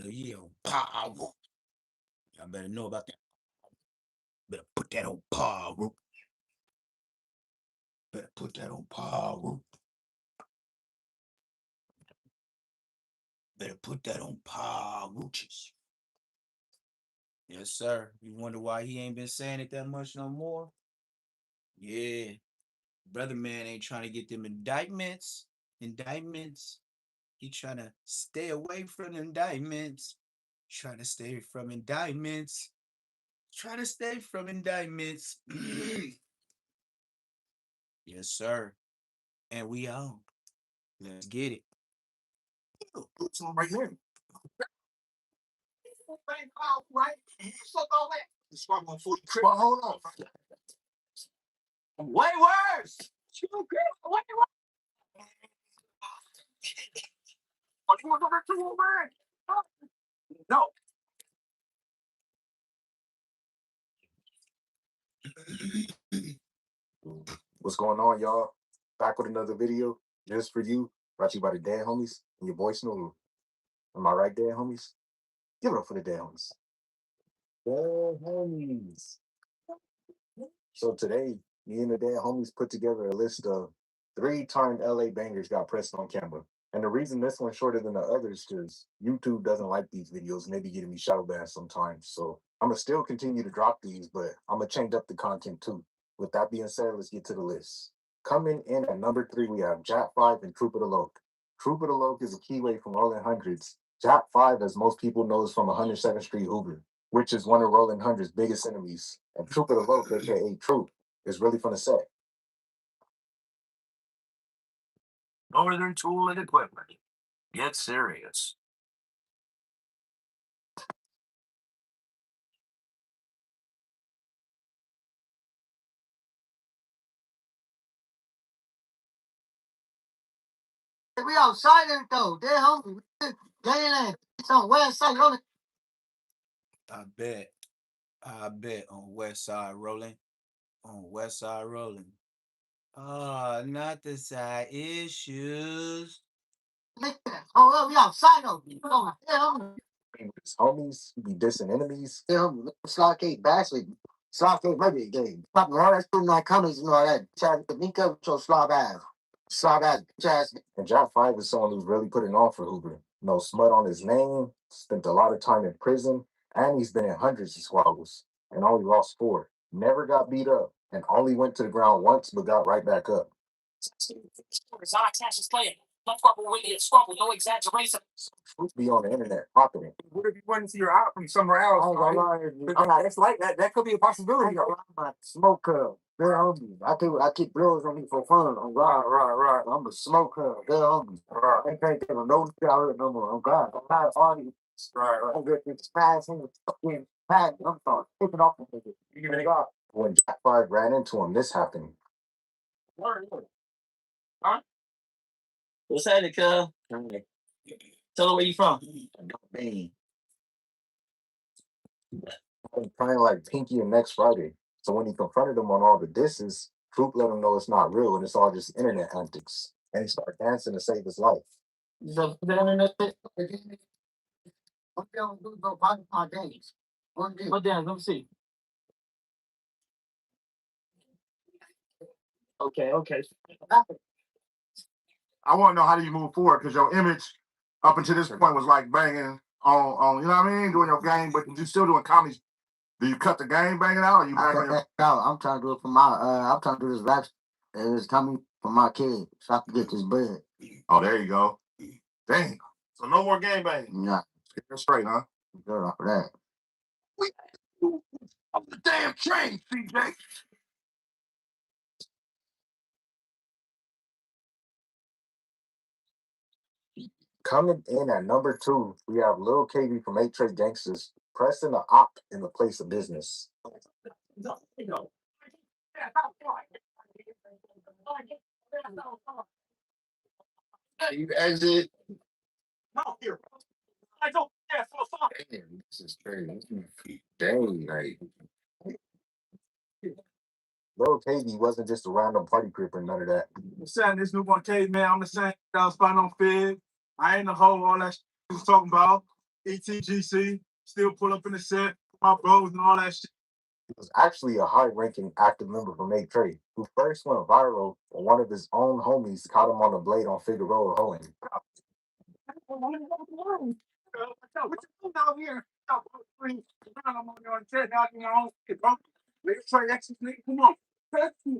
Yeah, power. Y'all better know about that. Better put that on power. Better put that on power. Better put that on power. Yes, sir. You wonder why he ain't been saying it that much no more? Yeah. Brother man ain't trying to get them indictments. He trying to stay away from indictments. Trying to stay from indictments. Trying to stay from indictments. Yes, sir. And we on. Let's get it. It's on right here. Right? Well, hold on. Way worse. No. What's going on, y'all? Back with another video just for you, brought to you by the Dead Homies and your boy Snooze. Am I right, Dead Homies? Give it up for the Dead Homies. Dead Homies. So today, me and the Dead Homies put together a list of 3-time LA bangers got pressed on camera. And the reason this one's shorter than the others is YouTube doesn't like these videos and they be getting me shadow banned sometimes. So I'm going to still continue to drop these, but I'm going to change up the content too. With that being said, let's get to the list. Coming in at number 3, we have Jack 5 and Trooper the Loke. Trooper the Loke is a keyway from Rolling Hundreds. Jack 5, as most people know, is from 107th Street Hoover, which is one of Rolling Hundred's biggest enemies. And Trooper the Loke, aka Troop, is really from the set. Northern Tool and Equipment. Get serious. We outside of it though. They're hungry. It's on west side rolling. I bet on West Side rolling. On West Side rolling. Not the side issues. Oh, we outside of it. They're hungry. His homies, he be dissing enemies. They're hungry. Slotcake bastard. Slotcake maybe game. Stop all that student like comments and all that. Try to link up with your slob ass. Slob ass. And Jack 5 is someone who's really putting on for Hoover. No smut on his name, spent a lot of time in prison, and he's been in hundreds of squabbles, and only lost 4. Never got beat up, and only went to the ground once, but got right back up. No exaggeration. Truth be on the internet popping it. What if you went to your out from somewhere else? That's like that. That could be a possibility. I'm a smoker. They're hungry. I keep blowers on me for fun. Right. I'm a smoker. They're hungry. Right. They can't give a no shot no more. I'm God. I'm not arguing. Right. I'm getting fast and fucking packed. I'm sorry. Take it off. You gonna go? When Jack 5 ran into him, this happened. Huh? What's happening, cuz? Tell her where you from. Bang. I'm playing like Pinky and Next Friday. So when he confronted him on all the disses, Troop let him know it's not real and it's all just internet antics. And he started dancing to save his life. The internet thing. I'm going to go buy my games. What dance? Let me see. Okay. I want to know how do you move forward because your image up until this point was like banging on you know what I mean, doing your game, but you still doing comedy. Do you cut the game banging out, or you back on your? No, I'm trying to do it for my. I'm trying to do this rap. It's coming for my kid, so I can get this bread. Oh, there you go. Dang. So no more game banging. Yeah, Get that straight, huh? good off of that. Off the damn train, CJ. Coming in at number 2, we have Lil KB from 8 Trade Gangsters pressing the op in the place of business. You exit. Damn, this is crazy. Dang, like Lil KB wasn't just a random party creeper, none of that. I'm saying this newborn cave, man. I'm the same. I was spotting on Fib. I ain't the hoe, all that shit he was talking about. ETGC, still pull up in the set, my bros and all that shit. He was actually a high-ranking active member from A Trade, who first went viral when one of his own homies caught him on the blade on Figueroa hoeing. What you doing out here? I'm on your set, now you know, bro. Let's try exit, nigga. Come on.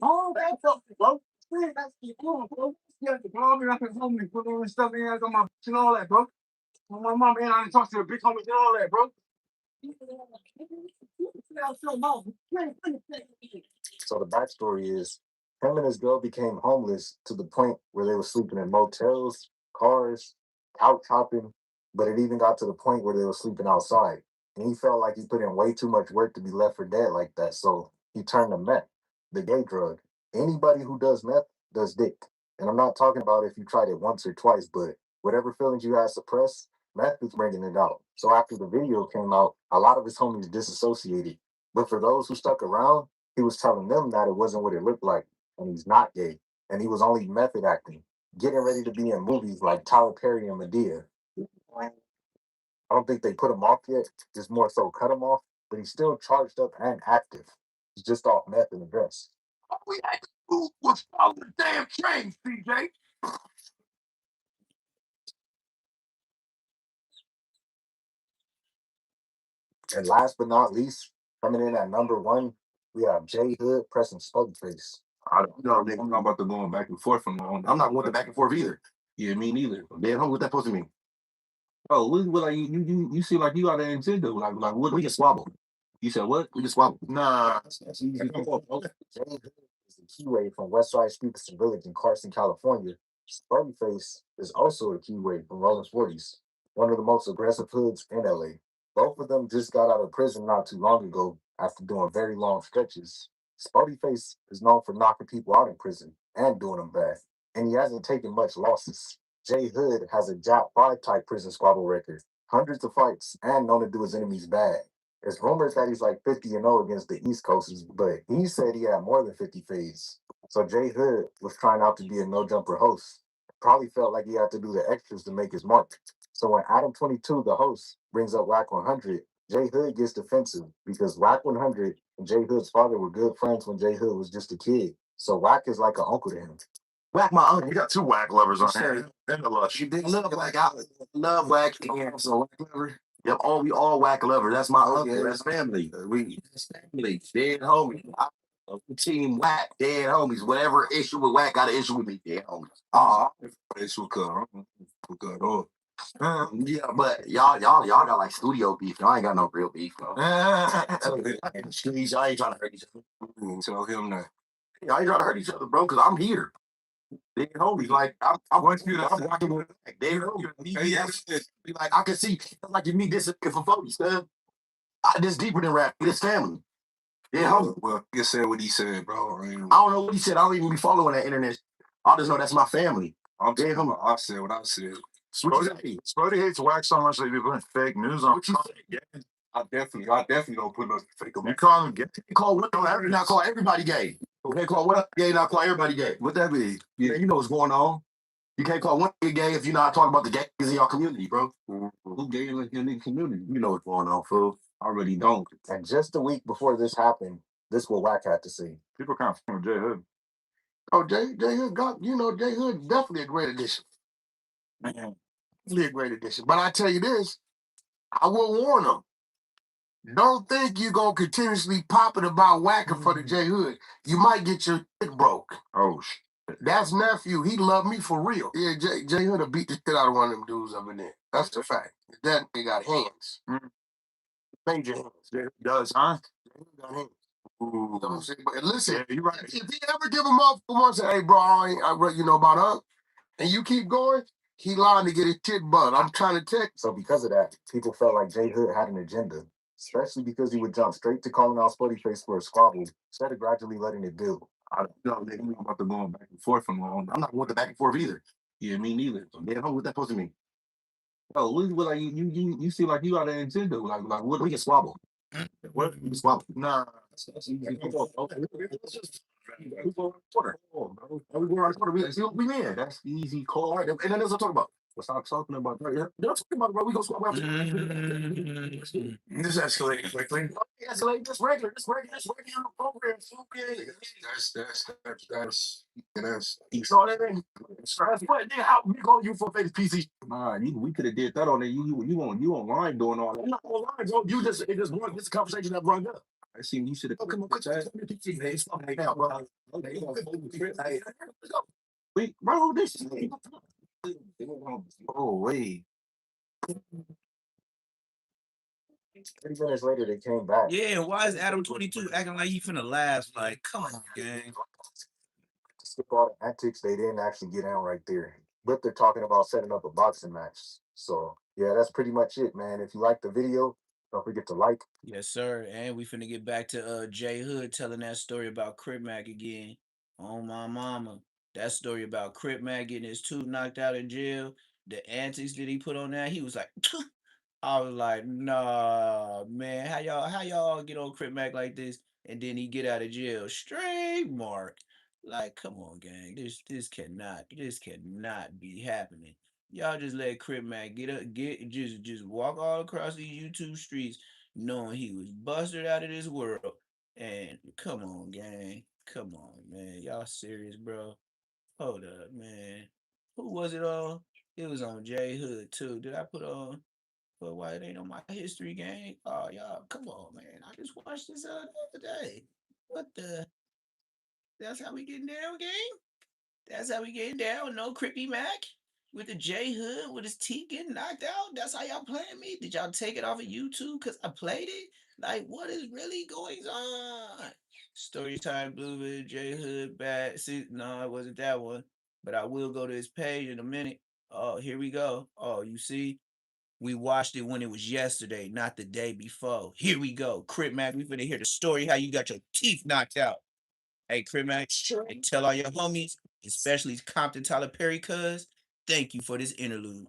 Oh, that's up, bro. That's keep going, bro. Yeah, the bro, I can help me put all this stuff in on my and all that, bro. My mom and I didn't talk to the big homies and all that, bro. So the backstory is, him and his girl became homeless to the point where they were sleeping in motels, cars, couch hopping, but it even got to the point where they were sleeping outside. And he felt like he put in way too much work to be left for dead like that, so he turned to meth, the gay drug. Anybody who does meth does dick. And I'm not talking about if you tried it once or twice, but whatever feelings you had suppressed, meth is bringing it out. So after the video came out, a lot of his homies disassociated. But for those who stuck around, he was telling them that it wasn't what it looked like, and he's not gay, and he was only method acting, getting ready to be in movies like Tyler Perry and Medea. I don't think they put him off yet, just more so cut him off, but he's still charged up and active. He's just off meth in the dress. All we had to do was follow the damn train, CJ. And last but not least, coming in at number 1, we have J Hood pressing Spuggy Face. I don't know, nigga. I'm not about to go back and forth from on. I'm not going to back and forth either. Yeah, me neither. Man, what that supposed to mean? Oh, what like you seem like you got an agenda. Like what? We can squabble. You said what? We can squabble. Nah. That's easy. J Hood is the keyway from Westside Stuyvesant Village in Carson, California. Spuggy Face is also a keyway from Rollins 40s, one of the most aggressive hoods in LA. Both of them just got out of prison not too long ago after doing very long stretches. Spuddy Face is known for knocking people out in prison and doing them bad, and he hasn't taken much losses. J Hood has a Jap 5 type prison squabble record, hundreds of fights, and known to do his enemies bad. There's rumors that he's like 50-0 against the East Coasters, but he said he had more than 50 fades. So J Hood was trying out to be a no-jumper host. Probably felt like he had to do the extras to make his mark. So when Adam 22, the host, brings up Whack 100, J Hood gets defensive because Whack 100 and J Hood's father were good friends when J Hood was just a kid. So Whack is like an uncle to him. Whack my uncle. We got 2 whack lovers on here. And the lush. You did love Whack. I love Whack. Yeah, so Whack lover. Yep, we all Whack lovers. That's my uncle. Yeah. That's family. That's family. Dead homie. Team Whack. Dead homies. Whatever issue with Whack got an issue with me. Dead homies. It's good. Oh. Yeah, but y'all got like studio beef. Y'all ain't got no real beef, though. Streets, y'all ain't trying to hurt each other. Tell him that. Y'all ain't trying to hurt each other, bro, because I'm here. Dead homies, like I'm rocking with dead homies. Be like, I can see, it's like you meet this for 40, son. This deeper than rap. This family. Dead homies. Well, he said what he said, bro. I don't know what he said. I don't even be following that internet. I just know that's my family. I'm dead homie. I said what I said. Spody hates Wax so much that you putting fake news on. I definitely don't put no fake. You call him gay? Call what? Not call everybody gay. Okay, call what up gay? Not call everybody gay. What that mean? Yeah, you know what's going on. You can't call one nigga gay if you're not talking about the gays in your community, bro. Who gay in the community? You know what's going on, fool. I really don't. And just a week before this happened, this is what Whack had to say. People kind of with J Hood. Oh, J Hood got, J Hood definitely a great addition. Definitely a great addition. But I tell you this, I will warn them. Don't think you're going to continuously pop it about whacking for the J Hood. You might get your dick broke. Oh, shit. That's nephew. He love me for real. Yeah, J Hood will beat the shit out of one of them dudes up in there. That's a fact. That nigga got hands. Major hands. J Hood does, huh? J Hood got hands. Ooh. But listen, Yeah, you're right. if he ever give him up for once, say, hey, bro, I you know about us, and you keep going, he lying to get his tit butt. I'm trying to tell. So because of that, people felt like J Hood had an agenda, especially because he would jump straight to calling out Spuddy Face for a squabble instead of gradually letting it build. I don't know, nigga. I'm about to go back and forth from on. I'm not going to back and forth either. Yeah, me neither. Yeah, what that supposed to mean? Oh, what like you seem like you got an agenda. Like what? We can squabble. What? We can squabble. Nah. Okay. We go on quarter. We go on quarter. We see what we mean. That's easy call. And then that's what I'm talking about. Let's stop talking about that. They're talking about it, bro. We go swap after. This escalated quickly. Escalate this regular on the program. Okay. That's You know what I mean? That's what nigga, how we go you for face PC. Nah, we could have did that on there. You online doing all that. I'm not online, bro. You just it just brought this conversation that brought up. I see you should have. Oh, come on, PC, man. It's right now, bro. Okay, hey, let's go. Wait, bro, this is. Oh wait. 3 minutes later, they came back. Yeah, and why is Adam 22 acting like he finna laugh? Like, come on, gang. Skip all the antics. They didn't actually get out right there. But they're talking about setting up a boxing match. So, yeah, that's pretty much it, man. If you like the video, don't forget to like. Yes, sir. And we finna get back to Jay Hood telling that story about Crip Mac again. Oh my mama. That story about Crip Mac getting his tooth knocked out in jail. The antics that he put on that, he was like, I was like, nah, man, how y'all get on Crip Mac like this and then he get out of jail? Straight mark. Like, come on, gang. This cannot be happening. Y'all just let Crip Mac just walk all across these YouTube streets knowing he was busted out of this world. And come on, gang. Come on, man. Y'all serious, bro? Hold up, man. Who was it on? It was on J Hood too. Did I put on? But why it ain't on my history gang? Oh y'all, come on, man. I just watched this the other day. What the? That's how we getting down, gang? That's how we getting down. No Crippy Mac with the J Hood with his teeth getting knocked out. That's how y'all playing me. Did y'all take it off of YouTube because I played it? Like, what is really going on? Story time, Blue J Hood, bad. See, no, it wasn't that one. But I will go to his page in a minute. Oh, here we go. Oh, you see, we watched it when it was yesterday, not the day before. Here we go. Crip Mac, we finna hear the story how you got your teeth knocked out. Hey, Crip Mac, hey, tell all your homies, especially Compton Tyler Perry cuz, thank you for this interlude.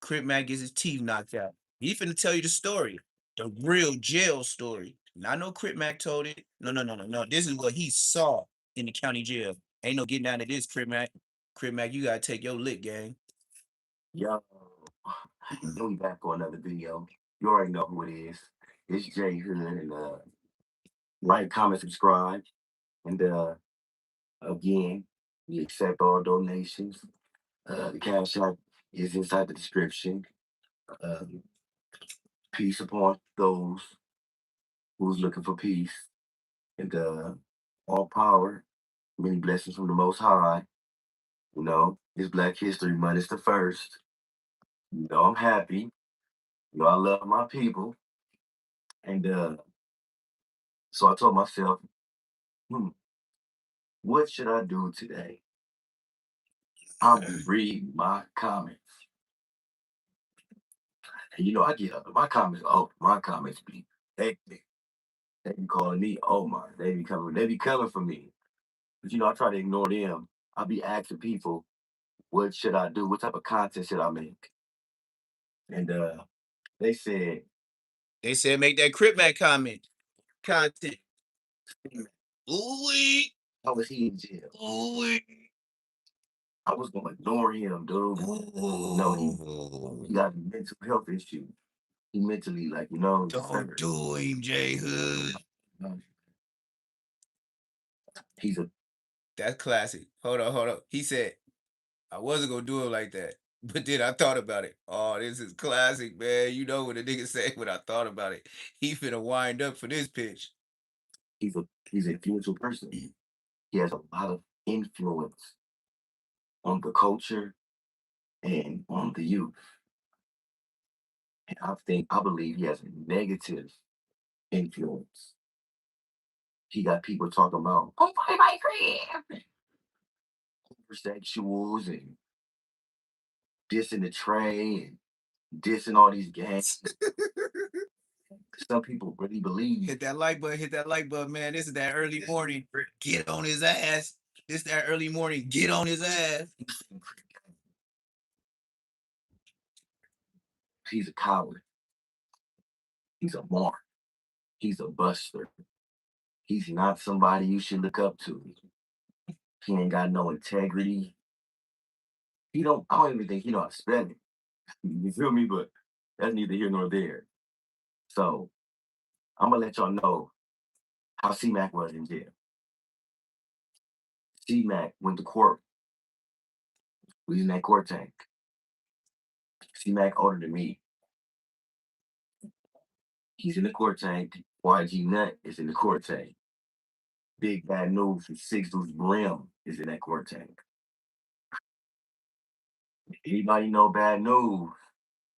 Crip Mac gets his teeth knocked out. He finna tell you the story. The real jail story. Not no Crip Mac told it. No. This is what he saw in the county jail. Ain't no getting out of this, Crip Mac. Crip Mac, you gotta take your lick, gang. Yo, we back for another video. You already know who it is. It's Jay Hood, and like, comment, subscribe, and again, we accept all donations. The cash app is inside the description. Peace upon those who's looking for peace, and all power, many blessings from the Most High. You know, it's Black History Month. It's the first. You know, I'm happy. You know, I love my people, and so I told myself, what should I do today? I'll be reading my comments. And you know, I get up my comments. Oh, my comments be hectic. They be calling me, oh my, they be coming for me. But you know, I try to ignore them. I be asking people, what should I do? What type of content should I make? And they said, Make that Crip Mac content. Ooh, how was he in jail? ooh, I was gonna ignore him, dude. No, he got a mental health issue. He mentally, like, you know, don't do him, J Hood. He's a That's classic. Hold on. He said, I wasn't gonna do it like that. But then I thought about it. Oh, this is classic, man. You know what the nigga said when I thought about it. He finna wind up for this pitch. he's an influential person. He has a lot of influence on the culture and on the youth. And I believe he has a negative influence. He got people talking about, oh my crib, homosexuals, and dissing the Trey, and dissing all these gangs. Some people really believe. Hit that like button, man. This is that early morning. Get on his ass. This that early morning. Get on his ass. He's a coward. He's a mark. He's a buster. He's not somebody you should look up to. He ain't got no integrity. I don't even think he know how to spell it. You feel me? But that's neither here nor there. So I'm gonna let y'all know how C-Mac was in jail. C-Mac went to court. We was in that court tank. C-Mac older than me. He's in the court tank. YG Nut is in the court tank. Big Bad News from Six Deuce Brim is in that court tank. Anybody know Bad News?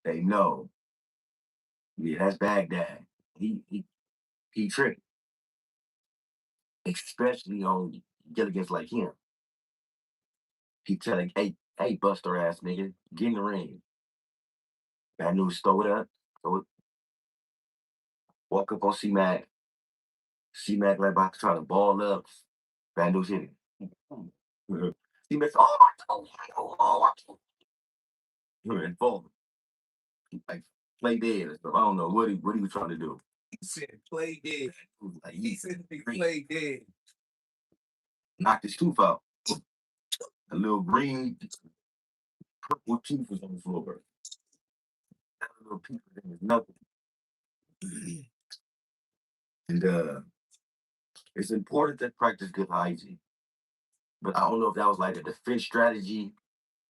They know. Yeah, that's Baghdad. He tricked. Especially on delegates like him. He telling, hey, Buster ass nigga, get in the ring. Bad News stole it up. Walk up on C-Mac. C-Mac right about to try to ball up. Bad News hit him. C-Mac, and fall. Like play dead or stuff. I don't know what he was trying to do. He said play dead. Like, He said play dead. Knocked his tooth out. A little green purple tooth was on the floor. That little piece of it was nothing. And it's important to practice good hygiene. But I don't know if that was like a defense strategy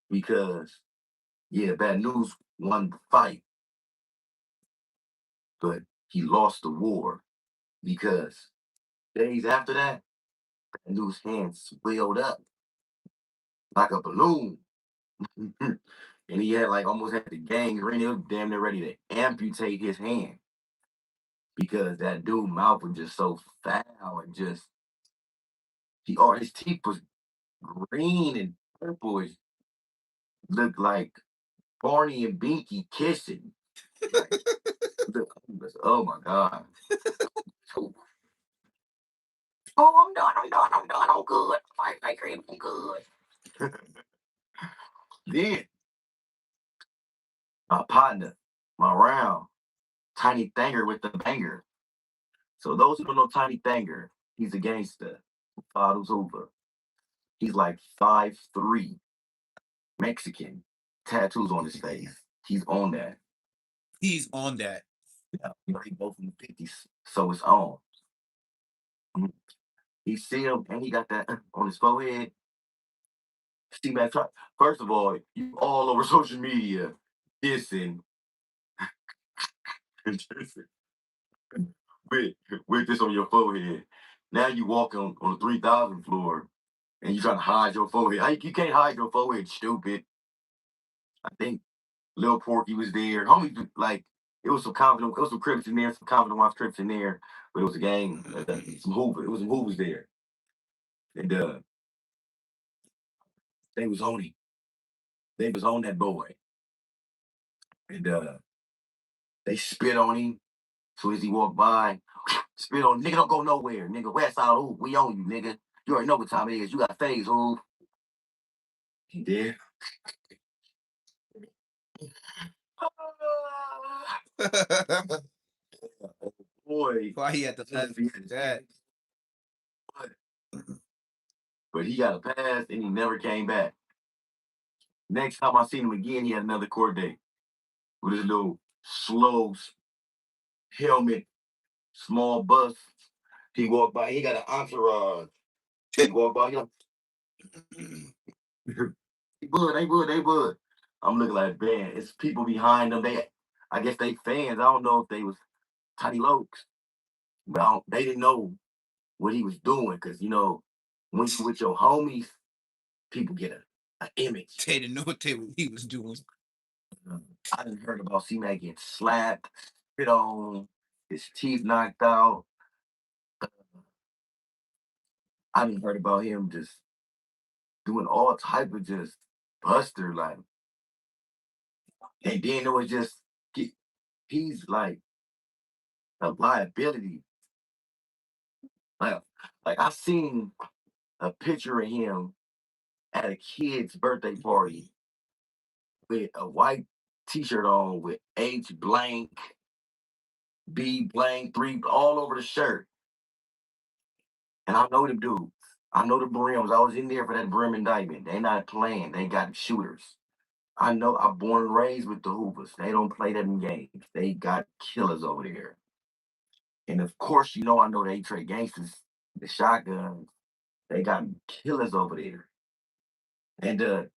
because, yeah, Bad News won the fight. But he lost the war because days after that, Bad News' hands swelled up like a balloon. And he had like almost had the gangrene. He was damn near ready to amputate his hand because that dude's mouth was just so foul and just his teeth was green and purple. Looked like Barney and Binky kissing. Like, oh my god. Oh, I'm done, I'm good. I'm good. Then my partner, my round, Tiny Thanger with the banger. So those who don't know Tiny Thanger, he's a gangster. Bottles over. He's like 5'3", Mexican, tattoos on his face. He's on that. He's on that. Yeah, he both in the 50s, so it's on. He see him and he got that on his forehead. C-Mac, first of all, you all over social media dissing with this on your forehead. Now you walk on the 3000 floor and you trying to hide your forehead. You can't hide your forehead, stupid. I think Lil Porky was there. Homie, like, it was some Crips in there, some Confident Wives Crips in there, but it was a gang, some Hoovers there. And they was on him. They was on that boy. And they spit on him. So as he walked by, spit on, nigga, don't go nowhere, nigga. West side, ooh, we on you, nigga. You already know what time it is. You got phase, ooh. He did. Boy, Why he had to laugh at that? But he got a pass and he never came back. Next time I seen him again, he had another court date with his little slow helmet, small bus. He walked by, he got an entourage. He walked by, they bud. I'm looking like, man, it's people behind them. I guess they fans. I don't know if they was Tiny Lokes, but they didn't know what he was doing because, you know, when you with your homies, people get an image. They didn't know what he was doing. I didn't heard about C-Mac getting slapped, spit on, his teeth knocked out. I didn't heard about him just doing all type of just buster, like, and then it was just he's like a liability. Like I seen a picture of him at a kid's birthday party with a white t-shirt on with H blank, B blank, 3 all over the shirt. And I know them dudes. I know the brims. I was in there for that brim indictment. They not playing. They got shooters. I know. I'm born and raised with the Hoovers. They don't play them games. They got killers over there. And of course, I know they trade gangsters, the shotguns. They got killers over there. And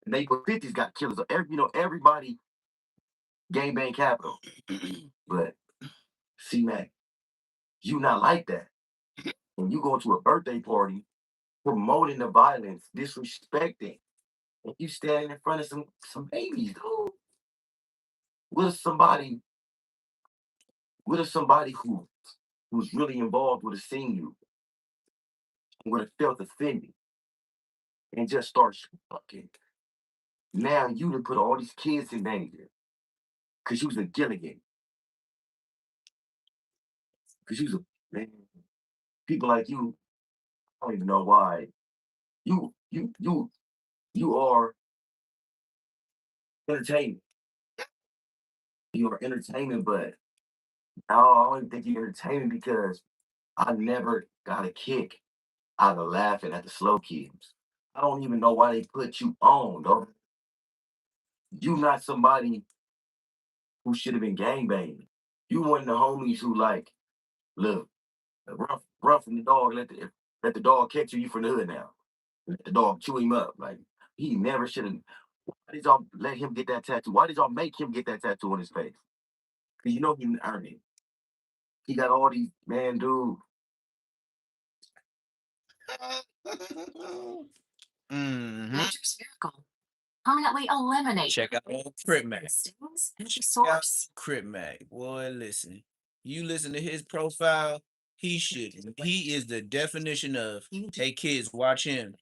neighborhood 50s got killers. Everybody gang bang capital. But C Mac, you not like that. When you go to a birthday party, promoting the violence, disrespecting, and you standing in front of some babies, dude. What if somebody who's really involved would have seen you, would have felt offended, and just starts fucking? Now you done put all these kids in danger because you was a Gilligan. Because you was man. People like you, I don't even know why. You are entertainment. You are entertainment, but no, I don't even think you're entertainment because I never got a kick out of laughing at the slow kids. I don't even know why they put you on, though. You not somebody who should have been gangbanging. You one of the homies who like, look, run from the dog, let the dog catch you from the hood now. Let the dog chew him up. Like he never should have. Why did y'all let him get that tattoo? Why did y'all make him get that tattoo on his face? Because you know he didn't earn it. He got all these, man, dude. Mhm. Permanently eliminate Check out old Crip Mac. stings Check out source. Crip Mac. Boy, listen. You listen to his profile, he is the definition of, hey kids, watch him.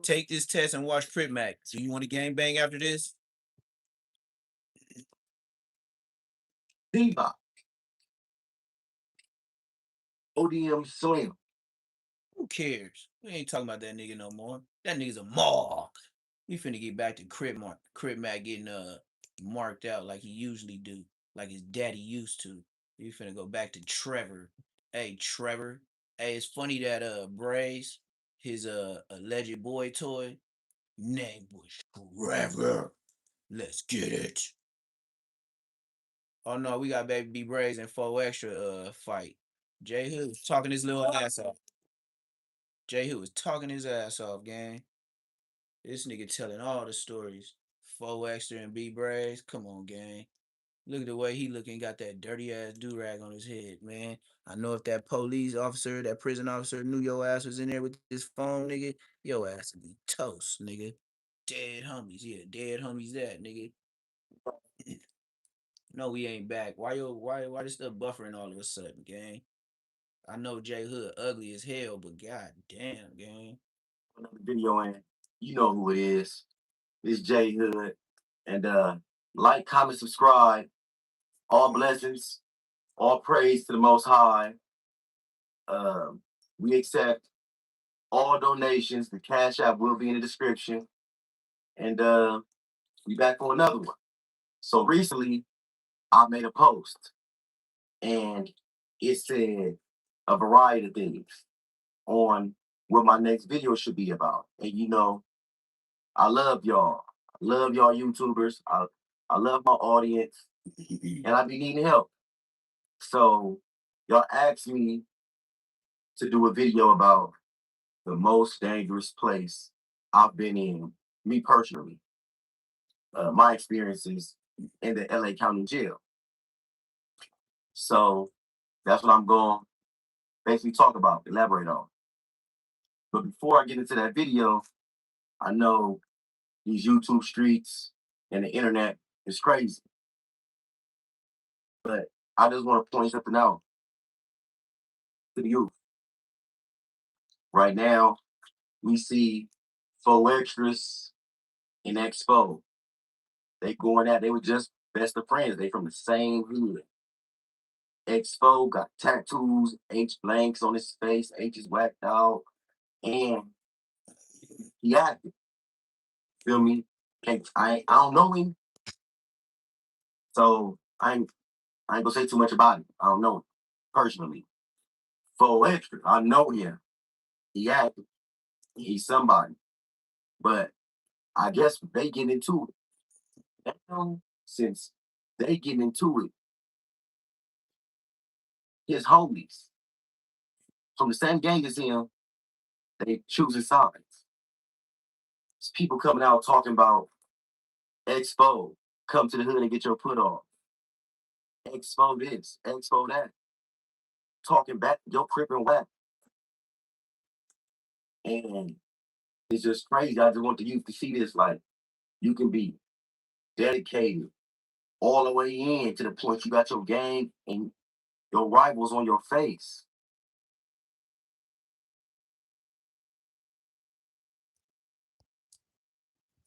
Take this test and watch Crip Mac. Do you want to gang bang after this? Diva, ODM Slim. Who cares? We ain't talking about that nigga no more. That nigga's a mark. We finna get back to Crip Mac getting marked out like he usually do, like his daddy used to. We finna go back to Trevor. Hey Trevor. Hey, it's funny that Braze, his alleged boy toy, name was Trevor. Let's get it. Oh no, we got Baby B Braze and 4 Extra fight. Jay Hood was talking his little ass off. Jay Hood was talking his ass off, gang. This nigga telling all the stories. 4 Extra and B Braves. Come on, gang. Look at the way he looking, got that dirty ass do-rag on his head, man. I know if that police officer, that prison officer knew your ass was in there with this phone, nigga, your ass would be toast, nigga. Dead homies, yeah, dead homies that, nigga. No, we ain't back. Why this stuff buffering all of a sudden, gang? I know J Hood ugly as hell, but god damn, gang. Another video in. You know who it is. It's J Hood. And like, comment, subscribe. All blessings, all praise to the Most High. We accept all donations. The Cash App will be in the description. And we back for another one. So recently, I made a post, and it said a variety of things on what my next video should be about. And I love y'all. I love y'all YouTubers. I love my audience, and I be needing help. So y'all asked me to do a video about the most dangerous place I've been in, me personally. My experiences in the LA County Jail. So that's what I'm going to basically talk about, elaborate on. But before I get into that video, I know these YouTube streets and the internet is crazy. But I just want to point something out to the youth. Right now, we see 4 Extras in Expo. They going at, they were just best of friends. They from the same hood. Expo got tattoos, H blanks on his face, H is whacked out, and he acted. Feel me? I don't know him, so I ain't gonna say too much about it. I don't know him personally. 4 Extra, I know him. He active. He's somebody. But I guess they get into it. Now, since they get into it, his homies from the same gang as him, they choosing sides. It's people coming out talking about expo, come to the hood and get your put off. Expo this, expo that. Talking back, your crip and whack. And it's just crazy. I just want the youth to see this. Like, you can be dedicated all the way in to the point you got your gang and your rivals on your face.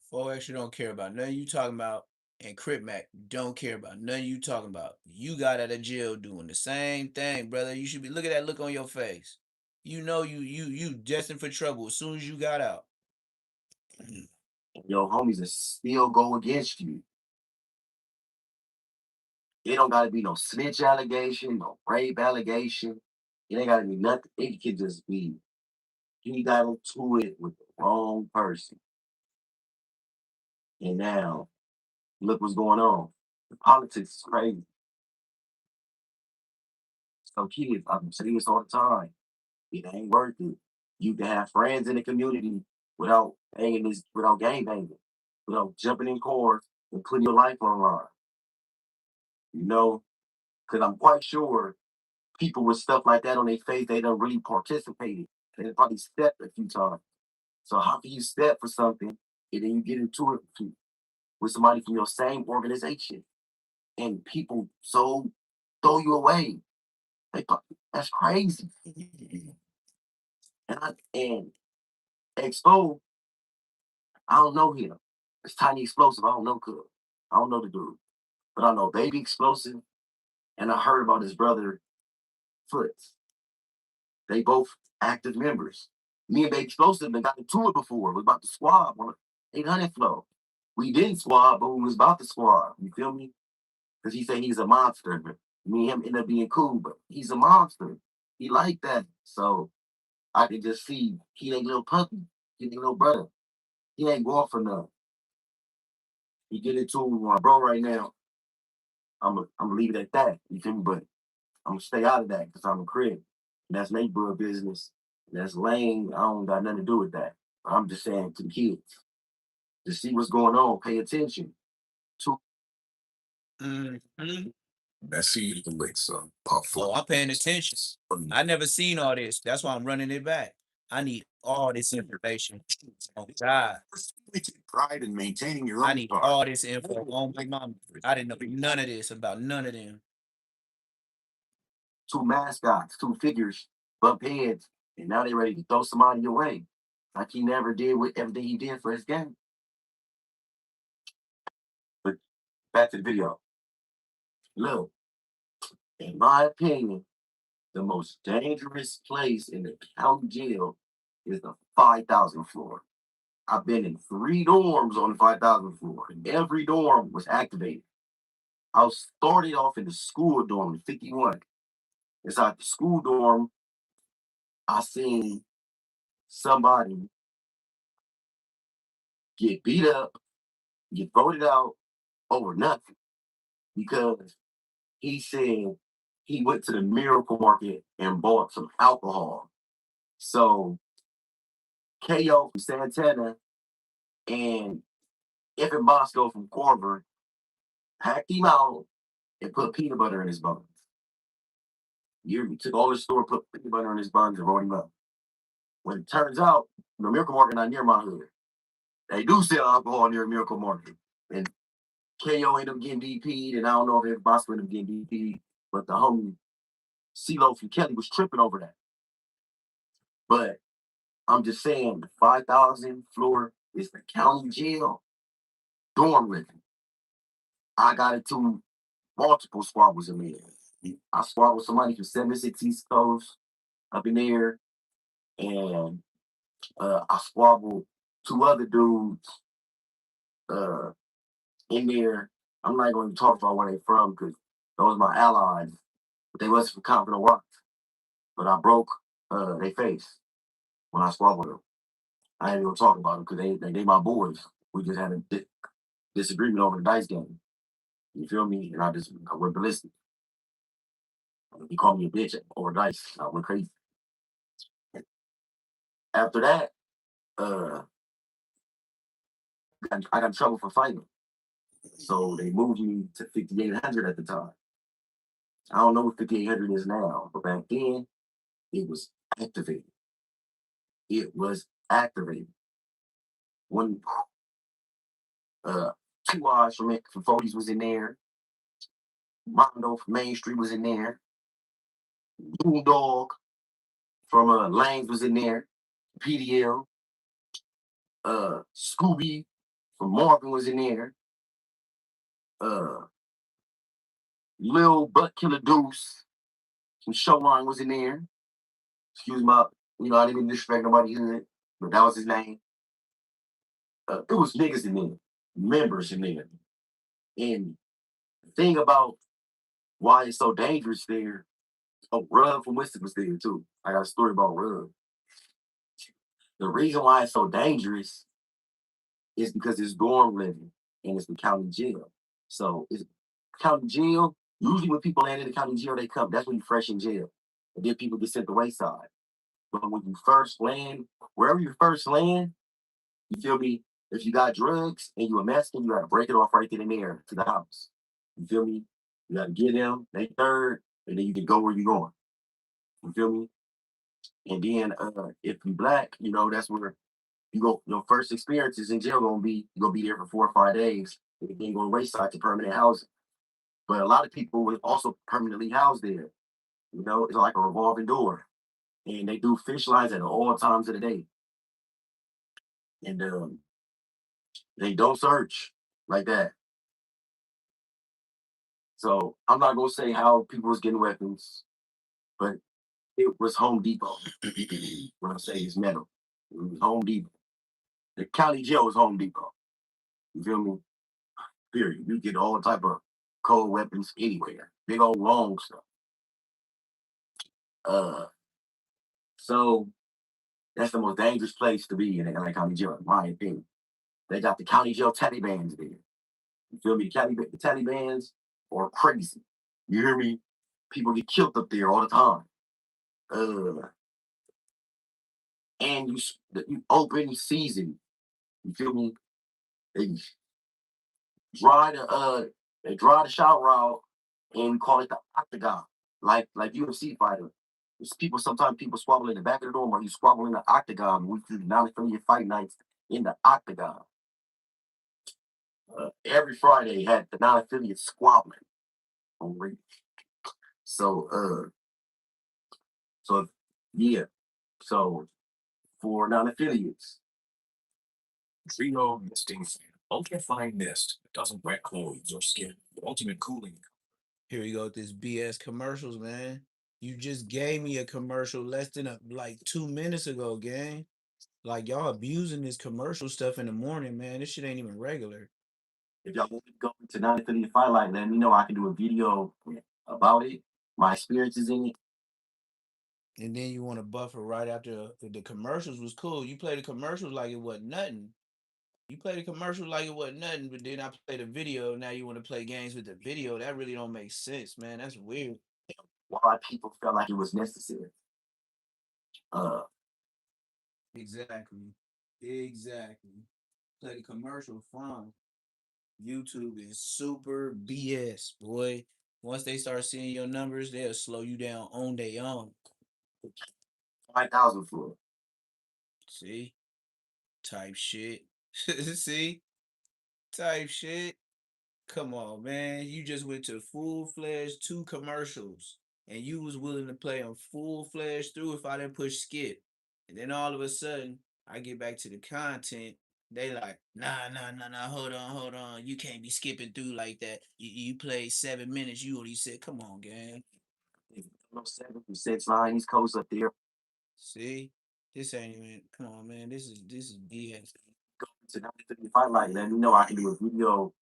Four extra don't care about nothing you talking about, and Crip Mac don't care about nothing you talking about. You got out of jail doing the same thing, brother. You should be look at that look on your face. You know you destined for trouble as soon as you got out. Your homies will still go against you. It don't gotta be no snitch allegation, no rape allegation. It ain't gotta be nothing. It could just be he got into it with the wrong person. And now look what's going on. The politics is crazy. So kids, I'm saying this all the time. It ain't worth it. You can have friends in the community without hanging this, without gang banging, without jumping in cars and putting your life on the line. You know, because I'm quite sure people with stuff like that on their face, they don't really participated. They probably stepped a few times. So how can you step for something and then you get into it with somebody from your same organization and people so throw you away? That's crazy. And Expo, I don't know him. It's Tiny Explosive. I don't know Cub. I don't know the dude. But I know Baby Explosive, and I heard about his brother Foots. They both active members. Me and Baby Explosive been got into it before. We was about to squab on 800 flow. We didn't squab, but we was about to squab. You feel me? Because he said he's a monster. Me and him end up being cool, but he's a monster. He like that. So I could just see he ain't little puppy. He ain't little brother. He ain't going for nothing. He get into it with my bro right now. I'm leave it at that. You feel me? But I'm gonna stay out of that because I'm a crib. And that's neighborhood business. That's lane. I don't got nothing to do with that. I'm just saying to the kids to see what's going on. Pay attention. To Let's see the links. Pop Oh, I'm paying attention. I never seen all this. That's why I'm running it back. I need all this information. Oh God, take pride in maintaining your I own need car. all this info. Oh my mom, I didn't know none of this about none of them. two mascots, two figures, bump heads, and now they ready to throw somebody away. Like he never did with everything he did for his game. But back to the video. Look, in my opinion, the most dangerous place in the county jail is the 5,000 floor. I've been in 3 dorms on the 5,000 floor, and every dorm was activated. I was started off in the school dorm in 51. Inside the school dorm, I seen somebody get beat up, get voted out over nothing because he said he went to the Miracle Market and bought some alcohol. So KO from Santana and Evan Bosco from Corver packed him out and put peanut butter in his buns. You took all the store, put peanut butter in his buns, and wrote him up. When it turns out, the Miracle Market not near my hood. They do sell alcohol near Miracle Market. And KO ended up getting DP'd, and I don't know if Evan Bosco ended up getting DP'd, but the homie CeeLo from Kelly was tripping over that. But I'm just saying, the 5,000 floor is the county jail dorm living. I got into multiple squabbles in there. I squabbled with somebody from 76 East Coast up in there, and I squabbled 2 other dudes in there. I'm not going to talk about where they're from because those are my allies, but they wasn't from Confident Rocks. But I broke their face. when I squabbled them. I ain't gonna talk about them because they my boys. We just had a disagreement over the dice game. You feel me? And I went ballistic. He called me a bitch over dice. I went crazy. After that, I got in trouble for fighting. So they moved me to 5,800 at the time. I don't know what 5,800 is now, but back then it was activated. It was activated. One, Two odds from 40s was in there. Mondo from Main Street was in there. Bulldog from Lanes was in there. PDL. Scooby from Marvin was in there. Lil Butt Killer Deuce from Showline was in there. Excuse my, I didn't even disrespect nobody in it, but that was his name. It was niggas in there, members in there. And the thing about why it's so dangerous there, Rub from Winston was there too. I got a story about Rub. The reason why it's so dangerous is because it's dorm living and it's the county jail. So it's county jail. Usually when people land in the county jail, they come. That's when you're fresh in jail. And then people get sent the wayside. But when you first land, wherever you first land, you feel me? If you got drugs and you a Mexican, you gotta break it off right then and there to the house. You feel me? You gotta get them, they third, and then you can go where you're going. You feel me? And then if you black, that's where you go. Your first experiences in jail you're gonna be there for 4 or 5 days, and then you go wayside to permanent housing. But a lot of people will also permanently housed there. It's like a revolving door. And they do fish lines at all times of the day. And they don't search like that. So I'm not gonna say how people was getting weapons, but it was Home Depot. When I say it's metal, it was Home Depot. The county jail was Home Depot. You feel me? Period. You get all type of cold weapons anywhere. Big old long stuff. So that's the most dangerous place to be in the LA County Jail, in my opinion. They got the county jail Talibans there. You feel me? The Talibans are crazy. You hear me? People get killed up there all the time. And you open season. You feel me? They dry the shower out and call it the octagon, like UFC fighter. Sometimes people squabble in the back of the dorm, or you squabble in the octagon. We do non-affiliate fight nights in the octagon. Every Friday had the non-affiliate squabbling on radio. So yeah. So for non-affiliates, Trio Misting Ultrafine Mist that doesn't wet clothes or skin. The ultimate cooling. Here we go with this BS commercials, man. You just gave me a commercial less than like 2 minutes ago, gang. Like y'all abusing this commercial stuff in the morning, man. This shit ain't even regular. if y'all want to go to non-affiliate fight light, let me know. I can do a video about it, my experiences in it. And then you want to buffer right after the commercials was cool. You play the commercials like it wasn't nothing. You play the commercial like it wasn't nothing, but then I play the video. Now you want to play games with the video. That really don't make sense, man. That's weird. Why people felt like it was necessary. Exactly. Play the commercial from YouTube is super BS, boy. Once they start seeing your numbers, they'll slow you down on their own. 5,000 for it. See? Type shit. See? Type shit. Come on, man. You just went to full-fledged 2 commercials. And you was willing to play them full-fledged through if I didn't push skip. And then all of a sudden, I get back to the content. They like, nah, hold on. You can't be skipping through like that. You played 7 minutes. You only said, come on, gang. 7 from 6 East Coast up there. See? This ain't even, come on, man. This is BS. Go to non-affiliate fight light. Let me know. I can do a video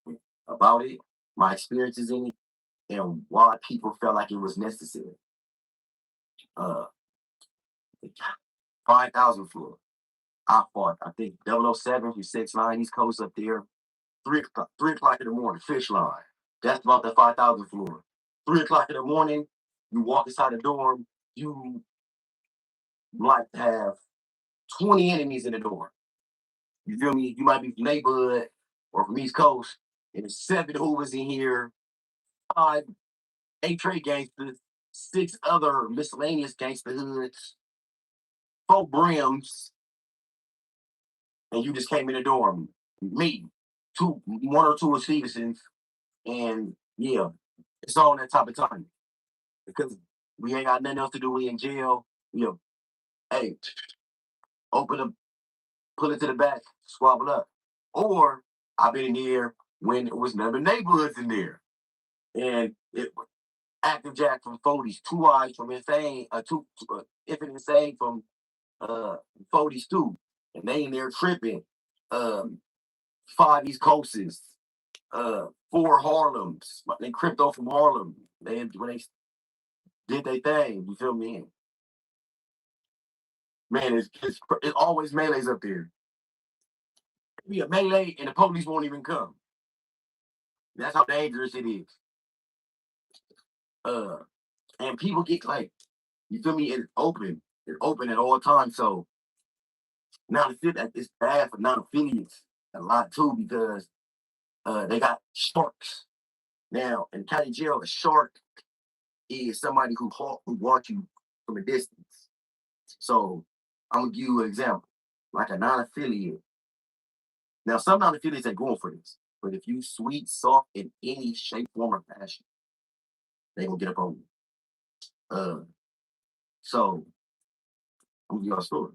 about it, my experiences in it, and why people felt like it was necessary. 5,000 floor. I fought, I think 007 from 6'9", East Coast up there. 3 o'clock in the morning, fish line. That's about the 5,000 floor. 3 o'clock in the morning, you walk inside the dorm, you might have 20 enemies in the dorm. You feel me? You might be from neighborhood or from East Coast, and there's 7 Hoovers in here, 5, 8 trade gangsters, 6 other miscellaneous gangster hoods, 4 brims, and you just came in the dorm. Me, 1 or 2 of Stevenson's, and yeah, it's on that type of time. Because we ain't got nothing else to do, we in jail. You know, hey, open up, pull it to the back, squabble up. Or I've been in here when it was never neighborhoods in there. And it Active Jack from 40s, 2 Eyes from Insane, Infinite Insane from 40s too. And they in there tripping. 5 East Coasts, 4 Harlems. They crypto from Harlem. When they did their thing, you feel me? Man, it's always melees up there. It'll be a melee and the police won't even come. That's how dangerous it is. And people get like, you feel me? It's open at all times. So now it's bad for non-affiliates a lot too because they got sharks. Now in county jail, a shark is somebody who watch you from a distance. So I'm gonna give you an example, like a non-affiliate. Now some non-affiliates ain't going for this, but if you sweet, soft in any shape, form, or fashion, they gonna get up on you. So I'm gonna give you a story.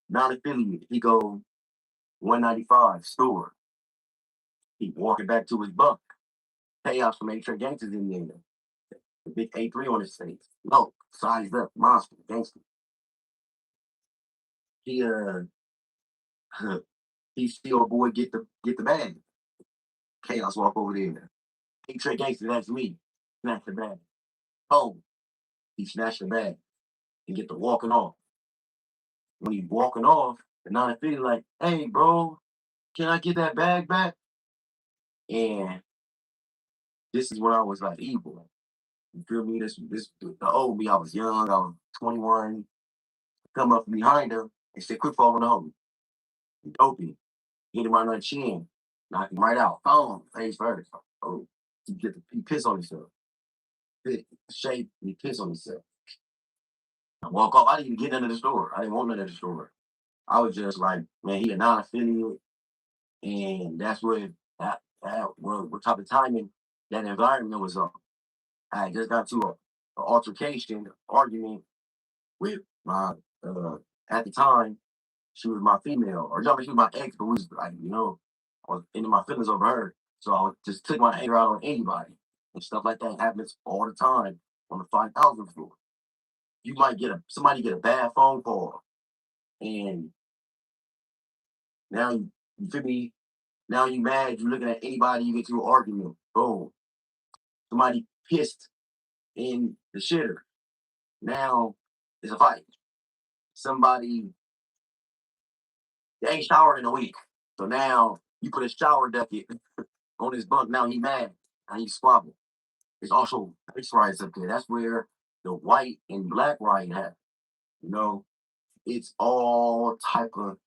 Non-affiliate, he go 195 store. He walking back to his bunk. Chaos from A-Train gangsters in there. The big A3 on his face. Low, sized up, monster, gangster. He he see old boy get the bag. Chaos walk over there. A-Train gangster, that's me. Snatch the bag. Oh, he snatched the bag and get the walking off. When he's walking off, the non-affiliate like, hey bro, can I get that bag back? And this is when I was like evil. You feel me? This the old me, I was young, I was 21. Come up from behind him and say, quit falling on me. Dopey. Hit him right on the chin. Knock him right out. Boom. Face first. Oh, he piss on himself. Shape, he piss on himself. I walk off. I didn't even get none of the store. I didn't want none of the store. I was just like, man, he a non-affiliate. And that's what type of timing that environment was on. I just got to an altercation, argument with my at the time, she was my female, or no, she was my ex, but we was like, I was into my feelings over her. So I just took my anger out on anybody. And stuff like that happens all the time on the 5,000 floor. You might somebody get a bad phone call, and now you feel me? Now you mad, you looking at anybody, you get to an argument. Boom. Somebody pissed in the shitter. Now it's a fight. Somebody, they ain't showered in a week. So now you put a shower bucket on his bunk. Now he mad. Now he squabble. It's also race riots up there. That's where the white and black riot happened. It's all type of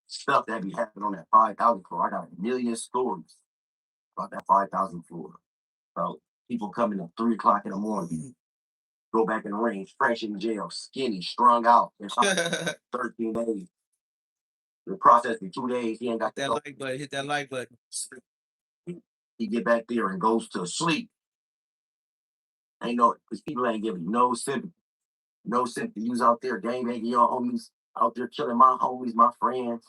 stuff that be happening on that 5,000 floor. I got a million stories about that 5,000 floor. About people coming at 3 o'clock in the morning, go back in the rain, fresh in jail, skinny, strung out. It's 13 days. The process in 2 days, he ain't got that like button. Hit that like button. He get back there and goes to sleep. Because people ain't giving no sympathy. No sympathy. You out there gang banging your homies, out there killing my homies, my friends.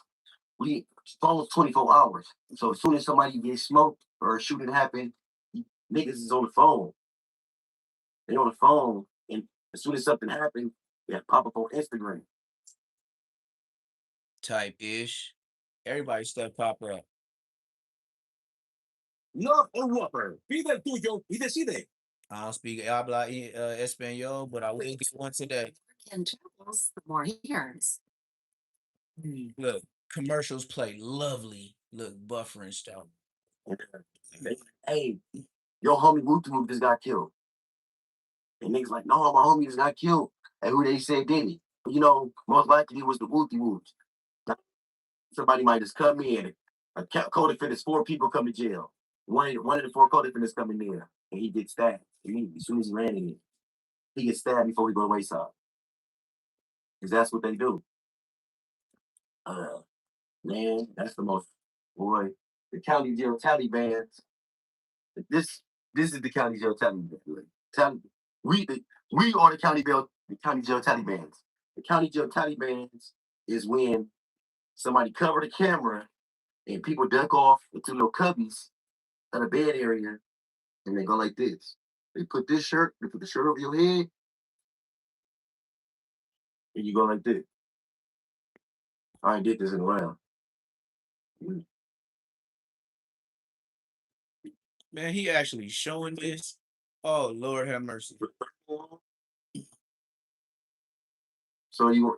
We phones 24 hours. So as soon as somebody gets smoked or a shooting happen, niggas is on the phone. They on the phone, and as soon as something happens, they pop up on Instagram. Type ish. Everybody stuff pop up. Love o Whopper. Pide el tuyo y decide. I don't speak habla español, but I will get one today. And travels, the more he earns. Look, commercials play lovely. Look, buffering stuff. Hey, your homie Wooty just got killed. And niggas like, no, my homie just got killed. And who they say did it? You know, most likely it was the Wooty Woods. Somebody might just come in. A co-defendants, 4 people come to jail. One of the 4 co-defendants come in there, and he gets stabbed. As soon as he ran in it, he gets stabbed before he go to wayside. Because that's what they do. Man, that's the most, boy, the county jail Taliban. This is the county jail Taliban. We are the county jail Taliban. The county jail Taliban is when somebody cover the camera and people duck off into little cubbies at a bed area, and they go like this. They put the shirt over your head, and you go like this. I ain't did this in a while. Man, he actually showing this. Oh, Lord have mercy. So you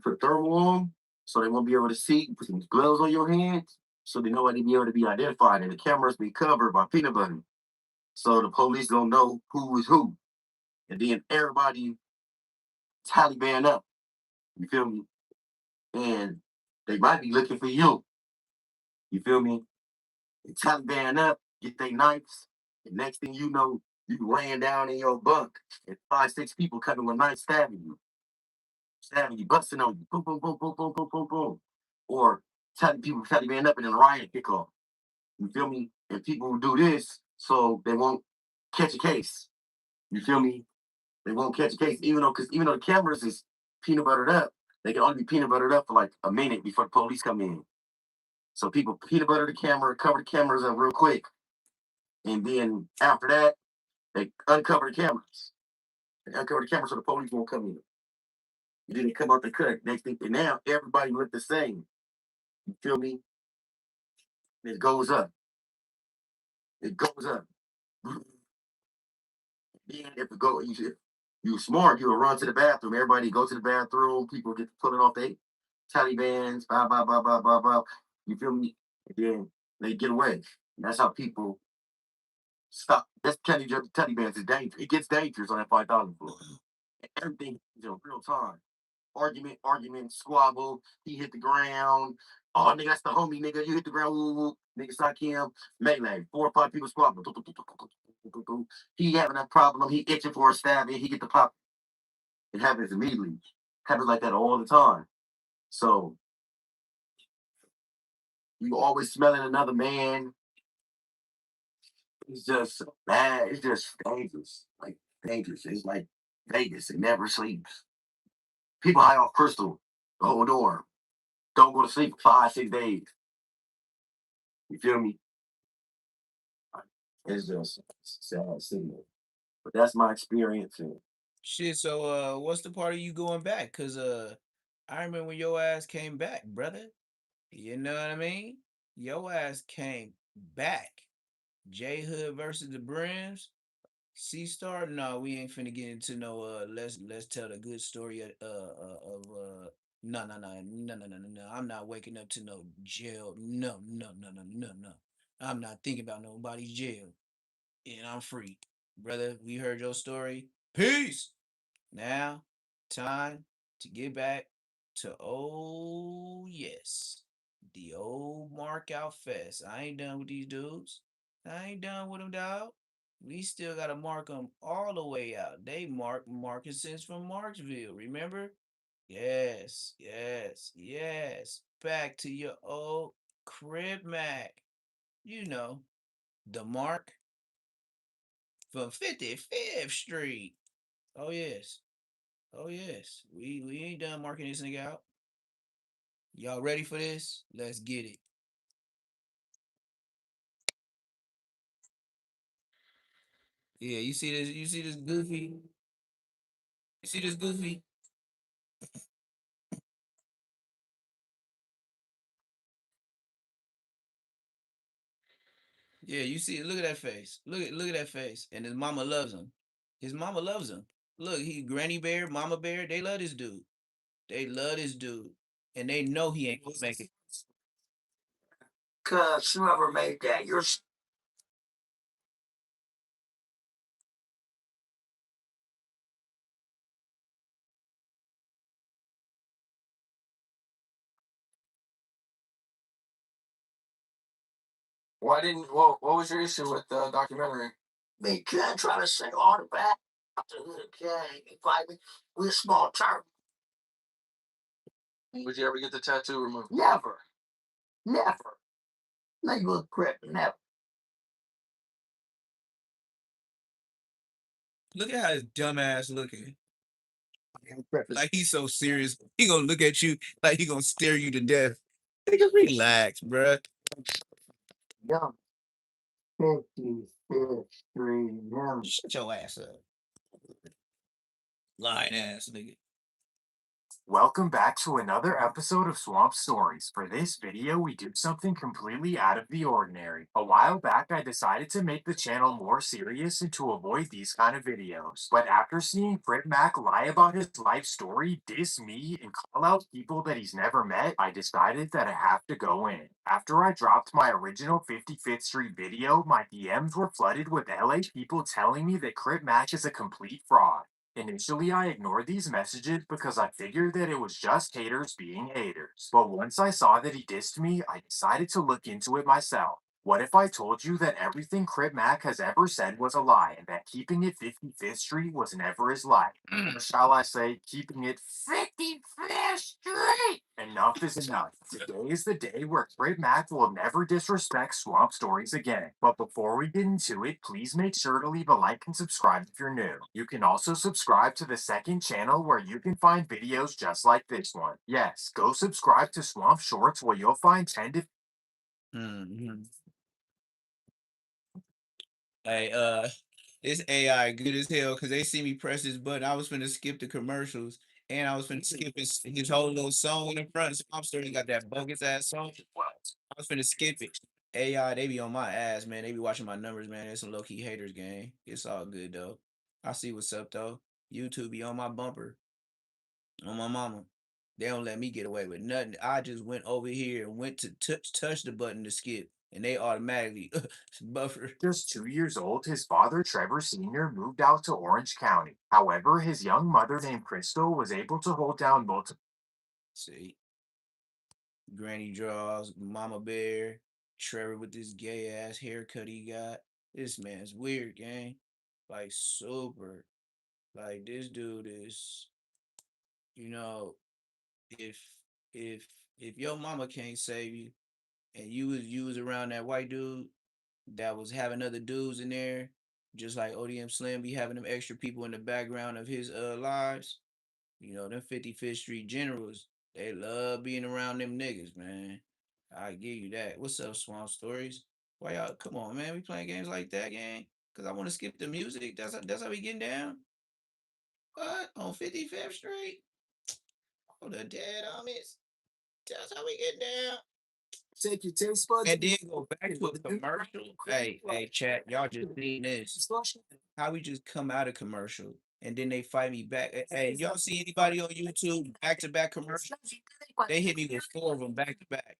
put thermal on, so they won't be able to see. You put some gloves on your hands, so they nobody be able to be identified, and the cameras be covered by peanut butter, so the police don't know who is who. And then everybody Taliban up. You feel me? And they might be looking for you. You feel me? They Taliban up, get their knives, and next thing you know, you laying down in your bunk, and 5, 6 people coming with knives stabbing you, busting on you, boom, boom, boom, boom, boom, boom, boom, boom. Or telling people Taliban up and then a riot kick off. You feel me? And people will do this so they won't catch a case. You feel me? They won't catch a case, even though the cameras is peanut buttered up, they can only be peanut buttered up for like a minute before the police come in. So people peanut butter the camera, cover the cameras up real quick, and then after that, they uncover the cameras. They uncover the cameras so the police won't come in. And then they come out the cut. Next thing, and now everybody look the same. You feel me? It goes up. It goes up. Then if it go, you smart, you'll run to the bathroom. Everybody go to the bathroom. People get pulling off their Talibans, blah, blah, blah, blah, blah, blah. You feel me? And then they get away. And that's how people stop. That's kind of the Talibans is dangerous. It gets dangerous on that 5,000 floor. Everything is in real time. Argument, squabble. He hit the ground. Oh, nigga, that's the homie, nigga. You hit the ground. Woo, woo. Nigga, sock him. Melee. 4 or 5 people squabble. He having a problem. He itching for a stab. And he get the pop. It happens immediately. Happens like that all the time. So you always smelling another man. It's just bad. It's just dangerous. Like dangerous. It's like Vegas. It never sleeps. People high off crystal the whole dorm. Don't go to sleep for 5, 6 days. You feel me? It's just sad signal. But that's my experience. And Shit, so what's the part of you going back? Cause I remember when your ass came back, brother. You know what I mean? Your ass came back. J Hood versus the Brims. C Star? No, we ain't finna get into no let's tell the good story of no. I'm not waking up to no jail. No. I'm not thinking about nobody's jail. And I'm free. Brother, we heard your story. Peace. Now, time to get back to yes, the old mark out fest. I ain't done with these dudes. I ain't done with them, dog. We still gotta mark them all the way out. They mark Markinsons from Marksville. Remember? Yes. Back to your old crib, Mac. You know the mark from 55th Street. Oh yes. Oh yes, we ain't done marking this nigga out. Y'all ready for this? Let's get it. Yeah, you see this? You see this goofy? You see this goofy? Yeah, you see, look at that face. Look at that face. And his mama loves him. His mama loves him. Look, he Granny Bear, Mama Bear, they love this dude. They love this dude. And they know he ain't gonna make it. Cause whoever made that, you're Why didn't? What was your issue with the documentary? me can't try to sing all the back to the gang. We're a small town. Would you ever get the tattoo removed? Never. Never. Nigga crip, never. Look at how his dumb ass looking. Like he's so serious. He gonna look at you like he gonna stare you to death. Nigga, relax, bruh. Young 55th Street, young. Shut your ass up. Lying ass nigga. Welcome back to another episode of Swamp Stories. For this video, we do something completely out of the ordinary. A while back, I decided to make the channel more serious and to avoid these kind of videos. But after seeing Fred Mac lie about his life story, diss me, and call out people that he's never met, I decided that I have to go in. After I dropped my original 55th Street video, my DMs were flooded with LA people telling me that Crip Mac is a complete fraud. Initially, I ignored these messages because I figured that it was just haters being haters. But once I saw that he dissed me, I decided to look into it myself. What if I told you that everything Crip Mac has ever said was a lie and that keeping it 55th Street was never his life? Or shall I say, keeping it 55th Street? Enough is enough. Today is the day where Crip Mac will never disrespect Swamp Stories again. But before we get into it, please make sure to leave a like and subscribe if you're new. You can also subscribe to the second channel where you can find videos just like this one. Yes, go subscribe to Swamp Shorts where you'll find 10 to Hey, this AI good as hell because they see me press this button. I was finna skip the commercials and I was finna skip his whole little song in the front. So I'm still got that bogus ass song. I was finna skip it. AI, they be on my ass, man. They be watching my numbers, man. There's some low key haters, gang. It's all good though. I see what's up though. YouTube be on my bumper, on my mama. They don't let me get away with nothing. I just went over here and went to touch the button to skip, and they automatically buffer. Just 2 years old, his father, Trevor Sr., moved out to Orange County. However, his young mother named Crystal was able to hold down multiple. See, Granny draws, Mama Bear, Trevor with this gay ass haircut he got. This man's weird, gang. Like super. Like this dude is, you know, if if if your mama can't save you, and you was around that white dude that was having other dudes in there, just like ODM Slim be having them extra people in the background of his lives. You know, them 55th Street generals, they love being around them niggas, man. I give you that. What's up, Swamp Stories? Why y'all come on, man? We playing games like that, gang? Cause I want to skip the music. That's how we getting down. What? On 55th Street? Oh, the dead homies. That's how we get down. Take your taste buds. And then go back to a commercial. Hey, chat, y'all just seen this. How we just come out of commercial and then they fight me back. Hey, y'all see anybody on YouTube back to back commercials? They hit me with 4 of them back to back.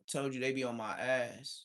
Told you they be on my ass.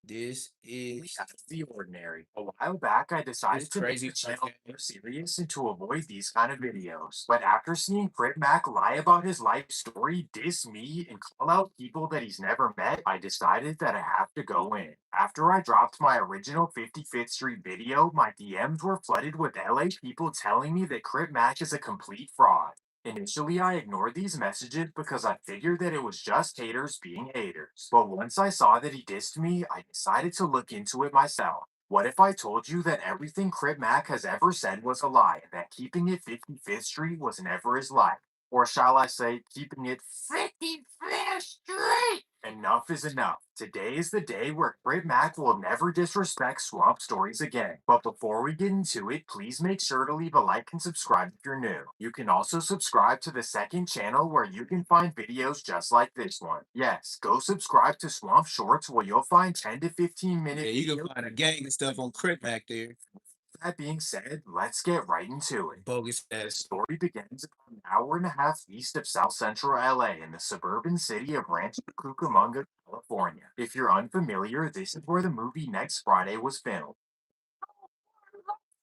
This is Out of the ordinary. A while back, I decided to make crazy the channel fucking- more serious and to avoid these kind of videos. But after seeing Fred Mac lie about his life story, diss me, and call out people that he's never met, I decided that I have to go in. After I dropped my original 55th Street video, my DMs were flooded with LA people telling me that Crip Mac is a complete fraud. Initially, I ignored these messages because I figured that it was just haters being haters. But once I saw that he dissed me, I decided to look into it myself. What if I told you that everything Crip Mac has ever said was a lie and that keeping it 55th Street was never his life? Or shall I say, keeping it 50 straight? Enough is enough. Today is the day where Crit Mac will never disrespect Swamp Stories again. But before we get into it, please make sure to leave a like and subscribe if you're new. You can also subscribe to the second channel where you can find videos just like this one. Yes, go subscribe to Swamp Shorts where you'll find 10 to 15 minute Yeah, you videos. can find a gang of stuff on Crit back there. That being said, let's get right into it. Bogus The ass. story begins about an hour and a half east of South Central LA in the suburban city of Rancho Cucamonga, California. If you're unfamiliar, this is where the movie Next Friday was filmed.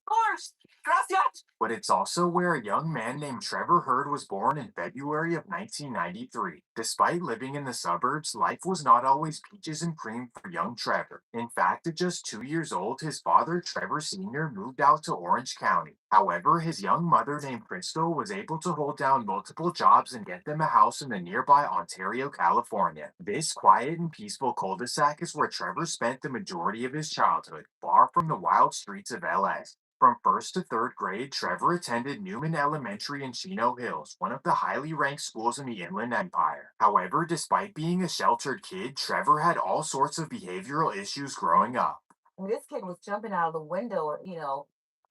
Course. Gracias. But it's also where a young man named Trevor Hurd was born in February of 1993. Despite living in the suburbs, life was not always peaches and cream for young Trevor. In fact, at just 2 years old, his father, Trevor Sr., moved out to Orange County. However, his young mother named Crystal was able to hold down multiple jobs and get them a house in the nearby Ontario, California. This quiet and peaceful cul-de-sac is where Trevor spent the majority of his childhood, far from the wild streets of LA. From 1st to 3rd grade, Trevor attended Newman Elementary in Chino Hills, one of the highly ranked schools in the Inland Empire. However, despite being a sheltered kid, Trevor had all sorts of behavioral issues growing up. This kid was jumping out of the window,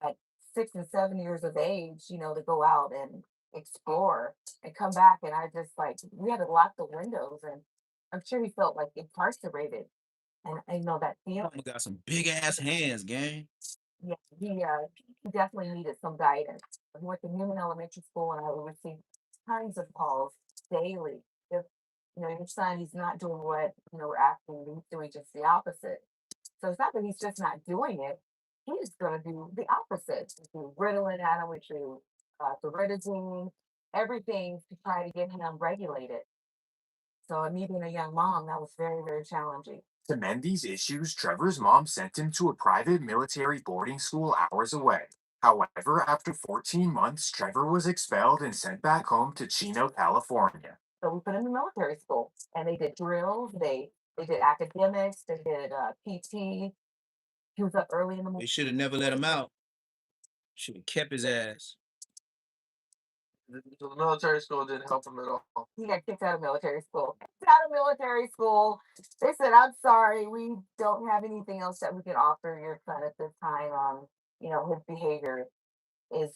at 6 and 7 years of age, to go out and explore and come back. And I just we had to lock the windows, and I'm sure he felt like incarcerated. And I know that feeling. Mama got some big ass hands, gang. Yeah, he definitely needed some guidance. He went to Newman Elementary School, and I would receive tons of calls daily. If your son, he's not doing what we're asking, he's doing just the opposite. So it's not that he's just not doing it; he's going to do the opposite. We do Ritalin at him, we do Thoridazine, everything to try to get him regulated. So me being a young mom, that was very, very challenging. To mend these issues, Trevor's mom sent him to a private military boarding school hours away. However, after 14 months, Trevor was expelled and sent back home to Chino, California. So we put him in military school, and they did drills, they did academics, they did PT. He was up early in the They morning. should have never let him out. Should have kept his ass. The military school didn't help him at all. He got kicked out of military school. Kicked out of military school. They said, "I'm sorry, we don't have anything else that we can offer your son at this time. His behavior is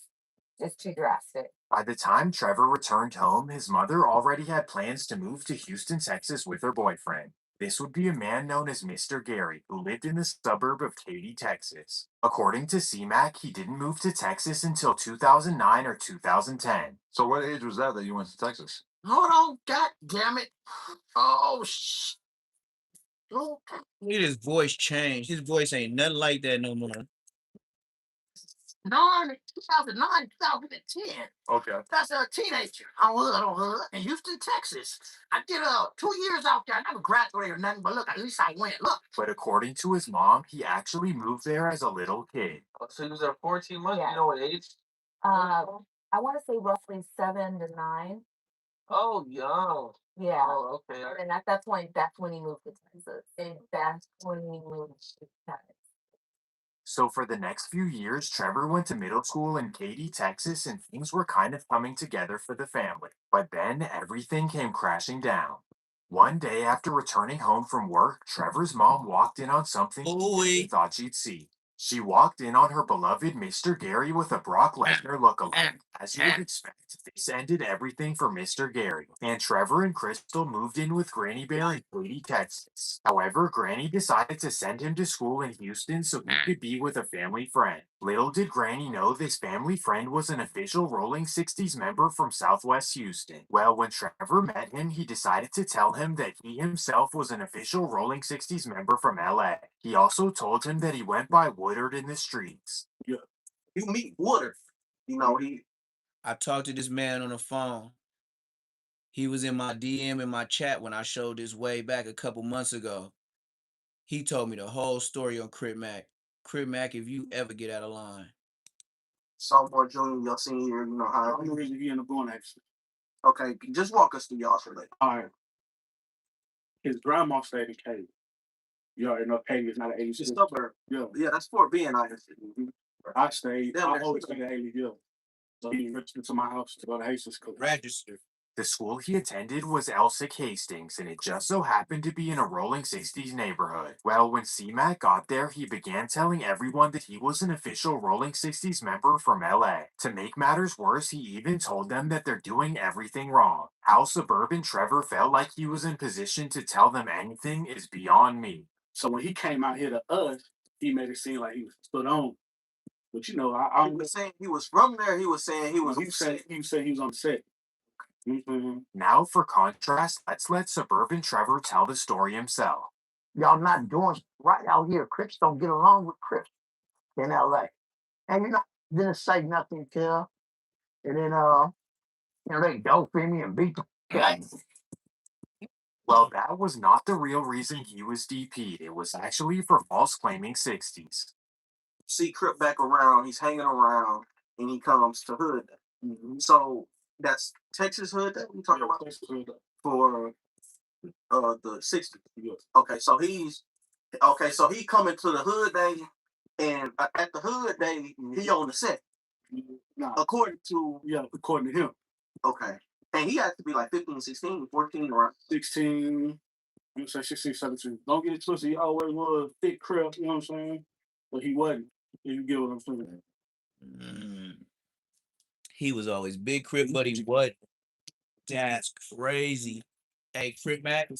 just too drastic." By the time Trevor returned home, his mother already had plans to move to Houston, Texas with her boyfriend. This would be a man known as Mr. Gary, who lived in the suburb of Katy, Texas. According to CMAC, he didn't move to Texas until 2009 or 2010. So what age was that you went to Texas? Hold on, god damn it. Oh, Look at his voice change. His voice ain't nothing like that no more. 2009, 2010. Okay. That's a teenager. On hood in Houston, Texas. I did 2 years out there. I never graduated or nothing, but look, at least I went. Look. But according to his mom, he actually moved there as a little kid. So he was there 14 months. Yeah. You know what age? I want to say roughly 7 to 9. Oh, young. Yeah. Oh, okay. And at that point, that's when he moved to Texas. And that's when he moved to Texas. So for the next few years, Trevor went to middle school in Katy, Texas, and things were kind of coming together for the family. But then everything came crashing down. One day after returning home from work, Trevor's mom walked in on something she thought she'd see. She walked in on her beloved Mr. Gary with a Brock Lesnar lookalike. As you would expect, this ended everything for Mr. Gary, and Trevor and Crystal moved in with Granny Bear in Katy, Texas. However, Granny decided to send him to school in Houston so he could be with a family friend. Little did Granny know this family friend was an official Rolling 60s member from Southwest Houston. Well, when Trevor met him, he decided to tell him that he himself was an official Rolling 60s member from LA. He also told him that he went by Woodard in the streets. You meet Woodard. I talked to this man on the phone. He was in my DM in my chat when I showed this way back a couple months ago. He told me the whole story on Crit Mac. Crit Mac, if you ever get out of line. Sophomore, junior, your senior year, how. The reason he ended up going, actually. Okay, just walk us through y'all's relationship. All right. His grandma stayed in Katy. You already know Katy is not an 80s. It's a suburb. Yeah, that's for being honest. I stayed. I always stayed in Haley Hill. So he registered to my house to go to Hastings School. Register. The school he attended was Elsick Hastings, and it just so happened to be in a rolling 60s neighborhood. Well, when C-Mac got there, he began telling everyone that he was an official rolling 60s member from LA. To make matters worse, he even told them that they're doing everything wrong. How Suburban Trevor felt like he was in position to tell them anything is beyond me. So when he came out here to us, he made it seem like he was stood on. But you know, I He was saying he was from there. He was saying he was. he said he was on the set. Now, for contrast, let's let Suburban Trevor tell the story himself. Y'all not doing right out here. Crips don't get along with Crips in LA. And you know, didn't say nothing to her. And then they dope me and beat the guy. Well, that was not the real reason he was DP'd. It was actually for false claiming 60s. See Crip back around. He's hanging around, and he comes to hood. So that's Texas hood that we talking about for the 60s. Okay, so he coming to the hood day, and at the hood day he on the set. According to him. Okay. And he has to be like 15, 16, 14, or 16. I'm say 16, 17. Don't get it twisted. He always was a thick Crip, you know what I'm saying? But he wasn't. You get what I'm saying? He was always big Crip, but he wasn't. That's crazy. Hey, Crip Mac,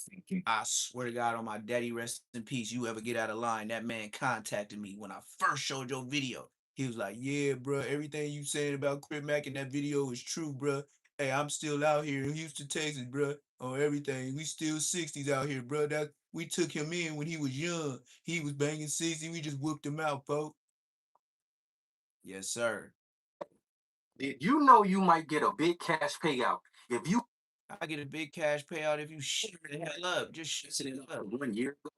I swear to God on my daddy, rest in peace. You ever get out of line? That man contacted me when I first showed your video. He was like, "Yeah, bro, everything you saying about Crip Mac in that video is true, bro. Hey, I'm still out here in Houston, Texas, bro. On everything, we still 60s out here, bro. That we took him in when he was young. He was banging 60. We just whooped him out, folks." Yes, sir. Did you know you might get a big cash payout if you I get a big cash payout if you shut the hell up. Just shut it up. 1 year ago,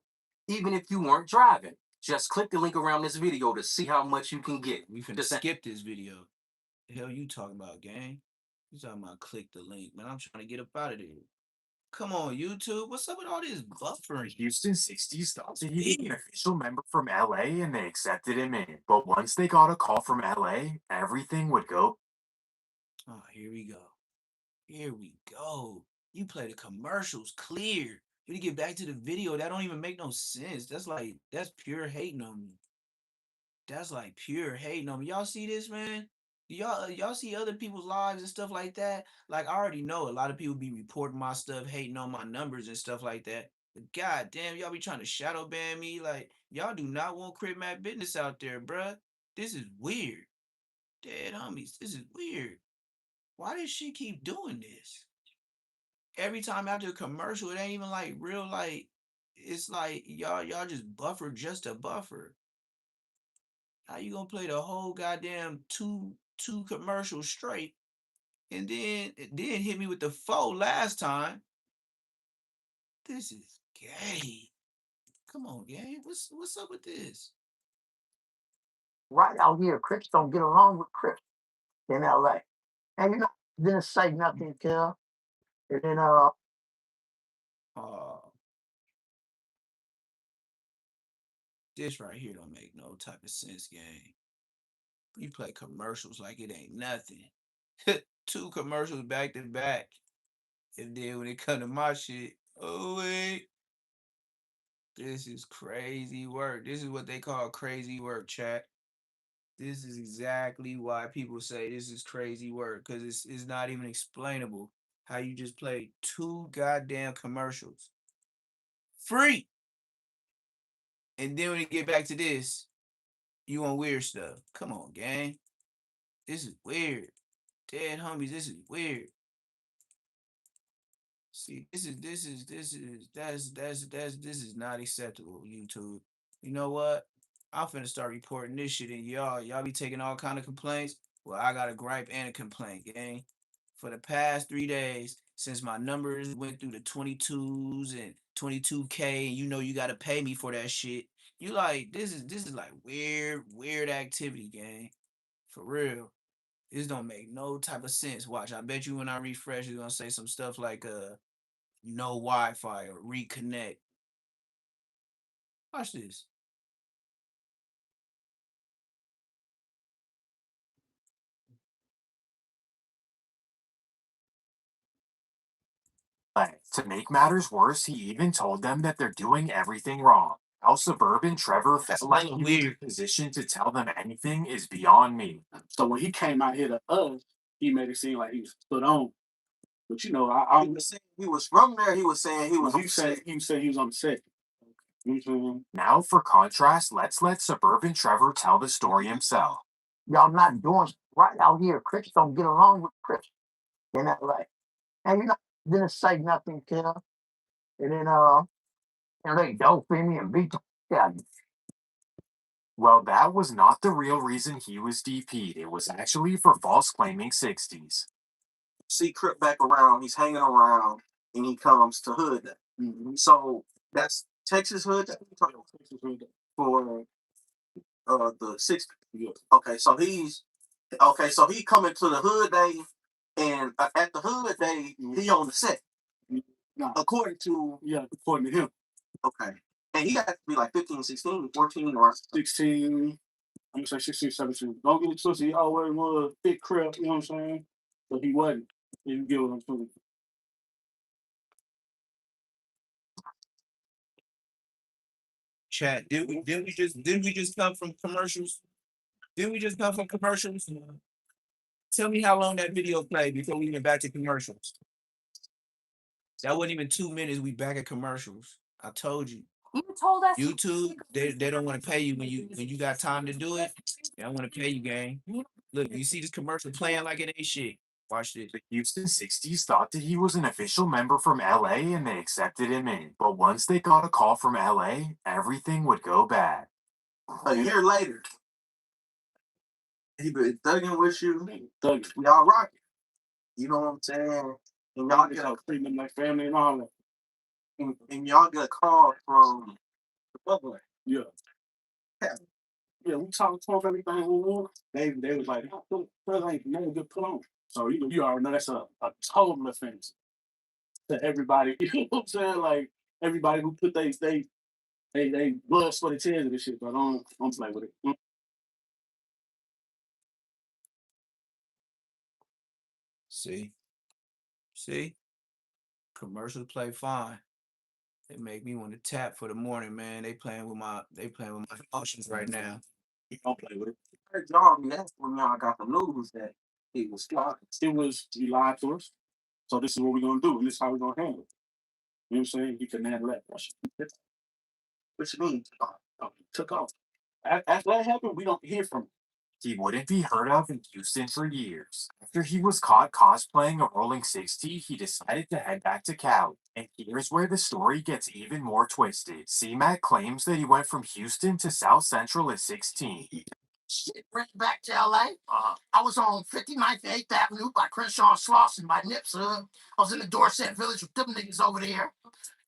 even if you weren't driving? Just click the link around this video to see how much you can get. We finna Just skip this video. The hell you talking about, gang? You talking about click the link, man? I'm trying to get up out of there. Come on, YouTube. What's up with all this buffering? Houston 60s thought that he was an official member from LA and they accepted him in. But once they got a call from LA, everything would go. Oh, here we go. Here we go. You play the commercials clear. You get back to the video. That don't even make no sense. That's pure hating on me. That's like pure hating on me. Y'all see this, man? Y'all see other people's lives and stuff like that? Like I already know a lot of people be reporting my stuff, hating on my numbers and stuff like that. But god damn, y'all be trying to shadow ban me. Like y'all do not want Crip Mac business out there, bruh. This is weird. Dead homies, this is weird. Why does she keep doing this? Every time after a commercial, it ain't even like real like it's like y'all just buffer just a buffer. How you gonna play the whole goddamn two commercials straight and then hit me with the four last time? This is gay. Come on, gang. What's up with this? Right out here. Crips don't get along with Crips in LA. And you know, didn't say nothing to her. And then This right here don't make no type of sense, gang. You play commercials like it ain't nothing. Two commercials back to back. And then when it come to my shit, oh wait. This is crazy work. This is what they call crazy work, chat. This is exactly why people say this is crazy work, because it's not even explainable how you just play two goddamn commercials. Free. And then when you get back to this, you want weird stuff. Come on, gang. This is weird. Dead homies, this is weird. See, this is not acceptable, YouTube. You know what? I'm finna start reporting this shit and y'all be taking all kind of complaints. Well, I got a gripe and a complaint, gang. For the past 3 days, since my numbers went through the 22s and 22K, and you know you gotta pay me for that shit. You like this is like weird activity, gang. For real. This don't make no type of sense. Watch, I bet you when I refresh, it's gonna say some stuff like no Wi-Fi or reconnect. Watch this. To make matters worse, he even told them that they're doing everything wrong. How Suburban Trevor felt like he was in a position to tell them anything is beyond me. So when he came out here to us, he made it seem like he was put on. But you know, I He was saying he was from there. He was saying he was. he said he was on the set. You know what I'm saying? Now, for contrast, let's let Suburban Trevor tell the story himself. Y'all not doing right out here. Crips don't get along with Crips in LA. And you know, didn't say nothing, kid. And then they dope me and beat the out of me. Well, that was not the real reason he was DP'd. It was actually for false claiming 60s. See Crip back around. He's hanging around, and he comes to hood. So that's Texas hood for the 60s. Okay, so he coming to the hood day, and at the hood day he on the set. No. According to him. Okay. And he got to be like 15, 16, 14, or 16. I'm gonna say 16, 17. Don't get it twisted. He always was a thick crap, you know what I'm saying? But he wasn't. You get what I'm saying? Chat. Didn't we just come from commercials? Didn't we just come from commercials? Tell me how long that video played before we went back to commercials. That wasn't even 2 minutes. We back at commercials. I told you. You told us YouTube, they don't want to pay you when you got time to do it. They don't want to pay you, gang. Look, you see this commercial playing like it ain't shit. Watch this. The Houston 60s thought that he was an official member from LA and they accepted him in. But once they got a call from LA, everything would go bad. a year later, he been thugging with you. Y'all rocking. You know what I'm saying? And y'all get a treatment like family and all that. and y'all get a call from the public. Yeah. Yeah, we talked everything. They was like, that ain't never good put on. So you already know that's a total offense to everybody. You know what I'm saying? Like everybody who put they blood, sweat, and tears in this shit, but don't play with it. See? Commercials play fine. They make me want to tap for the morning, man. They playing with my emotions right now. You don't play with it. Y'all, that's when y'all got the news that he was shot. He lied to us. So this is what we're gonna do, and this is how we're gonna handle it. You know what I'm saying? He couldn't handle that. What you mean? Took off. After that happened, we don't hear from him. He wouldn't be heard of in Houston for years. After he was caught cosplaying a Rolling 60, he decided to head back to Cali. And here's where the story gets even more twisted. C-Mac claims that he went from Houston to South Central at 16. Shit, ran back to LA. I was on 59th and 8th Avenue by Crenshaw and Slauson by Nips. I was in the Dorset Village with them niggas over there.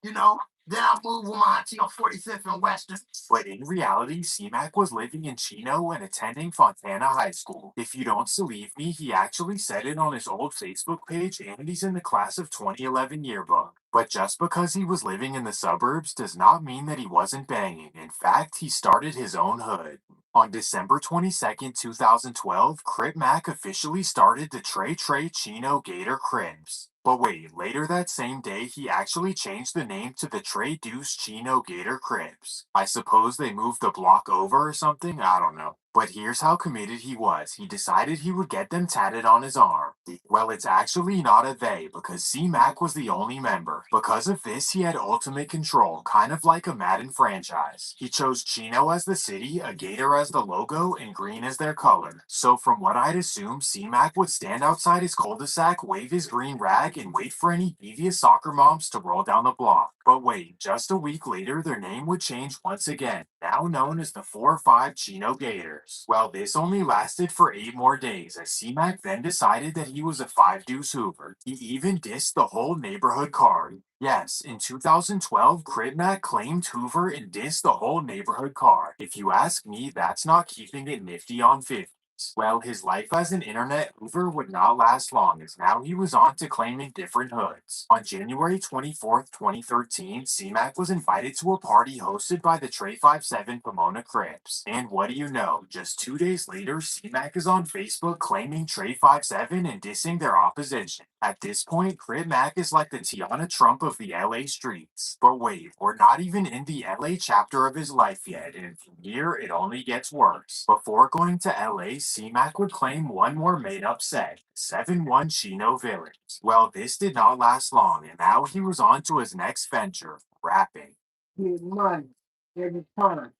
You know, then I moved with my auntie on 45th and Western. But in reality, C-Mac was living in Chino and attending Fontana High School. If you don't believe me, he actually said it on his old Facebook page, and he's in the class of 2011 yearbook. But just because he was living in the suburbs does not mean that he wasn't banging. In fact, he started his own hood. On December 22nd, 2012, Crip Mac officially started the Trey Chino Gator Crips. But wait, later that same day, he actually changed the name to the Trey Deuce Chino Gator Crips. I suppose they moved the block over or something? I don't know. But here's how committed he was. He decided he would get them tatted on his arm. Well, it's actually not a they, because C-Mac was the only member. Because of this, he had ultimate control, kind of like a Madden franchise. He chose Chino as the city, a gator as the logo, and green as their color. So from what I'd assume, C-Mac would stand outside his cul-de-sac, wave his green rag, and wait for any devious soccer moms to roll down the block. But wait, just a week later, their name would change once again, now known as the 4-5 Chino Gators. Well, this only lasted for 8 more days, as C-Mac then decided that he was a 5-deuce Hoover. He even dissed the whole neighborhood card. Yes, in 2012, Crip Mac claimed Hoover and dissed the whole neighborhood card. If you ask me, that's not keeping it nifty on 50. Well, his life as an internet hoover would not last long, as now he was on to claiming different hoods. On January 24th, 2013, C-Mac was invited to a party hosted by the Trey 57 Pomona Crips. And what do you know, just 2 days later, C-Mac is on Facebook claiming Trey 57 and dissing their opposition. At this point, Crip Mac is like the Tiana Trump of the LA streets. But wait, we're not even in the LA chapter of his life yet, and from here it only gets worse. Before going to LA, C-Mac would claim one more made-up set, 7-1 Chino Village. Well, this did not last long, and now he was on to his next venture, rapping. Get money every time.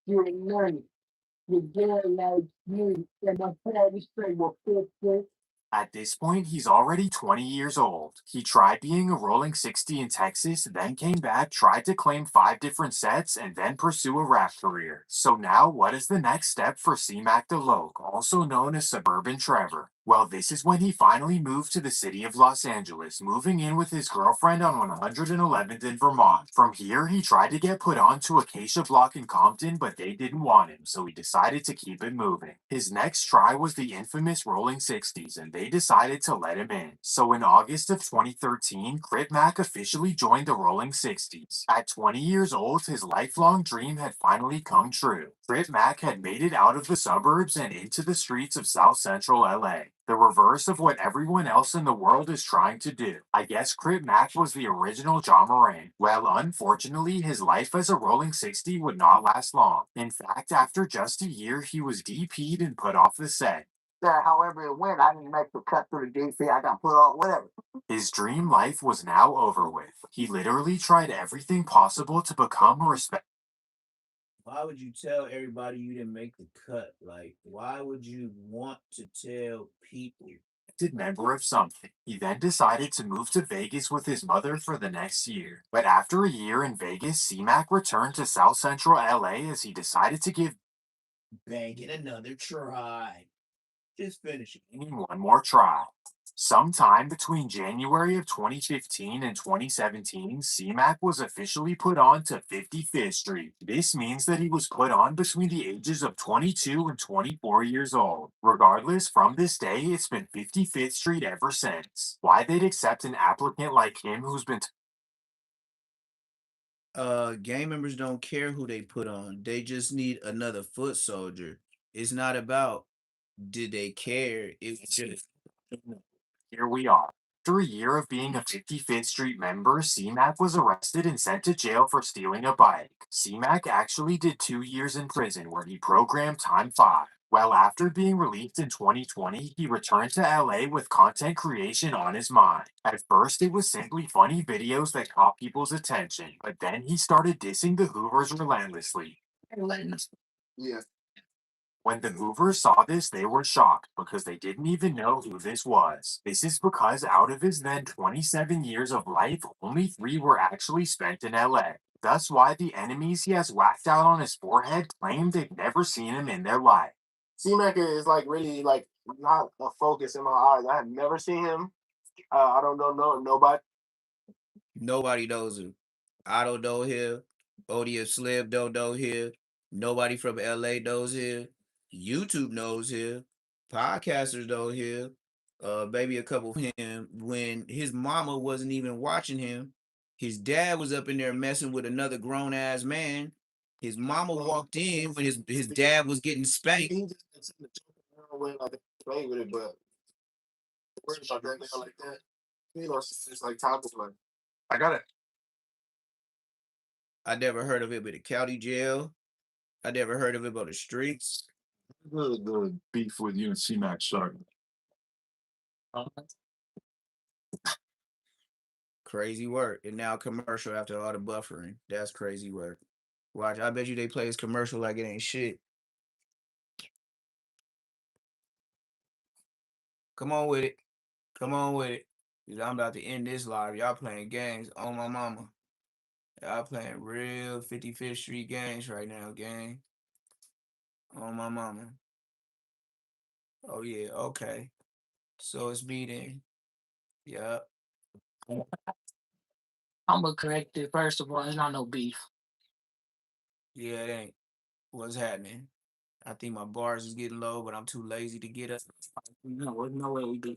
Get money. You get like me. And my daddy straight will fit. At this point, he's already 20 years old. He tried being a rolling 60 in Texas, then came back, tried to claim 5 different sets, and then pursue a rap career. So now, what is the next step for C-Mac DeLoc, also known as Suburban Trevor? Well, this is when he finally moved to the city of Los Angeles, moving in with his girlfriend on 111th in Vermont. From here, he tried to get put onto Acacia Block in Compton, but they didn't want him, so he decided to keep it moving. His next try was the infamous Rolling 60s, and they decided to let him in. So in August of 2013, Crip Mac officially joined the Rolling 60s. At 20 years old, his lifelong dream had finally come true. Crip Mac had made it out of the suburbs and into the streets of South Central LA. The reverse of what everyone else in the world is trying to do. I guess Crip Mac was the original John Moran. Well, unfortunately, his life as a Rolling 60 would not last long. In fact, after just a year, he was DP'd and put off the set. However it went, I didn't make the cut through the DP. I got put on whatever. His dream life was now over with. He literally tried everything possible to become a respected. Why would you tell everybody you didn't make the cut? Like, why would you want to tell people? Member of something. He then decided to move to Vegas with his mother for the next year. But after a year in Vegas, C-Mac returned to South Central LA as he decided to give Banging another try. Just finish it. one more try. Sometime between January of 2015 and 2017, C-Mac was officially put on to 55th Street. This means that he was put on between the ages of 22 and 24 years old. Regardless, from this day, it's been 55th Street ever since. Why they'd accept an applicant like him who's been gang members don't care who they put on. They just need another foot soldier. It's not about did they care. It was just Here we are. After a year of being a 55th Street member, C-Mac was arrested and sent to jail for stealing a bike. C-Mac actually did 2 years in prison where he programmed Time 5. Well, after being released in 2020, he returned to LA with content creation on his mind. At first, it was simply funny videos that caught people's attention, but then he started dissing the Hoovers relentlessly. Yeah. When the Hoovers saw this, they were shocked because they didn't even know who this was. This is because out of his then 27 years of life, only 3 were actually spent in LA. Thus why the enemies he has whacked out on his forehead claim they've never seen him in their life. C-Mac is like really like not a focus in my eyes. I have never seen him. I don't know nobody. nobody knows him. I don't know him. Odia Slim don't know him. Nobody from LA knows him. YouTube knows him. Podcasters know him. Maybe a couple of him when his mama wasn't even watching him. His dad was up in there messing with another grown ass man. His mama walked in when his dad was getting spanked. He just been sitting like play with it, but worried about that now like that. You know, it's like top of like I got it. I never heard of him in the county jail. I never heard of him on the streets. The beef with you and C-Mac started. Crazy work. And now commercial after all the buffering. That's crazy work. Watch, I bet you they play his commercial like it ain't shit. Come on with it. Come on with it. 'Cause I'm about to end this live. Y'all playing games on my mama. Y'all playing real 55th Street games right now, gang. On my mama. Oh yeah, okay. So it's me then. Yup. I'm gonna correct it. First of all, it's not no beef. Yeah, it ain't. What's happening? I think my bars is getting low, but I'm too lazy to get up. No, there's no way we do.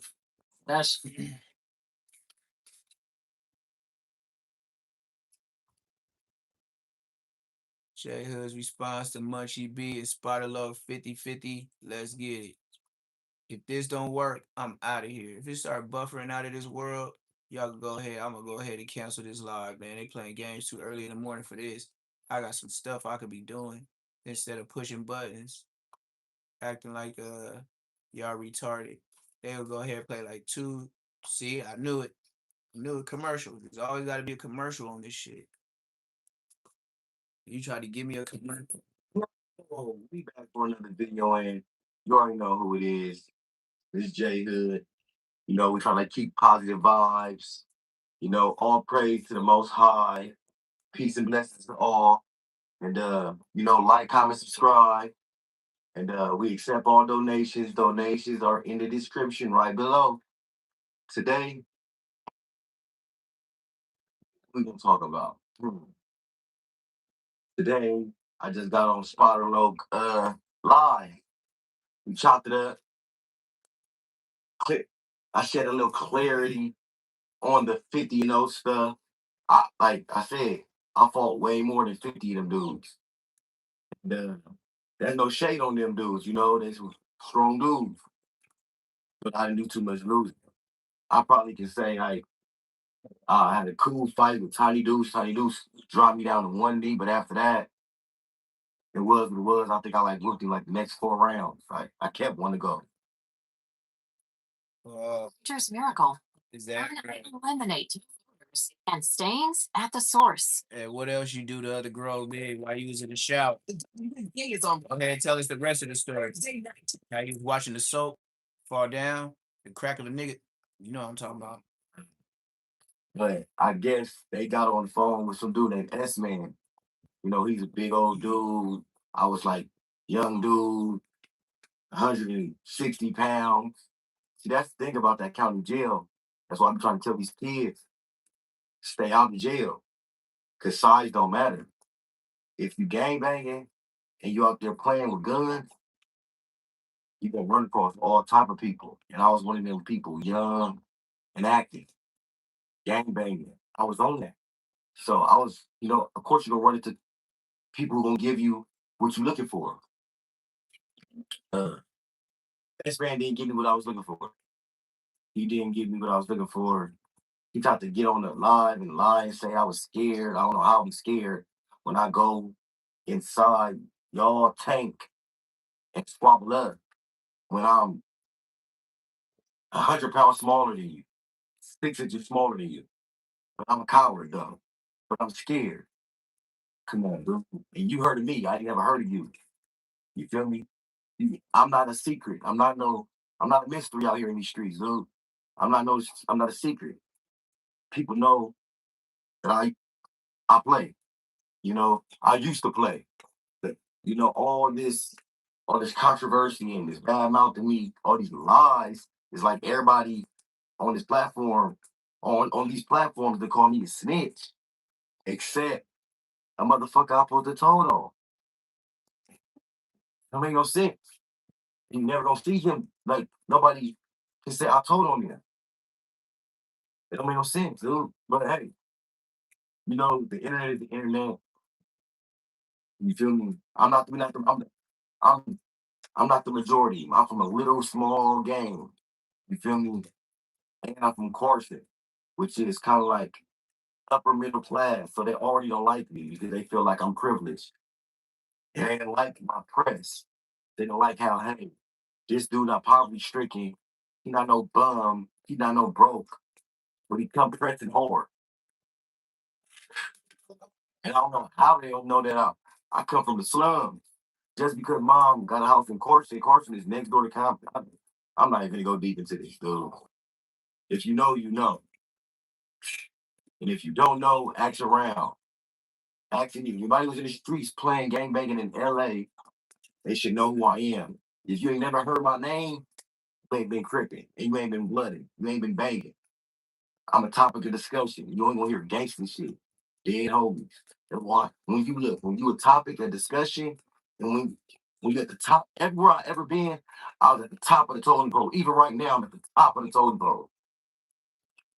That's J Hood's response to Munchie B is Spider Love 50-50. Let's get it. If this don't work, I'm out of here. If it start buffering out of this world, y'all can go ahead. I'm gonna go ahead and cancel this live, man. They playing games too early in the morning for this. I got some stuff I could be doing instead of pushing buttons, acting like y'all retarded. They'll go ahead and play like two. See, I knew it. I knew it. Commercial. There's always got to be a commercial on this shit. You try to give me a commercial. Oh, we back for another video, and you already know who it is. It's J Hood. You know, we trying to keep positive vibes. You know, all praise to the Most High. Peace and blessings to all. And you know, like, comment, subscribe. And we accept all donations. Donations are in the description right below. Today, we're gonna talk about. Today, I just got on Spider Loc live. We chopped it up. I shed a little clarity on the 50 stuff. Like I said, I fought way more than 50 of them dudes. And, there's no shade on them dudes, you know, they some strong dudes. But I didn't do too much losing. I probably can say I had a cool fight with Tiny Deuce. Tiny Deuce dropped me down to 1D, but after that, it was what it was. I think I looked in the next 4 rounds. I kept one to go. Nature's miracle. Is that Eliminate fibers and stains at the source. and what else you do the other girl did while you was in the shower? Okay, and tell us the rest of the story. How you was watching the soap fall down, the crack of the nigga. You know what I'm talking about. But I guess they got on the phone with some dude named S-Man. You know, he's a big old dude. I was like, young dude, 160 pounds. See, that's the thing about that county jail. That's why I'm trying to tell these kids, stay out of jail. Because size don't matter. If you gang banging and you out there playing with guns, you gonna run across all type of people. And I was one of them people, young and active, gang banging. I was on that. So I was, you know, of course you're gonna run into people who gonna give you what you're looking for. This man didn't give me what I was looking for. He didn't give me what I was looking for. He tried to get on the live and lie and say I was scared. I don't know how I'm scared when I go inside y'all tank and squabble up when I'm 100 pounds smaller than you, 6 inches smaller than you. But I'm a coward though. But I'm scared. Come on, dude. And you heard of me. I ain't never heard of you. You feel me? I'm not a secret. I'm not a mystery out here in these streets, dude. I'm not a secret. People know that I play. You know, I used to play. But you know, all this controversy and this bad mouth to me, all these lies, is like everybody on this platform, on these platforms, they call me a snitch. Except a motherfucker I put the told on. That make no sense. You never gonna see him like nobody can say I told on him. It don't make no sense, dude. But hey, you know, the internet is the internet. You feel me? I'm not the majority. I'm from a little small gang. You feel me? And I'm from Carson, which is kind of like upper middle class. So they already don't like me because they feel like I'm privileged. And they don't like my press. They don't like how, hey, this dude not poverty stricken. He not no bum. He not no broke. But he come pressing hard. And I don't know how they don't know that I come from the slums. Just because mom got a house in Carson, Carson is next door to Compton. I'm not even gonna go deep into this, dude. If you know, you know. And if you don't know, ask around. Ask anybody who's in the streets playing gangbanging in LA, they should know who I am. If you ain't never heard my name, you ain't been cripping, and you ain't been blooded, you ain't been banging. I'm a topic of discussion. You ain't gonna hear gangster shit. Dead homies. That's why when you a topic of discussion, and when When you're at the top, everywhere I ever been, I was at the top of the totem pole. Even right now, I'm at the top of the totem pole.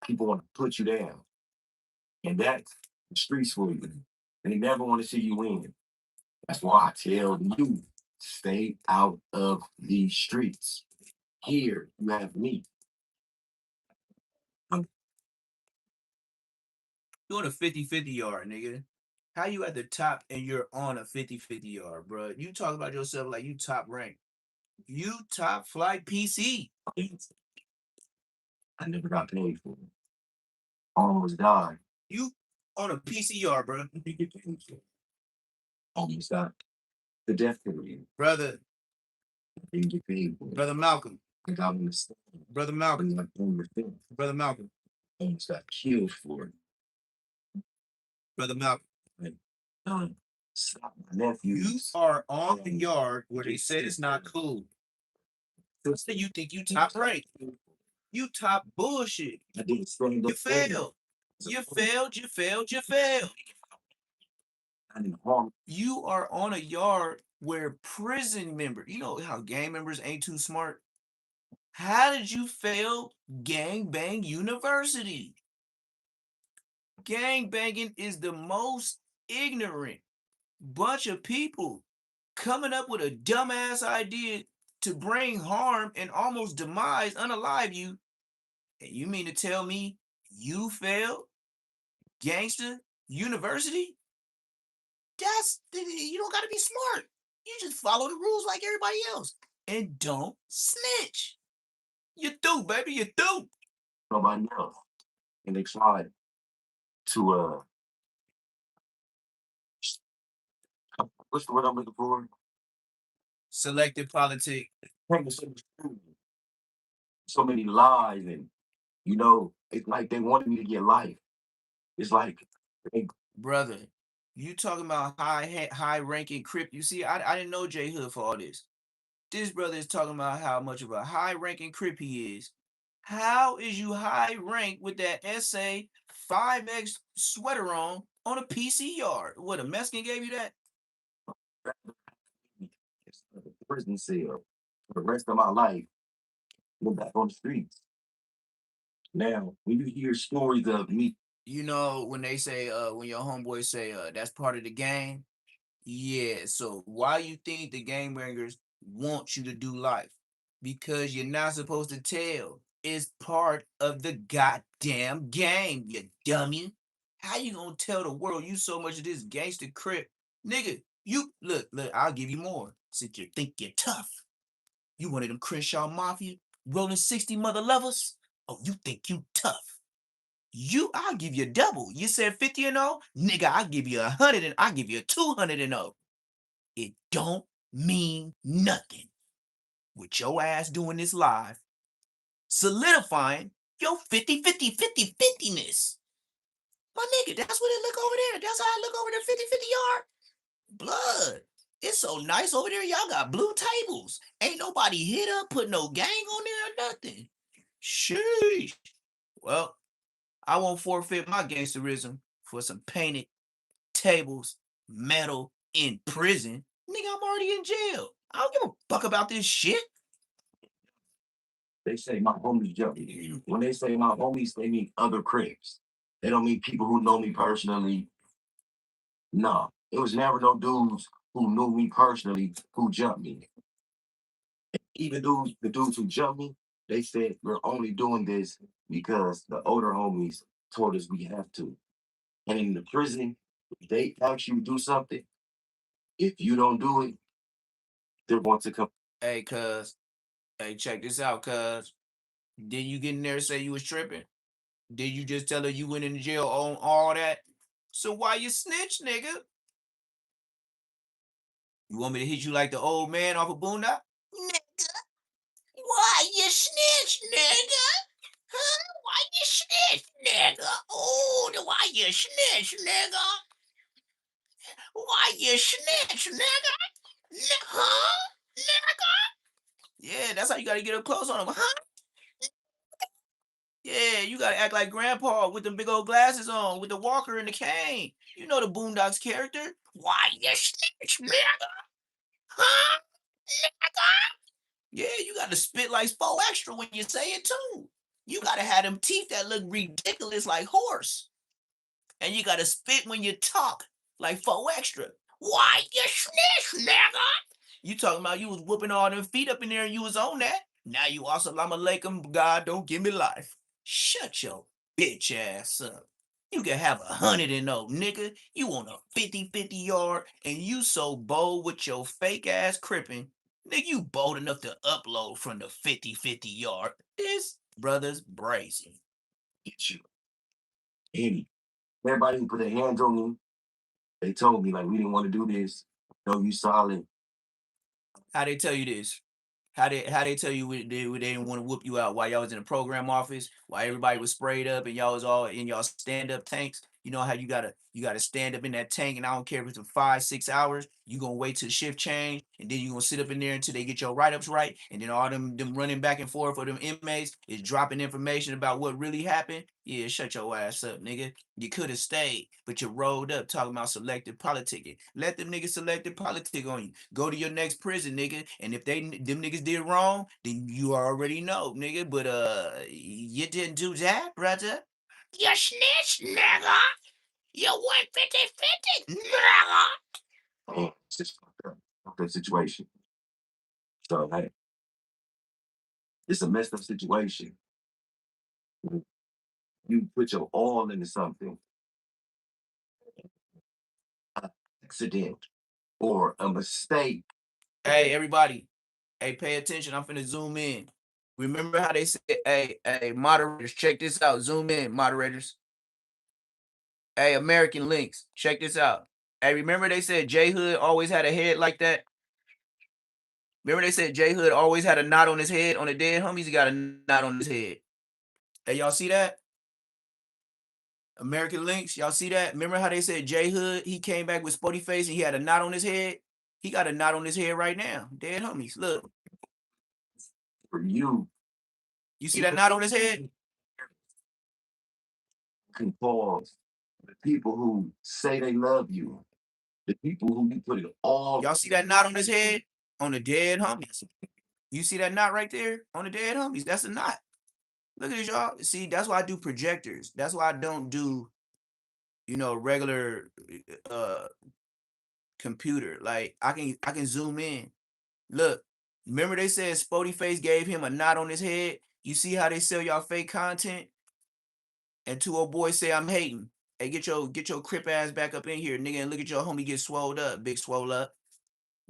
People want to put you down. And that's the streets for you. They never want to see you win. That's why I tell you, stay out of these streets. Here, you have me. You're on a 50-50 yard, nigga. How you at the top and you're on a 50-50 yard, bro? You talk about yourself like you top rank. You top flight PC. I never got paid for it. Almost died. You on a PC yard, bro. Almost got the death penalty. Brother, Didn't get paid for it. Brother Malcolm. I got on the stand. Brother Malcolm. Brother Malcolm. Almost got killed for it. Brother Malcolm. Stop my nephew. You are on the yard where they said it's not cool. So you think you top rank. You top bullshit. I didn't stand up. You failed. You failed. You failed. You failed. I didn't harm. You are on a yard where prison members, you know how gang members ain't too smart? How did you fail Gangbang University? Gangbanging is the most ignorant bunch of people coming up with a dumbass idea to bring harm and almost demise, unalive you. And you mean to tell me you failed Gangster University? You don't got to be smart. You just follow the rules like everybody else and don't snitch. You do, baby. You do. Nobody else. And they tried to what's the word I'm looking for? Selective politics. So many lies, and you know, it's like they wanted me to get life. It's like, brother, you talking about high ranking Crip? You see, I didn't know J Hood for all this. This brother is talking about how much of a high ranking Crip he is. How is you high rank with that SA 5X sweater on a PC yard? What, a Mexican gave you that? Prison cell for the rest of my life. Go back on the streets. Now, when you hear stories of me, you know, when they say, when your homeboys say, that's part of the game. Yeah. So why you think the gangbangers want you to do life? Because you're not supposed to tell. It's part of the goddamn game, you dummy. How you gonna tell the world you so much of this gangster Crip? Nigga, you look, I'll give you more. Since you think you're tough. You one of them Crenshaw Mafia rolling 60 mother lovers? Oh, you think you tough. I'll give you double. You said 50 and 0? Nigga, I'll give you 100 and I'll give you 200 and 0. It don't mean nothing. With your ass doing this live, solidifying your 50-50-50-50-ness. My nigga, that's what it look over there. That's how I look over there, 50-50 yard. Blood. It's so nice over there. Y'all got blue tables. Ain't nobody hit up, put no gang on there or nothing. Sheesh. Well, I won't forfeit my gangsterism for some painted tables, metal in prison. Nigga, I'm already in jail. I don't give a fuck about this shit. They say my homies jump. When they say my homies, they mean other Crips. They don't mean people who know me personally. No, it was never no dudes who knew me personally who jumped me. Even the dudes who jumped me, they said we're only doing this because the older homies told us we have to. And in the prison, if they ask you to do something, if you don't do it, they're going to come. Hey, cuz. Hey, check this out, cuz. Did you get in there and say you was tripping? Did you just tell her you went in jail on all that? So why you snitch, nigga? You want me to hit you like the old man off of Boondock? Nigga, why you snitch, nigga? Huh? Why you snitch, nigga? Oh, why you snitch, nigga? Why you snitch, nigga? Huh? Nigga? Yeah, that's how you gotta get up close on him, huh? Yeah, you gotta act like grandpa with them big old glasses on, with the walker and the cane. You know the Boondocks character. Why you snitch, nigga? Huh? got to spit like 4 extra when you say it too. You got to have them teeth that look ridiculous like horse. And you got to spit when you talk like 4 extra. Why you snitch, nigga? You talking about you was whooping all them feet up in there and you was on that. Now you assalamu alaikum, God don't give me life. Shut your bitch ass up. You can have 100 and 0, nigga. You on a 50-50 yard and you so bold with your fake ass cripping. Nigga, you bold enough to upload from the 50-50 yard. This brother's brazen. Get you. Any. Everybody put their hands on me. They told me like we didn't want to do this. No, you solid. How they tell you this? How they tell you they didn't want to whoop you out while y'all was in the program office, while everybody was sprayed up and y'all was all in y'all stand-up tanks? You know how you gotta stand up in that tank, and I don't care if it's for 5-6 hours. You gonna wait till shift change, and then you gonna sit up in there until they get your write-ups right, and then all them running back and forth for them inmates is dropping information about what really happened. Yeah, shut your ass up, nigga. You could have stayed, but you rolled up talking about selective politicking. Let them niggas selective politic on you. Go to your next prison, nigga. And if them niggas did wrong, then you already know, nigga. But you didn't do that, brother. You snitch, nigga. You went 50-50, nigga. Man, it's just fucked up situation. So hey, it's a messed up situation. You put your all into something, an accident or a mistake. Hey, everybody. Hey, pay attention. I'm finna zoom in. Remember how they said, hey, moderators, check this out. Zoom in, moderators. Hey, American Links, check this out. Hey, remember they said J Hood always had a head like that? Remember they said J Hood always had a knot on his head? On the dead homies, he got a knot on his head. Hey, y'all see that? American Links, y'all see that? Remember how they said J Hood, he came back with Spotty face and he had a knot on his head? He got a knot on his head right now. Dead homies, look. For you, You see that knot on his head? can pause. The people who say they love you, the people who you put it all. Y'all see that knot on his head? On the dead homies. You see that knot right there? On the dead homies. That's a knot. Look at this, y'all. See, that's why I do projectors. That's why I don't do, regular computer. Like I can zoom in. Look, remember they said Spotty Face gave him a knot on his head? You see how they sell y'all fake content? And two old boys say I'm hating. Hey, get your crip ass back up in here, nigga, and look at your homie get swolled up, big swole up.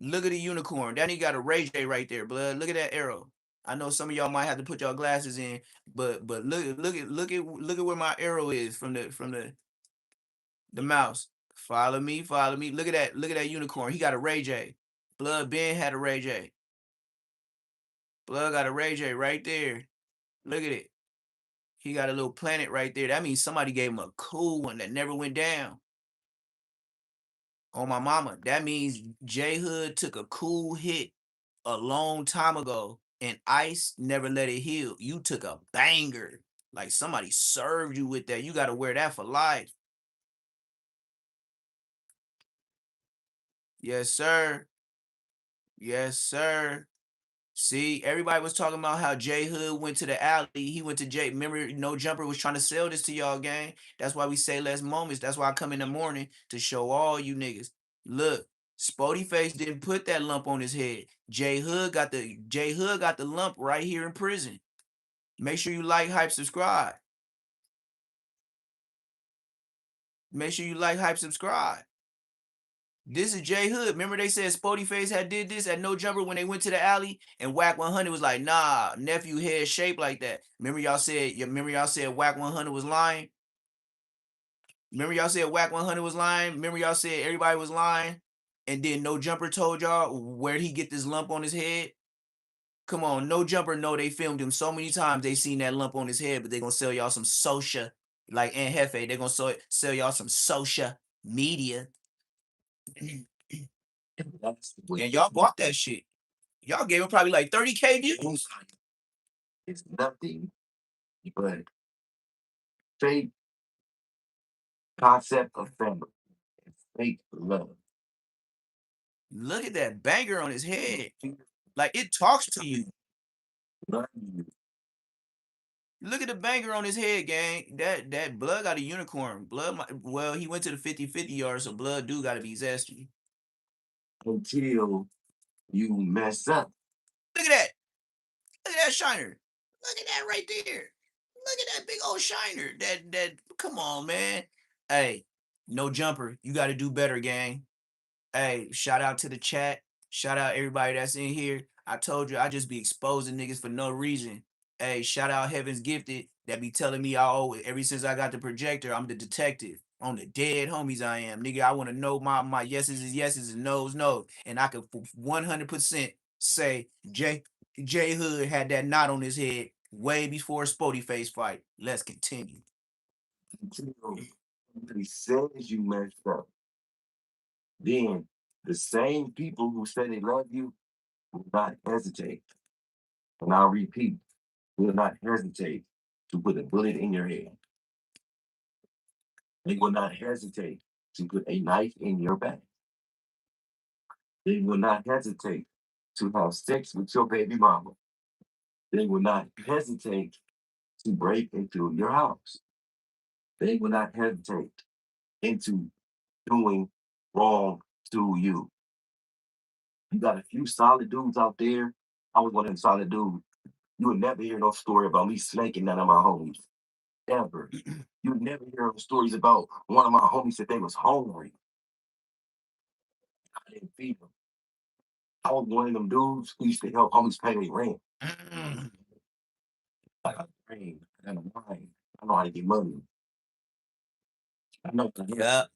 Look at the unicorn. That nigga got a Ray J right there, blood. Look at that arrow. I know some of y'all might have to put y'all glasses in, but look at where my arrow is from the mouse. Follow me, follow me. Look at that unicorn. He got a Ray J. Blood Ben had a Ray J. Blood got a Ray J right there. Look at it. He got a little planet right there. That means somebody gave him a cool one that never went down. On my mama. That means J Hood took a cool hit a long time ago and ice never let it heal. You took a banger. Like somebody served you with that. You got to wear that for life. Yes, sir. Yes, sir. See, everybody was talking about how J Hood went to the alley. He went to J. Remember, No Jumper was trying to sell this to y'all, gang. That's why we say less moments. That's why I come in the morning to show all you niggas. Look, Spotty Face didn't put that lump on his head. J Hood got the lump right here in prison. Make sure you like, hype, subscribe. Make sure you like, hype, subscribe. This is J Hood. Remember they said Spotty Face had did this at No Jumper when they went to the alley, and Whack 100 was like, nah, nephew head shaped like that. Remember y'all said Whack 100 was lying? Remember y'all said Whack 100 was lying? Remember y'all said everybody was lying? And then No Jumper told y'all where'd he get this lump on his head? Come on, No Jumper know they filmed him so many times they seen that lump on his head, but they gonna sell y'all some social, like Aunt Hefe, they gonna sell y'all some social media. And y'all bought that shit. Y'all gave him probably like 30K views. It's nothing but fake concept of family and fake love. Look at that banger on his head. Like it talks to you. Love you. Look at the banger on his head, gang. That Blood got a unicorn. Well, he went to the 50-50 yard, so Blood do got to be zesty. Until you mess up. Look at that. Look at that shiner. Look at that right there. Look at that big old shiner. That come on, man. Hey, no jumper. You got to do better, gang. Hey, shout out to the chat. Shout out everybody that's in here. I told you I just be exposing niggas for no reason. Hey, shout out Heaven's Gifted that be telling me I always ever since I got the projector, I'm the detective. On the dead homies I am. Nigga, I want to know my yeses is yeses and no's no. And I can 100% say J Hood had that knot on his head way before Spody Face fight. Let's continue. Until somebody says you messed up. Then the same people who say they love you will not hesitate. And I'll repeat, will not hesitate to put a bullet in your head. They will not hesitate to put a knife in your back. They will not hesitate to have sex with your baby mama. They will not hesitate to break into your house. They will not hesitate into doing wrong to you. You got a few solid dudes out there. I was one of them solid dudes. You would never hear no story about me snaking none of my homies. Ever. You would never hear stories about one of my homies that they was hungry. I didn't feed them. I was one of them dudes who used to help homies pay their rent. I got a brain, I got a mind. I know how to get money. I know how to Yep.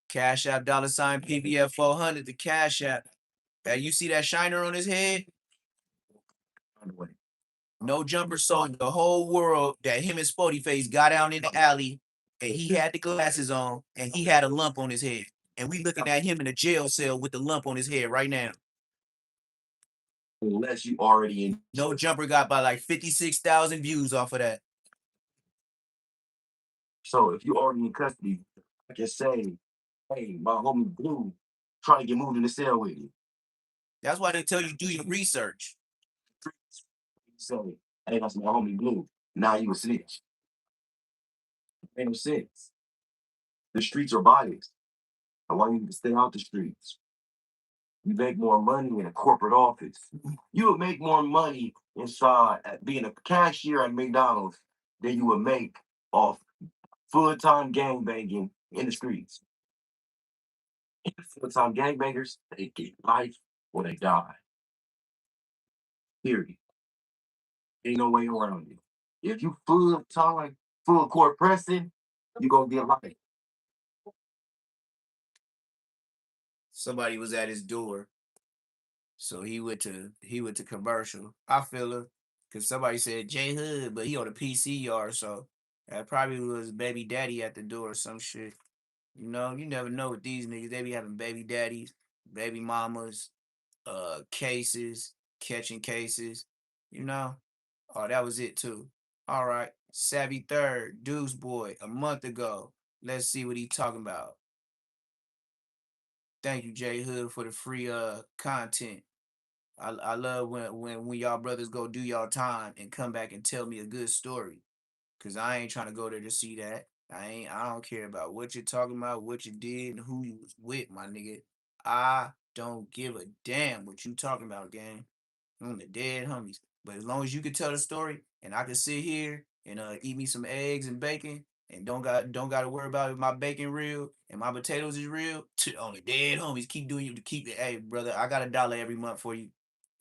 Cash App $ PBF 400, the Cash App. You see that shiner on his head? find a way. No jumper saw the whole world that him and Spody Face got out in the alley and he had the glasses on and he had a lump on his head. And we looking at him in a jail cell with the lump on his head right now. Unless you already in. No jumper got by like 56,000 views off of that. So if you already in custody, I can say, hey, my homie Blue trying to get moved in the cell with you. That's why they tell you do your research. Say, hey, that's my homie Blue. Now you a snitch. Ain't no sense. The streets are biased. I want you to stay out the streets. You make more money in a corporate office. You would make more money inside at being a cashier at McDonald's than you would make off full-time gangbanging in the streets. Full-time gangbangers, they get life or they die. Period. Ain't no way around it. If you full-time, full court pressing, you gonna get life. Somebody was at his door. So he went to commercial. I feel her. Cause somebody said J Hood, but he on a PC yard, so that probably was baby daddy at the door or some shit. You know, you never know with these niggas. They be having baby daddies, baby mamas, cases, catching cases, you know. Oh, that was it too. All right. Savvy Third, Deuce Boy, a month ago. Let's see what he talking about. Thank you, J Hood, for the free content. I love when y'all brothers go do y'all time and come back and tell me a good story. Cause I ain't trying to go there to see that. I don't care about what you're talking about, what you did, and who you was with, my nigga. I don't give a damn what you talking about, gang. I'm the dead homies. But as long as you can tell the story and I can sit here and eat me some eggs and bacon and don't got to worry about if my bacon real and my potatoes is real, on the dead homies, keep doing you to keep it. Hey, brother, I got $1 every month for you.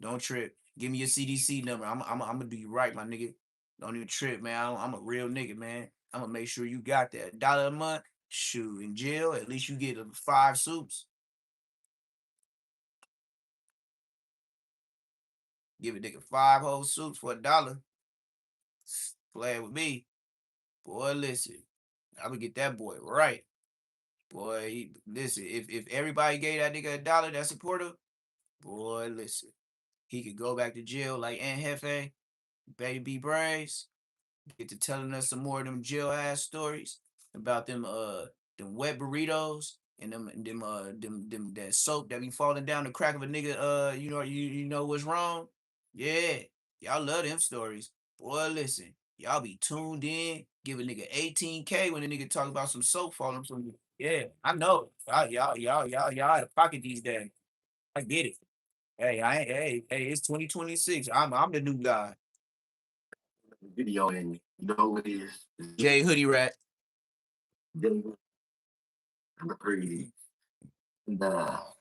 Don't trip. Give me your CDC number. I'm gonna do you right, my nigga. Don't even trip, man. I'm a real nigga, man. I'm gonna make sure you got that $1 a month. Shoot, in jail, at least you get 5 soups. Give a nigga 5 whole soups for $1. Playing with me, boy. Listen, I'm gonna get that boy right, boy. Listen, if everybody gave that nigga $1 that supporter, boy, listen, he could go back to jail like Aunt Hefe, Baby Braves. Get to telling us some more of them jail ass stories about them wet burritos and them that soap that be falling down the crack of a nigga you know what's wrong. Yeah, Y'all love them stories. Boy, listen, y'all be tuned in, give a nigga 18K when a nigga talk about some soap falling from you. Yeah, I know. Y'all out of pocket these days. I get it. Hey, it's 2026. I'm the new guy. Video and you know what it is? Jay Hoodie Rat. Number 3.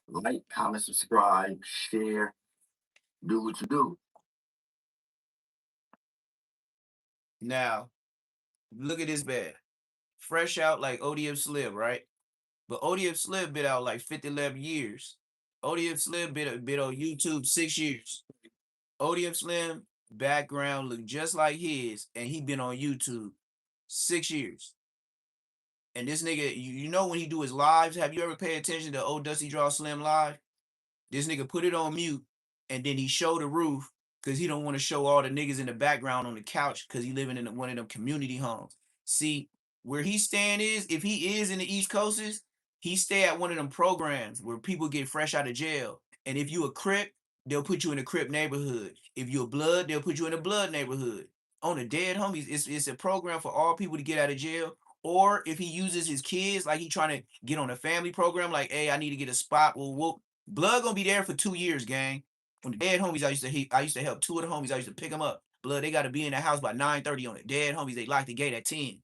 Like, comment, subscribe, share, do what you do. Now, look at this bad. Fresh out like ODM Slim, right? But ODM Slim been out like 50, 11 years. ODM Slim been on YouTube 6 years. ODM Slim background look just like his, and he been on YouTube 6 years. And this nigga, you know when he do his lives, have you ever paid attention to old Dusty Draw Slim live? This nigga put it on mute, and then he show the roof because he don't want to show all the niggas in the background on the couch because he living in one of them community homes. See, where he staying is, if he is in the East Coasts, he stay at one of them programs where people get fresh out of jail. And if you a Crip, they'll put you in a Crip neighborhood. If you a Blood, they'll put you in a Blood neighborhood. On the Dead Homies, it's a program for all people to get out of jail. Or if he uses his kids, like he trying to get on a family program, like, hey, I need to get a spot. Well, Blood gonna be there for 2 years, gang. When the Dead Homies, I used to help 2 of the homies. I used to pick them up. Blood, they got to be in the house by 9:30 on it. Dead Homies, they lock the gate at 10.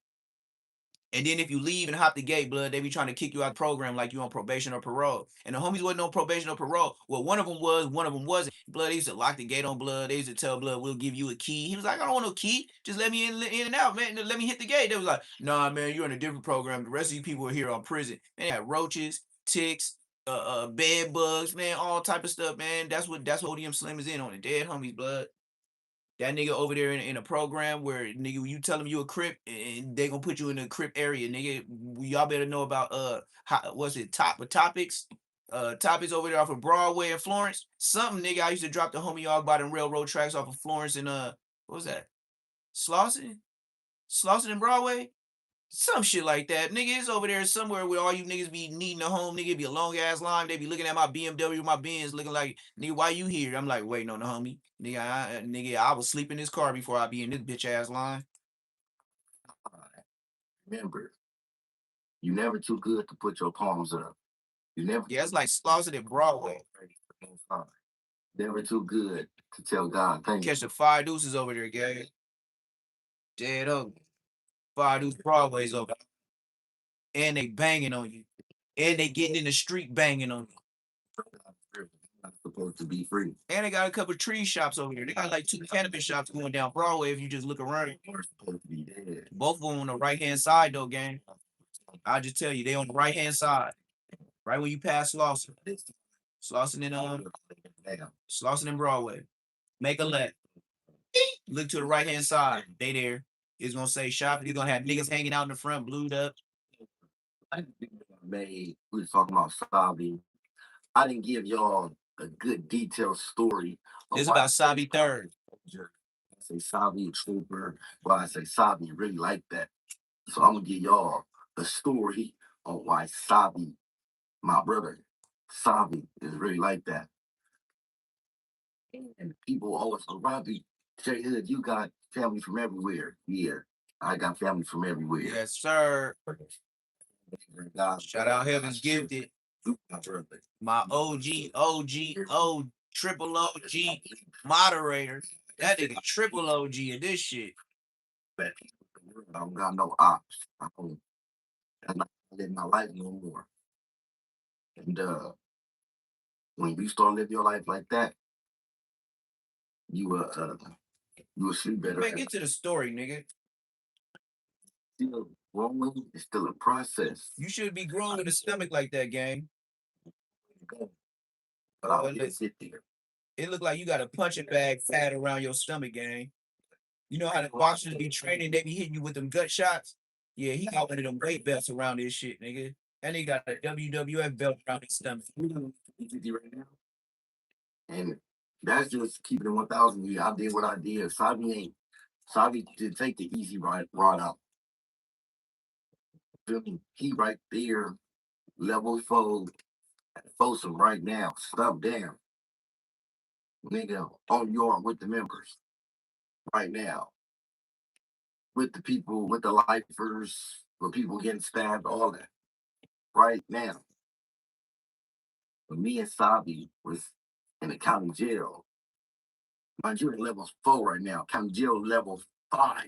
And then if you leave and hop the gate, Blood, they be trying to kick you out of the program like you on probation or parole. And the homies wasn't on probation or parole. Well, one of them was, one of them wasn't. Blood, they used to lock the gate on Blood. They used to tell Blood, we'll give you a key. He was like, I don't want no key. Just let me in and out, man. Let me hit the gate. They was like, nah, man, you're in a different program. The rest of you people are here on prison. Man, they had roaches, ticks, bed bugs, man, all type of stuff, man. That's what ODM Slim is in on the Dead Homies, Blood. That nigga over there in a program where nigga you tell him you a Crip and they gonna put you in a Crip area, nigga. Y'all better know about what's it topics? Topics over there off of Broadway in Florence. Something nigga. I used to drop the homie y'all by them railroad tracks off of Florence and what was that? Slauson? Slauson and Broadway? Some shit like that. Nigga, it's over there somewhere where all you niggas be needing a home. Nigga, it be a long ass line. They be looking at my BMW, my Benz, looking like, nigga, why you here? I'm like, waiting on the homie. Nigga, I was sleeping in this car before I be in this bitch ass line. Remember, you never too good to put your palms up. You never. Yeah, it's like Slauson and Broadway. Never too good to tell God thank you. Catch the 5 deuces over there, gang. Dead up. 5 deuce Broadway's over. And they banging on you. And they getting in the street banging on you. Not supposed to be free. And they got a couple of tree shops over there. They got like 2 cannabis shops going down Broadway if you just look around. You're supposed to be dead. Both of them on the right hand side though, gang. I'll just tell you, they on the right hand side. Right when you pass Slauson. Slauson and Broadway. Make a left. Look to the right hand side. They there. It's gonna say shop. You're gonna have niggas hanging out in the front, blued up. We was talking about Sabi. I didn't give y'all a good detailed story. It's about Sabi third. I say Sabi a trooper. Why I say Sabi really like that. So I'm gonna give y'all a story on why Sabi, my brother, Sabi is really like that. And people always go, Robbie, J Hood, you got family from everywhere. Yeah, I got family from everywhere. Yes, sir. Shout out Heaven's Gifted. My triple OG moderator. That nigga triple OG in this shit. I don't got no ops. I'm not living my life no more. And when you start living your life like that, you will sleep better. Man, get to the story, nigga. Still growing, it's still a process. You should be growing with a stomach like that, gang. But I'll get there. It look like you got a punching bag fat around your stomach, gang. You know how the boxers be training, they be hitting you with them gut shots? Yeah, he got one of them weight belts around his shit, nigga. And he got a WWF belt around his stomach. Right now. And that's just keeping it 1,000. I did what I did. Sabi did take the easy ride out. He right there, level 4, Folsom right now. Stop down. Nigga, on yard with the members. right now with the people, with the lifers, with people getting stabbed, all that. Right now, when me and Sabi was in the county jail, mind you, in level 4 right now, county jail level 5.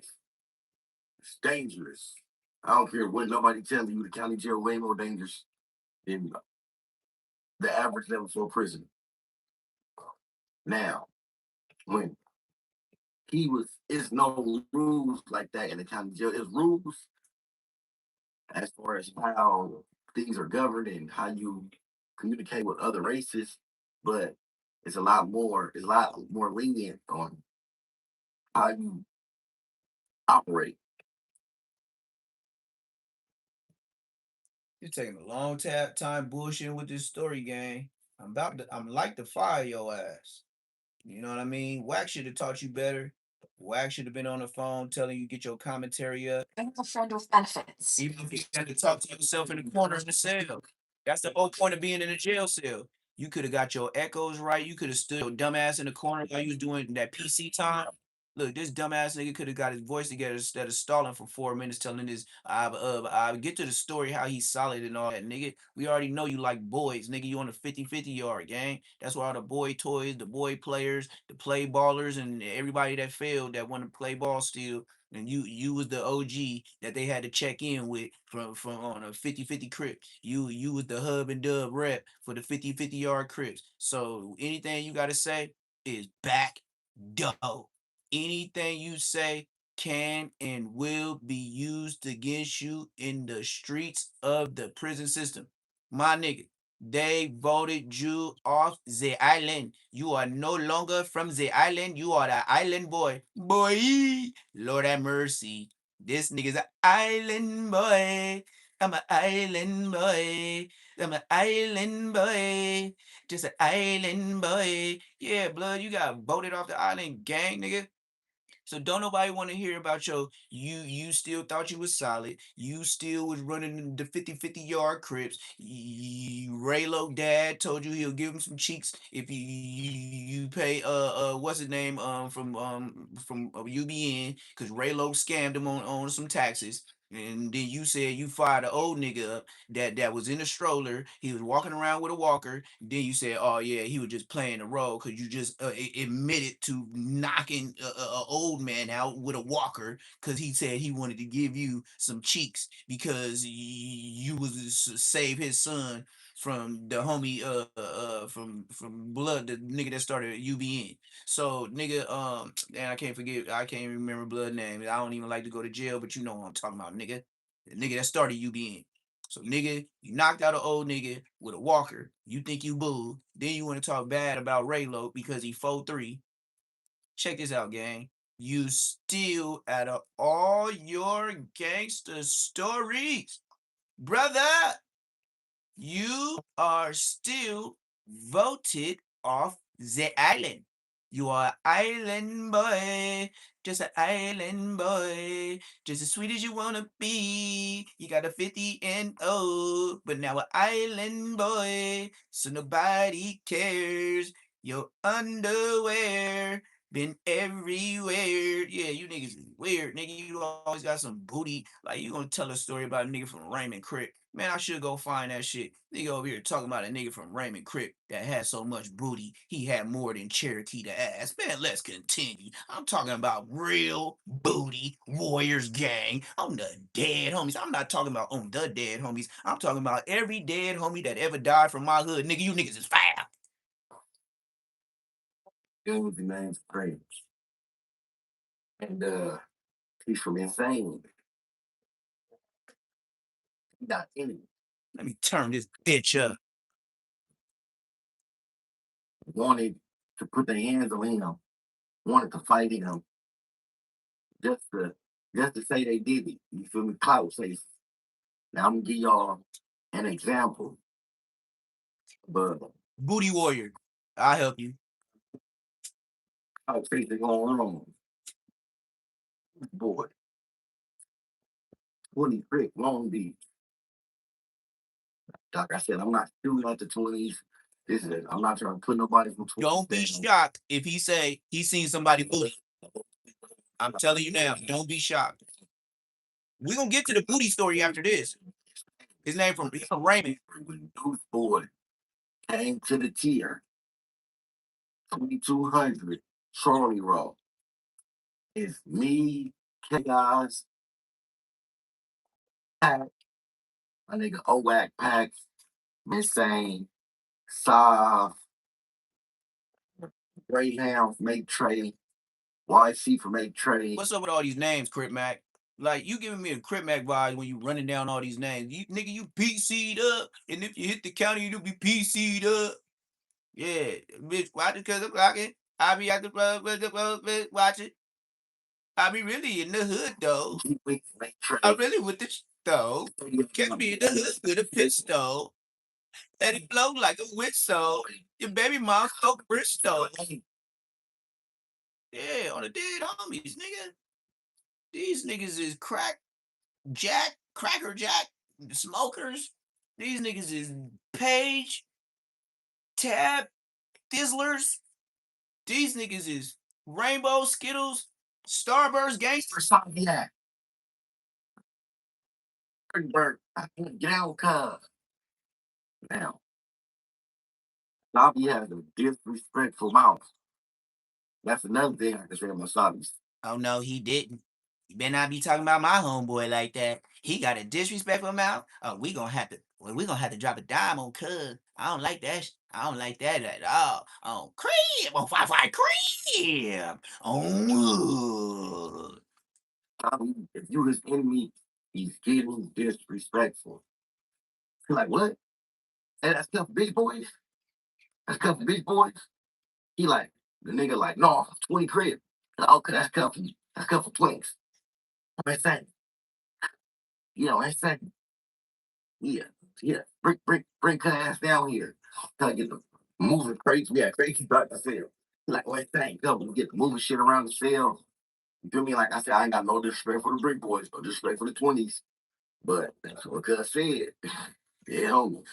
It's dangerous. I don't care what nobody tells you, the county jail way more dangerous than the average level 4 prison. Now, when it's no rules like that in the county jail. It's rules as far as how things are governed and how you communicate with other races, but it's a lot more lenient on how you operate. You're taking a long time bullshitting with this story, gang. I'm like to fire your ass. You know what I mean? Wax should have taught you better. Wax should have been on the phone telling you get your commentary up. I'm a friend with benefits. Even if you had to talk to yourself in the corner in the cell. That's the whole point of being in a jail cell. You could have got your echoes right. You could have stood your dumbass in the corner while you was doing that PC time. Look, this dumbass nigga could have got his voice together instead of stalling for 4 minutes telling this. I get to the story how he's solid and all that, nigga. We already know you like boys, nigga. You on the 50-50 yard, gang. That's why all the boy toys, the boy players, the play ballers, and everybody that failed that want to play ball still. And you was the OG that they had to check in with from on a 50-50 crip. You was the hub and dub rep for the 50-50 yard crips. So anything you gotta say is back dope. Anything you say can and will be used against you in the streets of the prison system. My nigga, they voted you off the island. You are no longer from the island. You are the island boy. Boy, Lord have mercy. This nigga's an island boy. I'm an island boy. I'm an island boy. Just an island boy. Yeah, blood, you got voted off the island, gang, nigga. So don't nobody want to hear about you still thought you was solid. You still was running the 50-50 yard crips. Raylo dad told you he'll give him some cheeks if you pay what's his name from UBN because Raylo scammed him on some taxes. And then you said you fired an old nigga up that was in a stroller. He was walking around with a walker. Then you said, "Oh yeah, he was just playing the role because you just admitted to knocking a old man out with a walker because he said he wanted to give you some cheeks because you was to save his son from the homie from blood the nigga that started at UBN. So nigga and I can't remember blood name. I don't even like to go to jail, but you know what I'm talking about, nigga. The nigga that started UBN. So nigga, you knocked out an old nigga with a walker. You think you boo. Then you want to talk bad about Raylo because he 4'3". Check this out, gang. You still out of all your gangster stories, brother, you are still voted off the island. You are island boy, just an island boy, just as sweet as you wanna be. You got a 50 and oh, but now an island boy, so nobody cares. Your underwear been everywhere. Yeah, you niggas is weird, nigga. You always got some booty. Like you gonna tell a story about a nigga from Raymond Crick. Man, I should go find that shit. Nigga over here talking about a nigga from Raymond Crick that had so much booty, he had more than Cherokee to ass. Man, let's continue. I'm talking about real booty warriors gang on the dead homies. I'm not talking about on the dead homies. I'm talking about every dead homie that ever died from my hood. Nigga, you niggas is foul. Dude, the name's Prince. And he's from Insane. Not any. Let me turn this bitch up. Wanted to put their hands on him, wanted to fight him, just to say they did it. You feel me? Clout says. Now I'm gonna give y'all an example. But Booty warrior. I'll help you. clout says they going wrong. Boy. 20 Crick, Long Beach. Like I said, I'm not shooting at the 20s. I'm not trying to put nobody from 20s. Don't be shocked if he say he seen somebody booty. I'm telling you now, don't be shocked. We're gonna get to the booty story after this. His name from Raymond. When Booth Boy came to the tier, 2200 Charlie Roll. It's me, Chaos, Pack, my nigga OWAC Pack, Insane, Sav, Greyhound from Make Trade, YC from Make Trade. What's up with all these names, Crip Mac? Like, you giving me a Crip Mac vibe when you running down all these names. You nigga, you PC'd up, and if you hit the counter, you'll be PC'd up. Yeah, bitch, watch it cause I'm clocking. I be at the watch it. I be really in the hood though. I really with the though. Can't be in the hood with a pistol. Let it blow like a whistle. Your baby mom spoke Bristol. Yeah, on the dead homies, nigga. These niggas is Cracker Jack, smokers. These niggas is Page, Tab, Thizzlers. These niggas is Rainbow, Skittles, Starburst, Gangster. Yeah. Get out, cuz. Now, Bobby has a disrespectful mouth. That's another thing I can say about Sabi's. Oh no, he didn't. You better not be talking about my homeboy like that. He got a disrespectful mouth. Oh, we gonna have to drop a dime on cuz. I don't like that. I don't like that at all. On cream, on 5 cream. Oh, Bobby, if you his enemy, he's getting disrespectful. You're like, what? Hey, that's stuff for big boys? That's stuff for big boys? He like, the nigga like, no, 20 crib. Like, okay, that's stuff for you. That's stuff for 20s. I'm saying, that's saying, yeah. Bring her ass down here. Tell get the moving crates. We had crazy about the sale. Like, what thing? Go get the moving shit around the sale. You feel me? Like I said, I ain't got no disrespect for the brick boys, no disrespect for the 20s. But that's what Cuz said. Yeah, homies.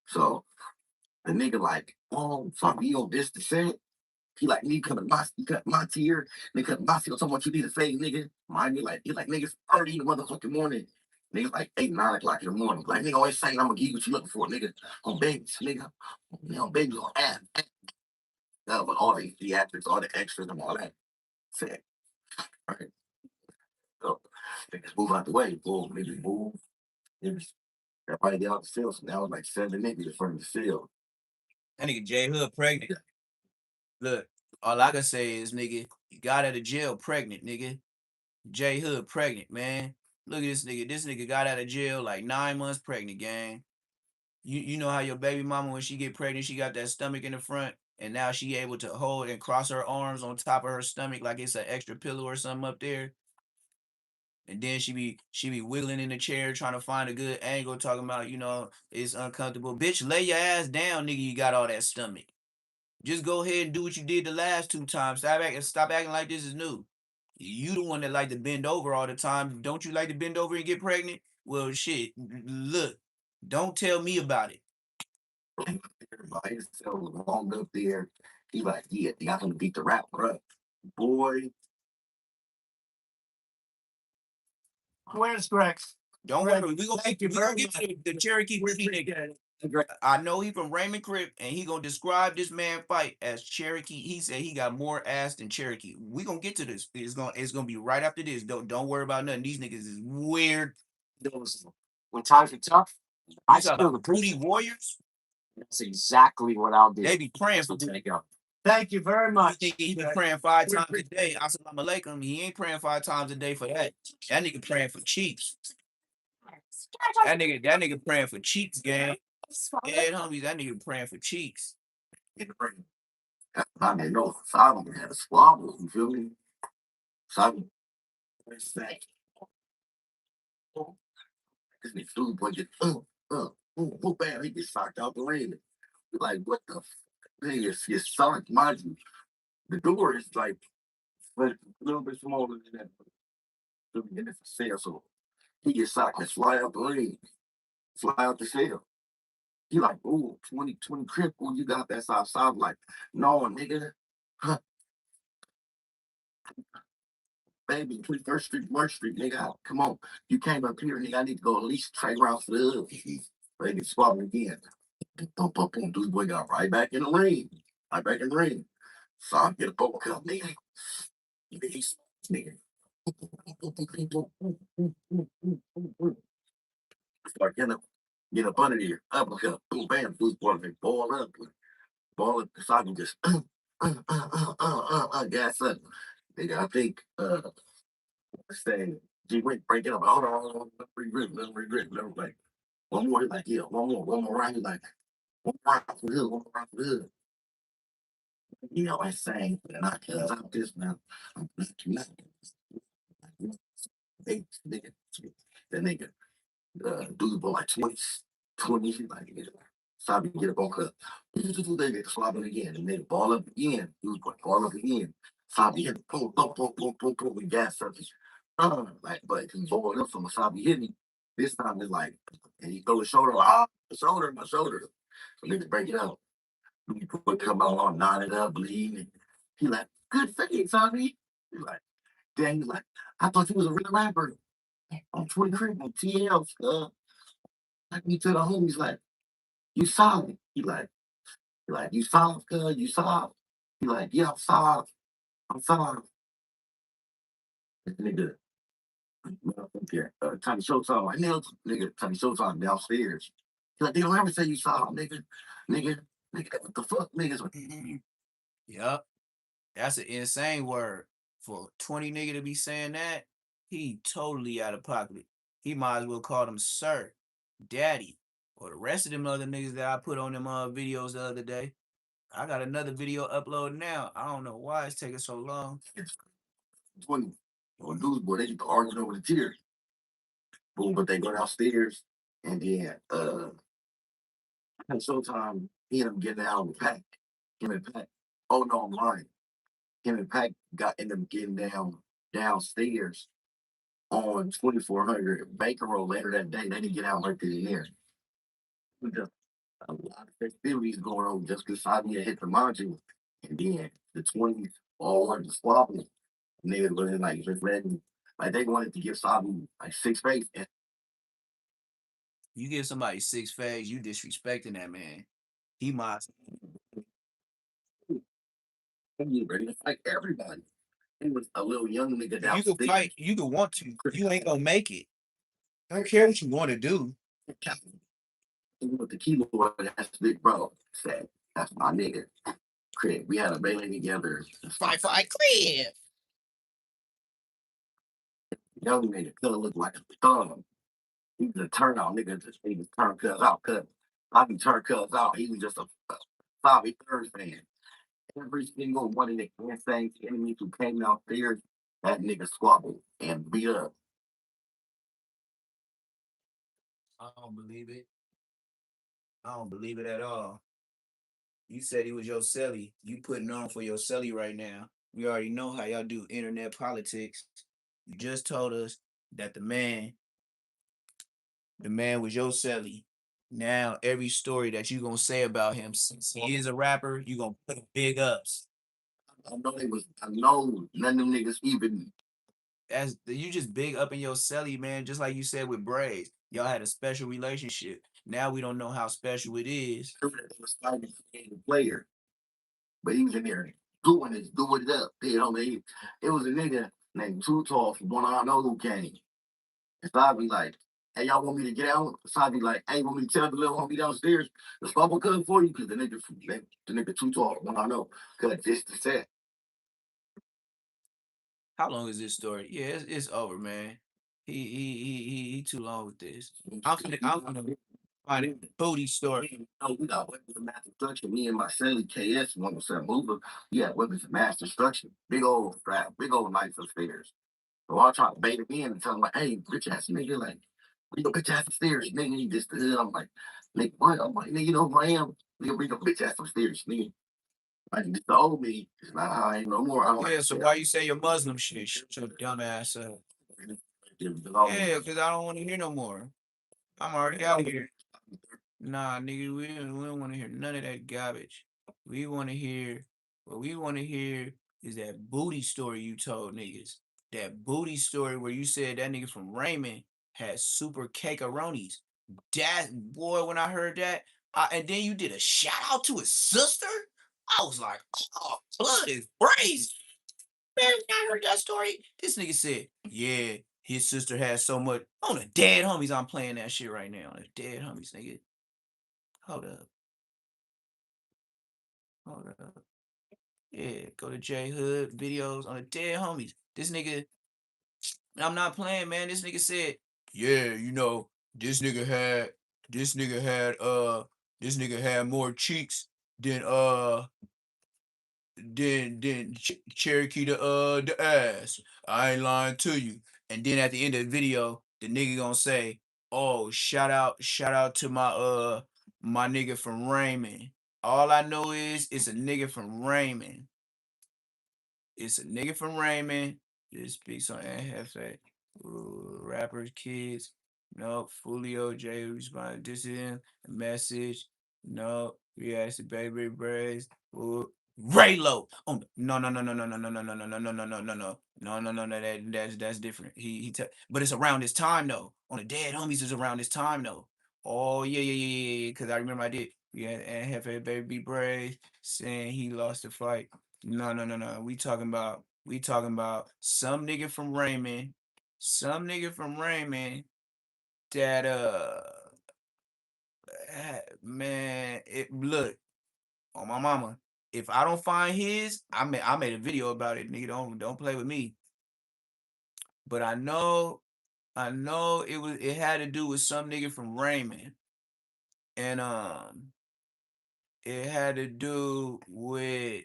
So the nigga like, oh, fuck, you on this the set? He like, me coming my tier. Nigga coming my tier. Talking about you need to say, nigga. Mind me, like, he like, niggas early in the motherfucking morning. Niggas like 8, 9 o'clock in the morning. Like, nigga always saying, I'm gonna give you what you looking for, nigga. On babies, nigga. On babies, on ass. But all the theatrics, all the extras and all that. Said, all right. So, niggas move out the way. Boom, niggas move. Niggas, everybody get out the field. So now it's like 7 niggas in front of the field. that nigga J Hood pregnant. Look, all I can say is, nigga, you got out of jail pregnant, nigga. J Hood pregnant, man. Look at this nigga. This nigga got out of jail like 9 months pregnant, gang. You know how your baby mama, when she get pregnant, she got that stomach in the front, and now she able to hold and cross her arms on top of her stomach like it's an extra pillow or something up there. And then she be wiggling in the chair trying to find a good angle, talking about, it's uncomfortable. Bitch, lay your ass down, nigga. You got all that stomach. Just go ahead and do what you did the last 2 times. Stop acting like this is new. You the one that like to bend over all the time. Don't you like to bend over and get pregnant? Well, shit. Look, don't tell me about it. Everybody so long up there. He like, yeah, I'm gonna beat the rap, bro. Boy. Where's Rex? Don't worry. We gonna get the Cherokee nigga. I know he from Raymond Crip, and he gonna describe this man fight as Cherokee. He said he got more ass than Cherokee. We gonna get to this. It's gonna be right after this. Don't worry about nothing. These niggas is weird. When times are tough, I These are spill the the booty beans. warriors. That's exactly what I'll do. They be praying for So take up. Thank you very You much. think he be praying 5 times a day? Assalamu alaikum. He ain't praying 5 times a day for that. That nigga praying for cheeks. That nigga praying for cheeks, gang. Yeah, homies, that nigga praying for cheeks. I didn't know Simon had a squabble, you feel me? Simon. This nigga dude boy just bam, he gets knocked out the ring. You're like, what the thing is his son, mind you, the door is like a little bit smaller than that. So it's a cell, so he gets socked and fly out the ring, fly out the cell. He like, oh, 20 crip, oh, you got that outside. Like, no, nigga. Huh. baby, 21st Street, March Street, nigga. Come on. You came up here, nigga. I need to go at least trade rounds for the hood. Baby, swap me again. Boom, boom, boom. Dude, boy got right back in the ring. Right back in the ring. So I get a bowl cut, nigga. Nigga. Start get up under there. Uppercut. Boom, bam. Dude, boy, they ball up. Ball up. So I can just gas up. Nigga, I think saying G Wink break it up. Hold on, regret. Like one more, like yeah, one more round, like one more round for good, one more round for good. You know, I sang, and I cause I'm this now. I'm not. They nigga, that nigga, dude, boy, like 20, like nigga. So I be get up on cut. They get slobbing again, and they ball up again. Dude, ball up again. So I be hitting boom, with gas surface. Like, but he balled up, so Masabi hit me. This time it's like, and he throw his shoulder, like, my shoulder. So nigga break it out. He put come out on, nodded up, bleeding. He like, good face, Sabi. He like, dang, he like, I thought you was a real rapper. I'm 20 crib on TL, like me to the homies, like, you solid. He like, you solid, you solid. He like, yeah, I'm solid. I'm solid. Nigga, Tommy Showtime, like, nigga, Tommy Showtime downstairs. He's like, they don't ever say you solid, nigga, what the fuck, niggas? Yup. That's an insane word. For 20 nigga to be saying that, he totally out of pocket. He might as well call him sir, daddy, or the rest of them other niggas that I put on them videos the other day. I got another video uploaded now. I don't know why it's taking so long. 20 or dudes, boy, they get arguing over the tears. Boom, but they go downstairs, and then at Showtime, he ended up getting out with Pac. Him and Pac. Oh no, I'm lying. Him and Pac ended up getting downstairs on 2400 Baker Road later that day. They didn't get out right then and there. A lot of festivities going on just because Sabi hit the module. And then the 20s all wanted to swap it. And they were like just letting, like they wanted to give Sabi like 6 face. And You give somebody 6 fags, you disrespecting that man. He might. he was ready to fight everybody. He was a little young nigga You downstairs. can fight, you can want to. You ain't gonna make it. I don't care what you want to do. With the keyboard, that's big bro. Said, that's my nigga. Crib. We had a melee together. Fight, crib. Young nigga could look like a thug. He was a turnout nigga. He was turn cuz out. Cuz I be turn cuz out. He was just a Bobby Third fan. Every single one of the insane enemies who came out there, that nigga squabbled and beat up. I don't believe it. I don't believe it at all. You said he was your celly. You putting on for your celly right now. We already know how y'all do internet politics. You just told us that the man was your celly. Now every story that you gonna say about him, since he is a rapper, you gonna put big ups. I know none of them niggas even. As you just big up in your celly, man, just like you said with Braids. Y'all had a special relationship. Now we don't know how special it is. He was fighting for the player, but he was in there doing it up. You know, it was a nigga named Too Tall from one I know who came. And so I'd be like, hey, y'all want me to get out? So I'd be like, hey, want me to tell the little homie downstairs the bubble cut for you? Because the nigga Too Tall from one I know cut this to set. How long is this story? Yeah, it's over, man. He too long with this. I'm gonna find a booty story. No, we got weapons of mass destruction. Me and my Sally KS, one was a mover. We had weapons of mass destruction. Big old strap, big old knife upstairs. So I try to bait him in and tell him like, hey, bitch ass nigga, like, we go bitch ass upstairs, nigga. He just I'm like, nigga, what? I'm like, nigga, you know who I am? Nigga, bring your bitch ass upstairs, nigga. Like, just the old me. Nah, I ain't no more. I'm Yeah, like, so why you say your Muslim shit? Shut your dumb ass up. Yeah, because I don't want to hear no more. I'm already out here. Nah, nigga, we don't want to hear none of that garbage. We want to hear, what we want to hear is that booty story you told niggas. that booty story where you said that nigga from Raymond had super cakearonis. That boy, when I heard that, and then you did a shout out to his sister. I was like, oh, blood is crazy. Man, when I heard that story, this nigga said, yeah, his sister had so much on the dead homies. I'm playing that shit right now. On the dead homies, nigga. Hold up. Hold up. Yeah, go to J Hood videos on the dead homies. This nigga, I'm not playing, man. This nigga said, yeah, you know, this nigga had this nigga had more cheeks than Cherokee the ass. I ain't lying to you. And then at the end of the video, the nigga gonna say, oh, shout out to my nigga from Raymond. All I know is it's a nigga from Raymond. It's a nigga from Raymond. This speaks on NFA. Rappers, kids. No, Fulio J responded. This is him. A message. No, reacted baby braids. Raylo. Oh no no no no no no no no no no no no no no no no that's different. But it's around this time though. On the dead homies is around this time though. Oh yeah. Because I remember I did. Yeah, and Hefe baby braids saying he lost the fight. No. We talking about some nigga from Raymond. Some nigga from Raymond that man, it look on my mama. If I don't find his, I made a video about it. Nigga, don't play with me. But I know it had to do with some nigga from Raymond. And it had to do with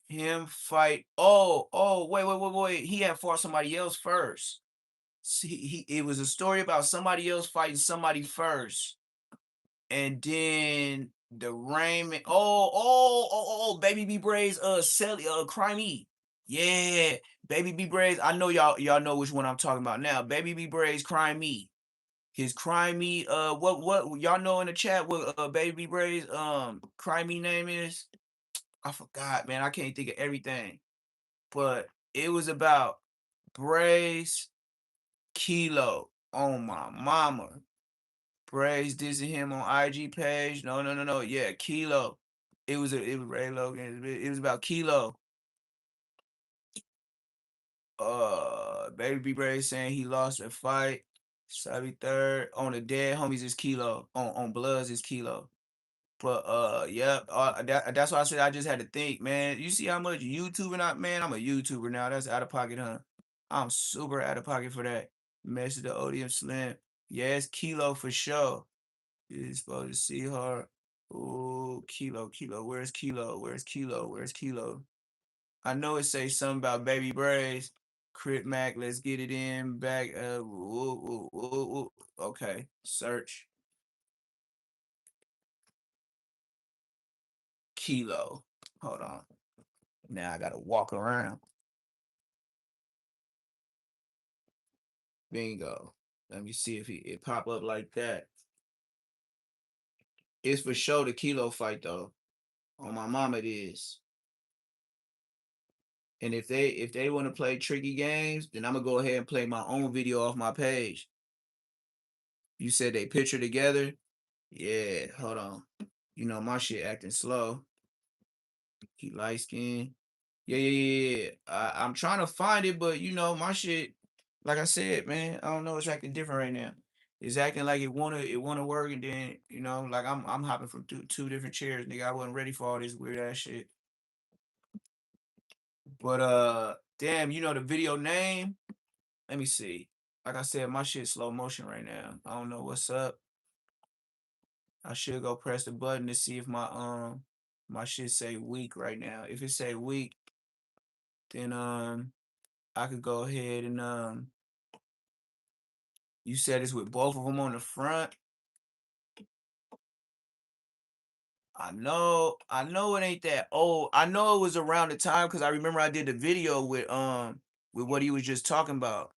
him fight. Oh, wait. He had fought somebody else first. See, it was a story about somebody else fighting somebody first. And then the Raymond. Baby B Braids, Crimey. Yeah, Baby B Braids. I know y'all know which one I'm talking about now. Baby B Braids, Crimey. His Crimey, what y'all know in the chat what Baby B Braids Crimey name is? I forgot, man. I can't think of everything. But it was about Braids Kilo on my mama. Braids dissing him on IG page. No. Yeah, Kilo. It was Ray Logan. It was about Kilo. Baby B Braids saying he lost a fight. Sabi third. On the dead homies is Kilo. On Bloods is Kilo. But that's why I said I just had to think, man. You see how much YouTubing man, I'm a YouTuber now. That's out of pocket, huh? I'm super out of pocket for that. Message the Odium Slim. Yes, Kilo for sure. You're supposed to see her. Oh, Kilo. Where's Kilo? I know it say something about baby braids. Crit Mac, let's get it in back. Okay, search. Kilo. Hold on. Now I gotta walk around. Bingo. Let me see if it pop up like that. It's for sure the Kilo fight though. On my mama it is. And if they want to play tricky games, then I'm gonna go ahead and play my own video off my page. You said they picture together? Yeah, hold on. You know my shit acting slow. He light skin. Yeah. I'm trying to find it, but you know my shit. Like I said, man, I don't know. It's acting different right now. It's acting like it wanna work, and then you know, like I'm hopping from two different chairs, nigga. I wasn't ready for all this weird ass shit. But damn, you know the video name. Let me see. Like I said, my shit slow motion right now. I don't know what's up. I should go press the button to see if my shit say weak right now. If it say weak, then I could go ahead and you said it's with both of them on the front. I know it ain't that old. I know it was around the time because I remember I did the video with what he was just talking about.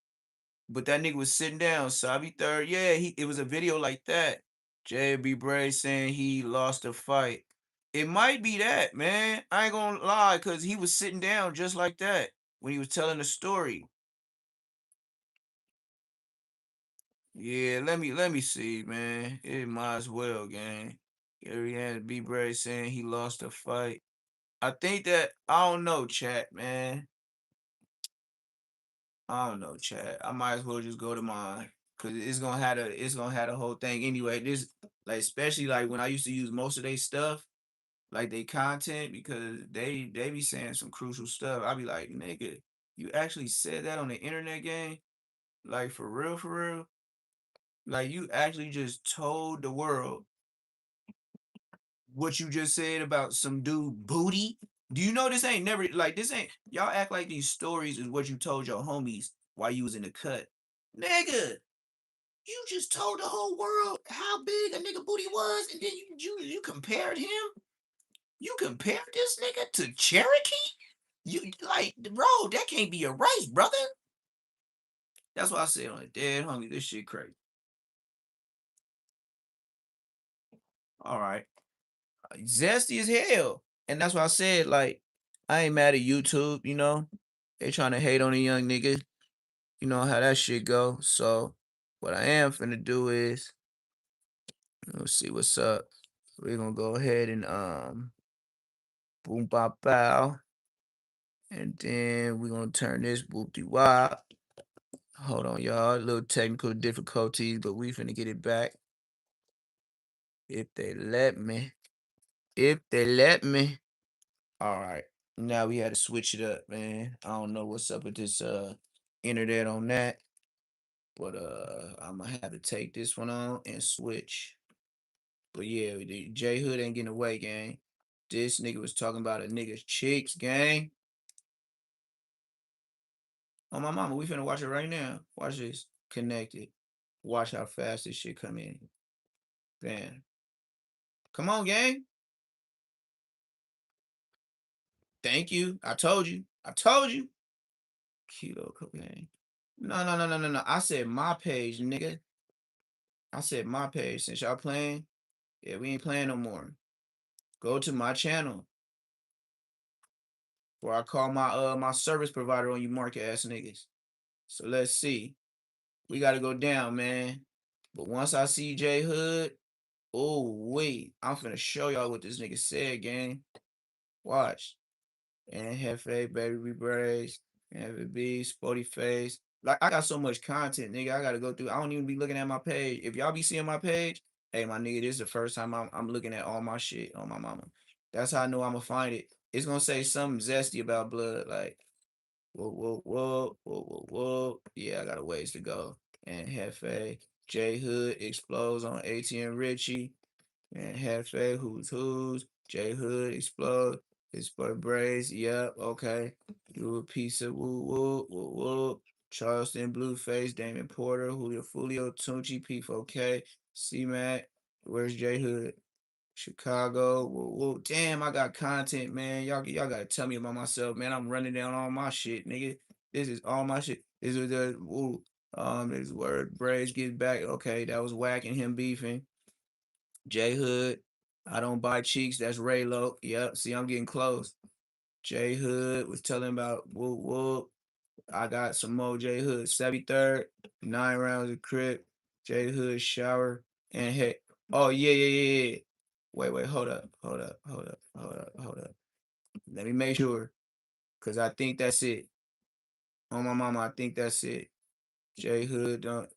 But that nigga was sitting down, Sabi third. Yeah, it was a video like that. JB Bray saying he lost a fight. It might be that, man. I ain't gonna lie, cause he was sitting down just like that when he was telling the story. Yeah, let me see, man. It might as well, gang. Ariana B. Bray saying he lost a fight. I think that I don't know, chat, man. I don't know, chat. I might as well just go to mine. Cause it's gonna have the whole thing anyway. This like especially like when I used to use most of their stuff, like they content, because they be saying some crucial stuff. I be like, nigga, you actually said that on the internet game? Like for real, for real? Like you actually just told the world what you just said about some dude booty? Do you know this ain't never like this ain't y'all act like these stories is what you told your homies while you was in the cut. Nigga, you just told the whole world how big a nigga booty was, and then you compared him? You compared this nigga to Cherokee? You like, bro, that can't be a race, brother. That's why I said on the dead homie, this shit crazy. All right. Zesty as hell. And that's why I said, like, I ain't mad at YouTube, you know. They trying to hate on a young nigga. You know how that shit go. So what I am finna do is, let's see what's up. We're gonna go ahead and boom bop bow. And then we're gonna turn this boop de wop. Hold on, y'all. A little technical difficulties, but we finna get it back. If they let me. If they let me. All right. Now we had to switch it up, man. I don't know what's up with this internet on that. But I'm gonna have to take this one on and switch. But yeah, the J Hood ain't getting away, gang. This nigga was talking about a nigga's cheeks, gang. Oh my mama, we finna watch it right now. Watch this. Connected. Watch how fast this shit come in. Bam. Come on, gang. Thank you. I told you. I told you. Kilo cocaine. No. I said my page, nigga. I said my page. Since y'all playing, yeah, we ain't playing no more. Go to my channel where I call my service provider on you market ass niggas. So let's see. We gotta go down, man. But once I see J Hood, oh wait, I'm finna show y'all what this nigga said, gang. Watch. And Hefe, Baby Braids, and be Spotty Face. Like I got so much content, nigga. I gotta go through. I don't even be looking at my page. If y'all be seeing my page, hey my nigga, this is the first time I'm looking at all my shit on my mama. That's how I know I'm gonna find it. It's gonna say something zesty about blood, like whoa. Yeah, I got a ways to go. And Hefe, J Hood explodes on ATM Richie. And Hefe, who's, J Hood explode. It's for braids. Yep, okay. Do a piece of woo. Charleston, Blueface, Damon Porter, Julio Fulio, Tunchi, P4K, C-Mac. Where's J Hood? Chicago. Woo. Damn, I got content, man. Y'all gotta tell me about myself, man. I'm running down all my shit, nigga. This is all my shit. This is the woo. This word braids get back. Okay, that was whacking him beefing. J Hood. I don't buy cheeks. That's Raylo. Yep. See, I'm getting close. J Hood was telling about whoop. I got some more J Hood. 73rd, 9 rounds of crip. J Hood shower and hey. Oh yeah. Wait, hold up. Let me make sure. Cause I think that's it. On my mama, I think that's it. J Hood don't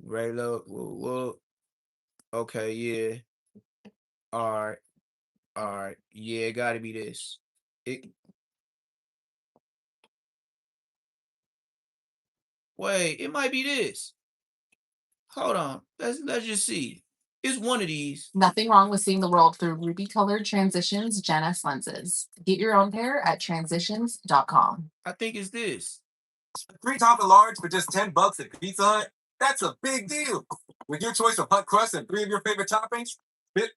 Raylo. Whoop. Okay, yeah. All right. Yeah, it gotta be this. It wait, it might be this. Hold on. Let's just see. It's one of these. Nothing wrong with seeing the world through ruby colored Transitions Gen S lenses. Get your own pair at transitions.com. I think it's this. 3 top and large for just $10 at Pizza Hut? That's a big deal. With your choice of hot crust and 3 of your favorite toppings, fit.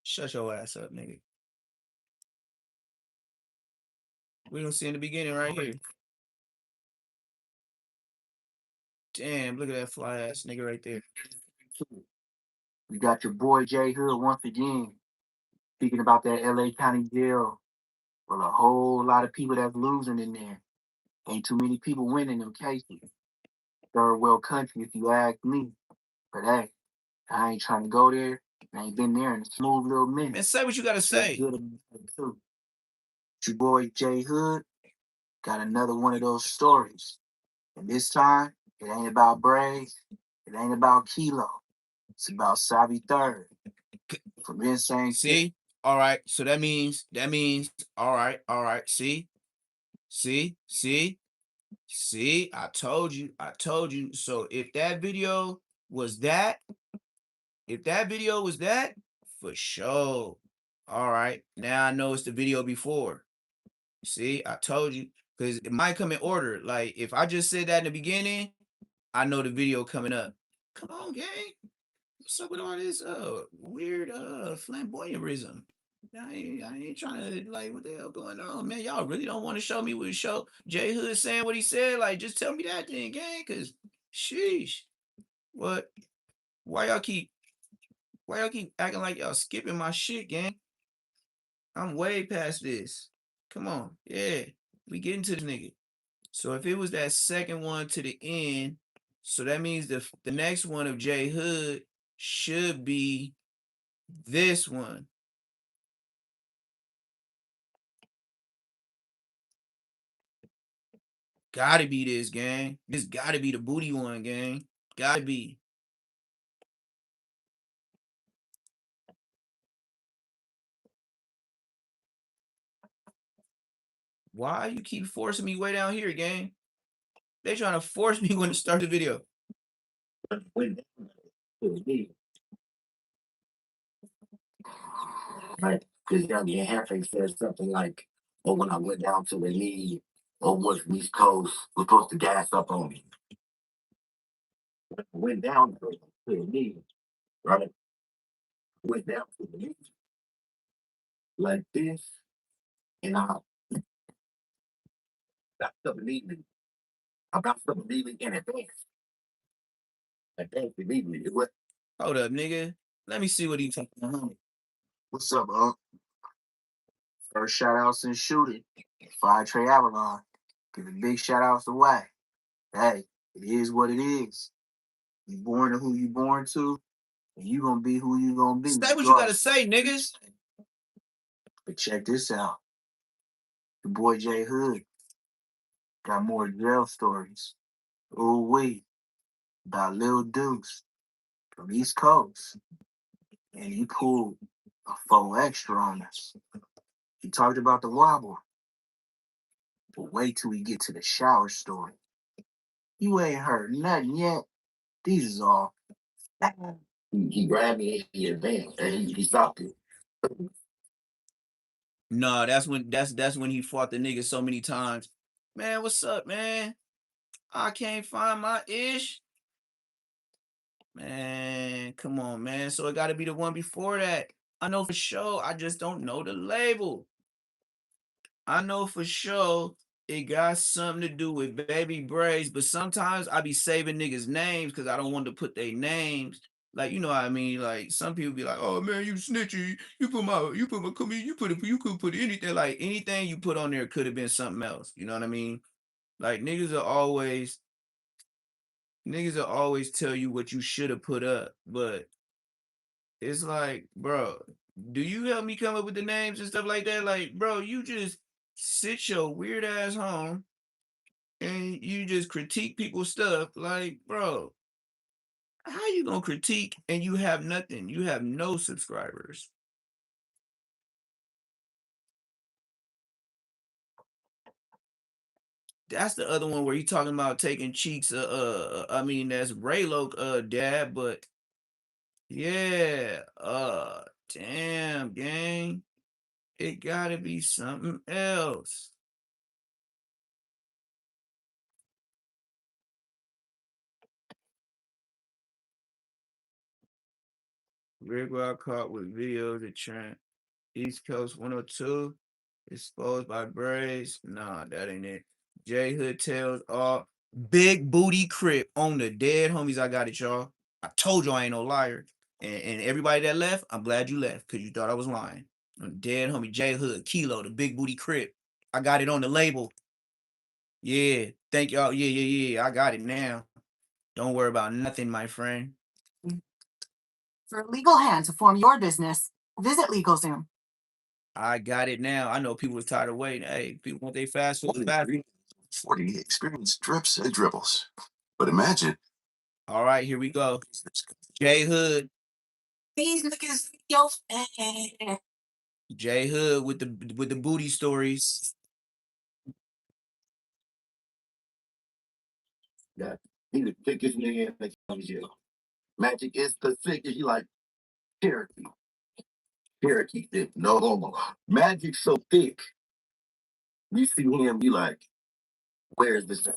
Shut your ass up, nigga. We don't see in the beginning right here. Damn, look at that fly ass nigga right there. You got your boy J Hood once again speaking about that LA County jail Well, a whole lot of people that's losing in there. Ain't too many people winning them cases. Third world country, if you ask me. But hey, I ain't trying to go there. I ain't been there in a smooth little minute. Man, say what you gotta say. Good too. Your boy J Hood got another one of those stories. And this time, it ain't about Braves. It ain't about Kilo. It's about Savvy Third. From Insane. See? All right. So that means, all right. See? I told you. So if that video was that, for sure. All right. Now I know it's the video before. See, I told you. Because it might come in order. Like, if I just said that in the beginning, I know the video coming up. Come on, gang. What's up with all this weird flamboyantism? I ain't trying to, like, what the hell going on, man? Y'all really don't want to show me what show J Hood saying what he said? Like, just tell me that thing, gang, cause sheesh. What? Why y'all keep acting like y'all skipping my shit, gang? I'm way past this. Come on. Yeah. We getting to this nigga. So if it was that second one to the end, so that means the next one of J Hood should be this one. Gotta be this, gang. This gotta be the booty one, gang. Gotta be. Why you keep forcing me way down here, gang? They trying to force me when to start the video. Right? Because young Halfway said something like, "Oh, when I went down to the league, or was East Coast was supposed to gas up on me. Went down to the league, right? Went down to the league like this, and I stopped believing. I got to believing in advance. Advance believing it. What? Hold up, nigga. Let me see what he talking about. What's up, Unc? First shout outs and shooting. Fire Trey Avalon. Giving big shout outs away. Hey, it is what it is. You born to who you born to, and you gonna be who you gonna be. Say what you gotta say, niggas. But check this out. The boy J Hood got more jail stories. Ooh wee. About Lil Deuce from East Coast. And he pulled a full extra on us. He talked about the wobble. But wait till we get to the shower story. You ain't heard nothing yet. These is all. He grabbed me and he advanced and he stopped it. No, that's when he fought the nigga so many times. Man, what's up, man? I can't find my ish. Man, come on, man. So it gotta be the one before that. I know for sure. I just don't know the label. I know for sure it got something to do with Baby Braids, but sometimes I be saving niggas' names because I don't want to put their names. Like, you know what I mean? Like, some people be like, "Oh man, you snitchy. You put my comedian, you could put anything, like anything you put on there could have been something else." You know what I mean? Like niggas will always tell you what you should have put up, but it's like, bro, do you help me come up with the names and stuff like that? Like, bro, you just sit your weird ass home and you just critique people's stuff. Like, bro, how you gonna critique and you have nothing? You have no subscribers. That's the other one where he talking about taking cheeks. I mean that's Raylo dad, but yeah, damn gang, it gotta be something else. Rick got caught with videos of Trent. East Coast 102. Exposed by Braids. Nah, that ain't it. J Hood tells all big booty crip on the dead homies. I got it, y'all. I told you I ain't no liar. And everybody that left, I'm glad you left because you thought I was lying. Dead homie J Hood Kilo, the big booty crip. I got it on the label. Yeah, thank y'all. Yeah. I got it now. Don't worry about nothing, my friend. For a legal hand to form your business, visit LegalZoom. I got it now. I know people was tired of waiting. Hey, people want they fast food fast. 40 experience drips and dribbles. But imagine. All right, here we go. J Hood. These niggas, yo, J Hood with the booty stories. Yeah, he the thickest nigga in the county. Magic is the thickest. He like Cherokee. Cherokee thick. No homo. Magic's so thick. You see him, be like, where's this?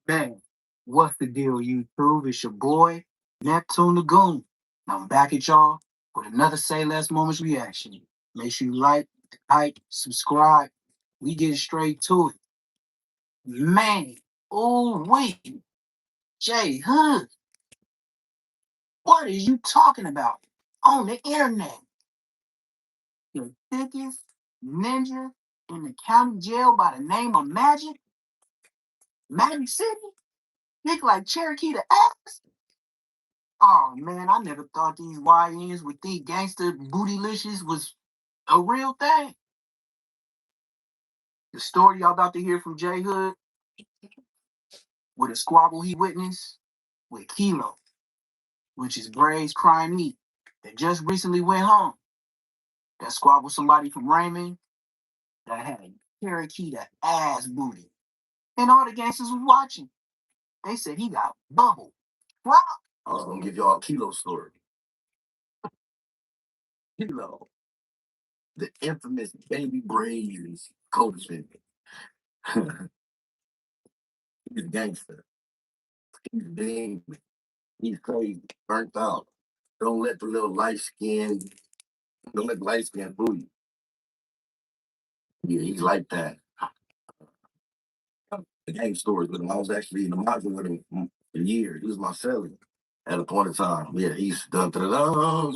Man, what's the deal, YouTube? It's your boy, Neptune Da Don. I'm back at y'all with another Say Less Moments reaction. Make sure you like, subscribe. We get straight to it. Man, oh wait, Jay Hood, what are you talking about on the internet? The thickest ninja in the county jail by the name of Magic? Magic City? Thick like Cherokee the ass? Oh man, I never thought these YNs would think gangster bootylicious was a real thing. The story y'all about to hear from J Hood with a squabble he witnessed with Kilo, which is Bray's crime meat that just recently went home. That squabbled somebody from Raymond that had a Cherokee the ass booty. And all the gangsters was watching. They said he got bubbled. Wow. I was gonna give y'all a Kilo story. Kilo, the infamous baby brains coachman. He's a gangster. He's big. He's crazy. Burnt out. Don't let the little light skin. Don't let the light skin fool you. Yeah, he's like that. The gang stories with him. I was actually in the module with him for years. He was my celly at a point in time. Yeah, he's done Superman.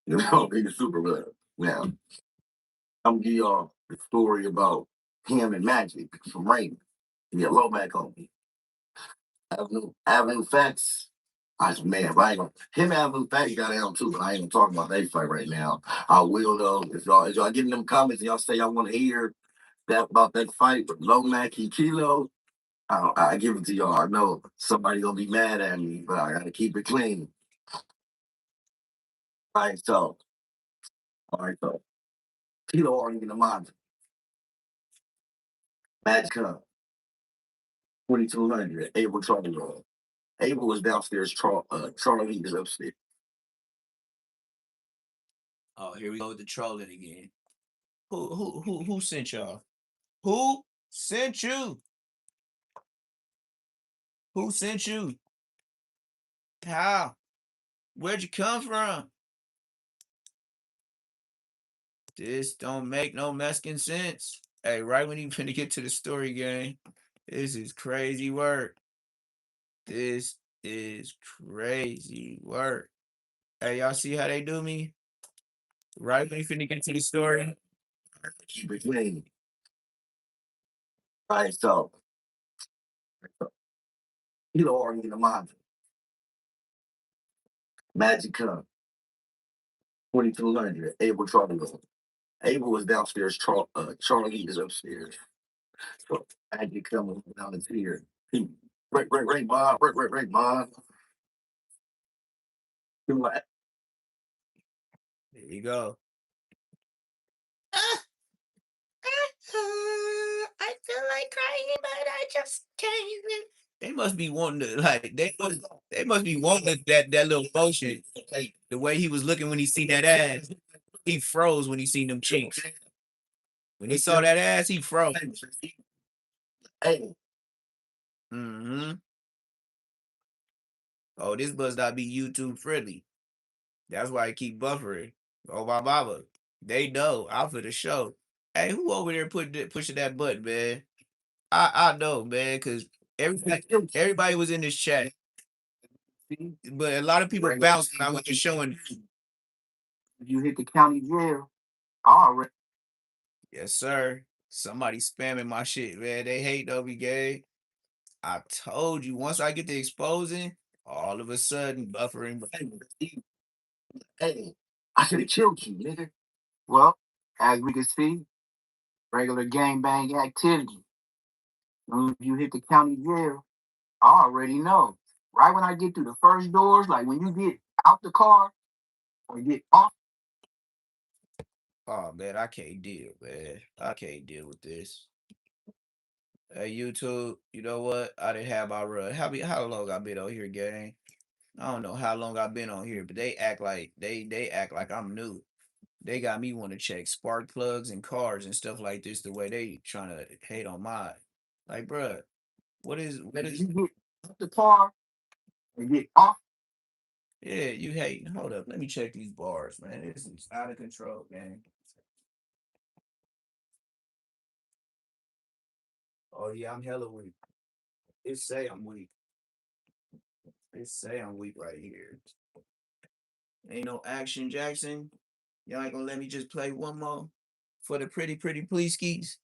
You know, he's Superman. Yeah. I'm gonna give y'all the story about him and Magic from Raymond. Yeah, low back on me. Avenue Facts. I said, man, right on. Him and Avenue Facts got down too, but I ain't gonna talk about that fight right now. I will though. If y'all get in them comments and y'all say y'all want to hear that about that fight with Lomac and Kilo, I give it to y'all. I know somebody gonna be mad at me, but I gotta keep it clean. All right, so Kilo already in the mind. Magic Cup, 2200, Abel Charlie Roll. Abel was downstairs, Charlie is upstairs. Oh, here we go with the trolling again. Who sent y'all? Who sent you? Who sent you? How? Where'd you come from? This don't make no Mexican sense. Hey, right when you finna get to the story, gang, this is crazy work. This is crazy work. Hey, y'all see how they do me? Right when you finna get to the story. Keep it clean. All right, so Kilo already in the mind. Magic Cup, 2200, Abel Charlie Roll. Abel was downstairs, Charlie is upstairs. So Magic coming down the tier. Right, Bob. Right, Bob. He was like, There you go. I feel like crying, but I just can't. They must be wanting to like they must be wanting that little motion. The way he was looking when he seen that ass, he froze when he seen them cheeks. When he saw that ass, he froze. hey, Mm-hmm. Oh, this must not be YouTube friendly. That's why I keep buffering. Oh my mama. They know. I'm for the show. Hey, who over there pushing that button, man? I know, man, because everybody was in this chat. But a lot of people bounce when I was just showing. If you hit the county jail, I already. Yes, sir. Somebody spamming my shit, man. They hate Dobie Gay. I told you, once I get to exposing, all of a sudden buffering. Hey, I should have killed you, nigga. Well, as we can see, regular gangbang activity. When you hit the county jail, I already know. Right when I get through the first doors, like when you get out the car or get off. Oh man, I can't deal, man. I can't deal with this. Hey YouTube, you know what? I didn't have my run. How long I been on here, gang? I don't know how long I've been on here, but they act like they act like I'm new. They got me want to check spark plugs and cars and stuff like this. The way they trying to hate on mine, like, bruh, what is You get out the car and get off. Yeah, you hating. Hold up, let me check these bars, man. This is out of control, gang. Oh yeah, I'm hella weak. It say I'm weak. It say I'm weak right here. Ain't no action, Jackson. Y'all ain't gonna let me just play one more for the pretty please skis.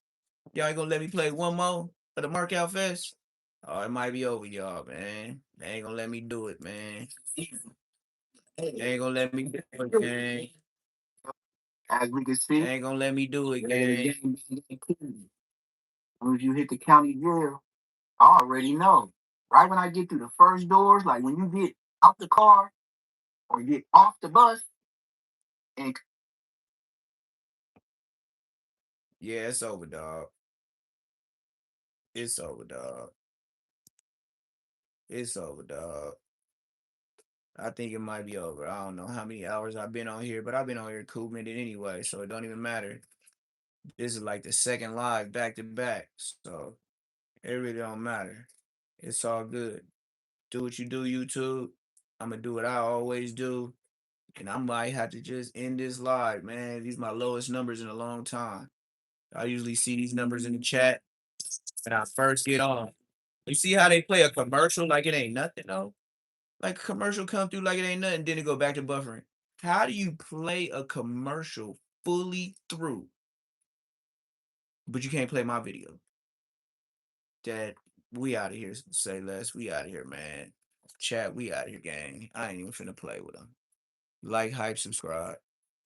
Y'all ain't gonna let me play one more for the Markout Fest. Oh, it might be over, y'all, man. They ain't gonna let me do it, man. They ain't gonna let me do it, gang. As we can They see, ain't gonna let me do it, regular gang. gangbang activity. When you hit the county jail, I already know. Right when I get through the first doors, like when you get out the car or get off the bus, and Yeah, it's over, dog. It's over, dog. It's over, dog. I think it might be over. I don't know how many hours I've been on here, but I've been on here a cool minute anyway, so it don't even matter. This is like the second live back to back, so it really don't matter. It's all good. Do what you do, YouTube. I'm gonna do what I always do, and I might have to just end this live, man. These my lowest numbers in a long time. I usually see these numbers in the chat when I first get on. You see how they play a commercial like it ain't nothing though? Like a commercial come through like it ain't nothing, then it go back to buffering. How do you play a commercial fully through, but you can't play my video? Dad, we out of here. Say less. We out of here, man. Chat, we out of here, gang. I ain't even finna play with them. Like, hype, subscribe.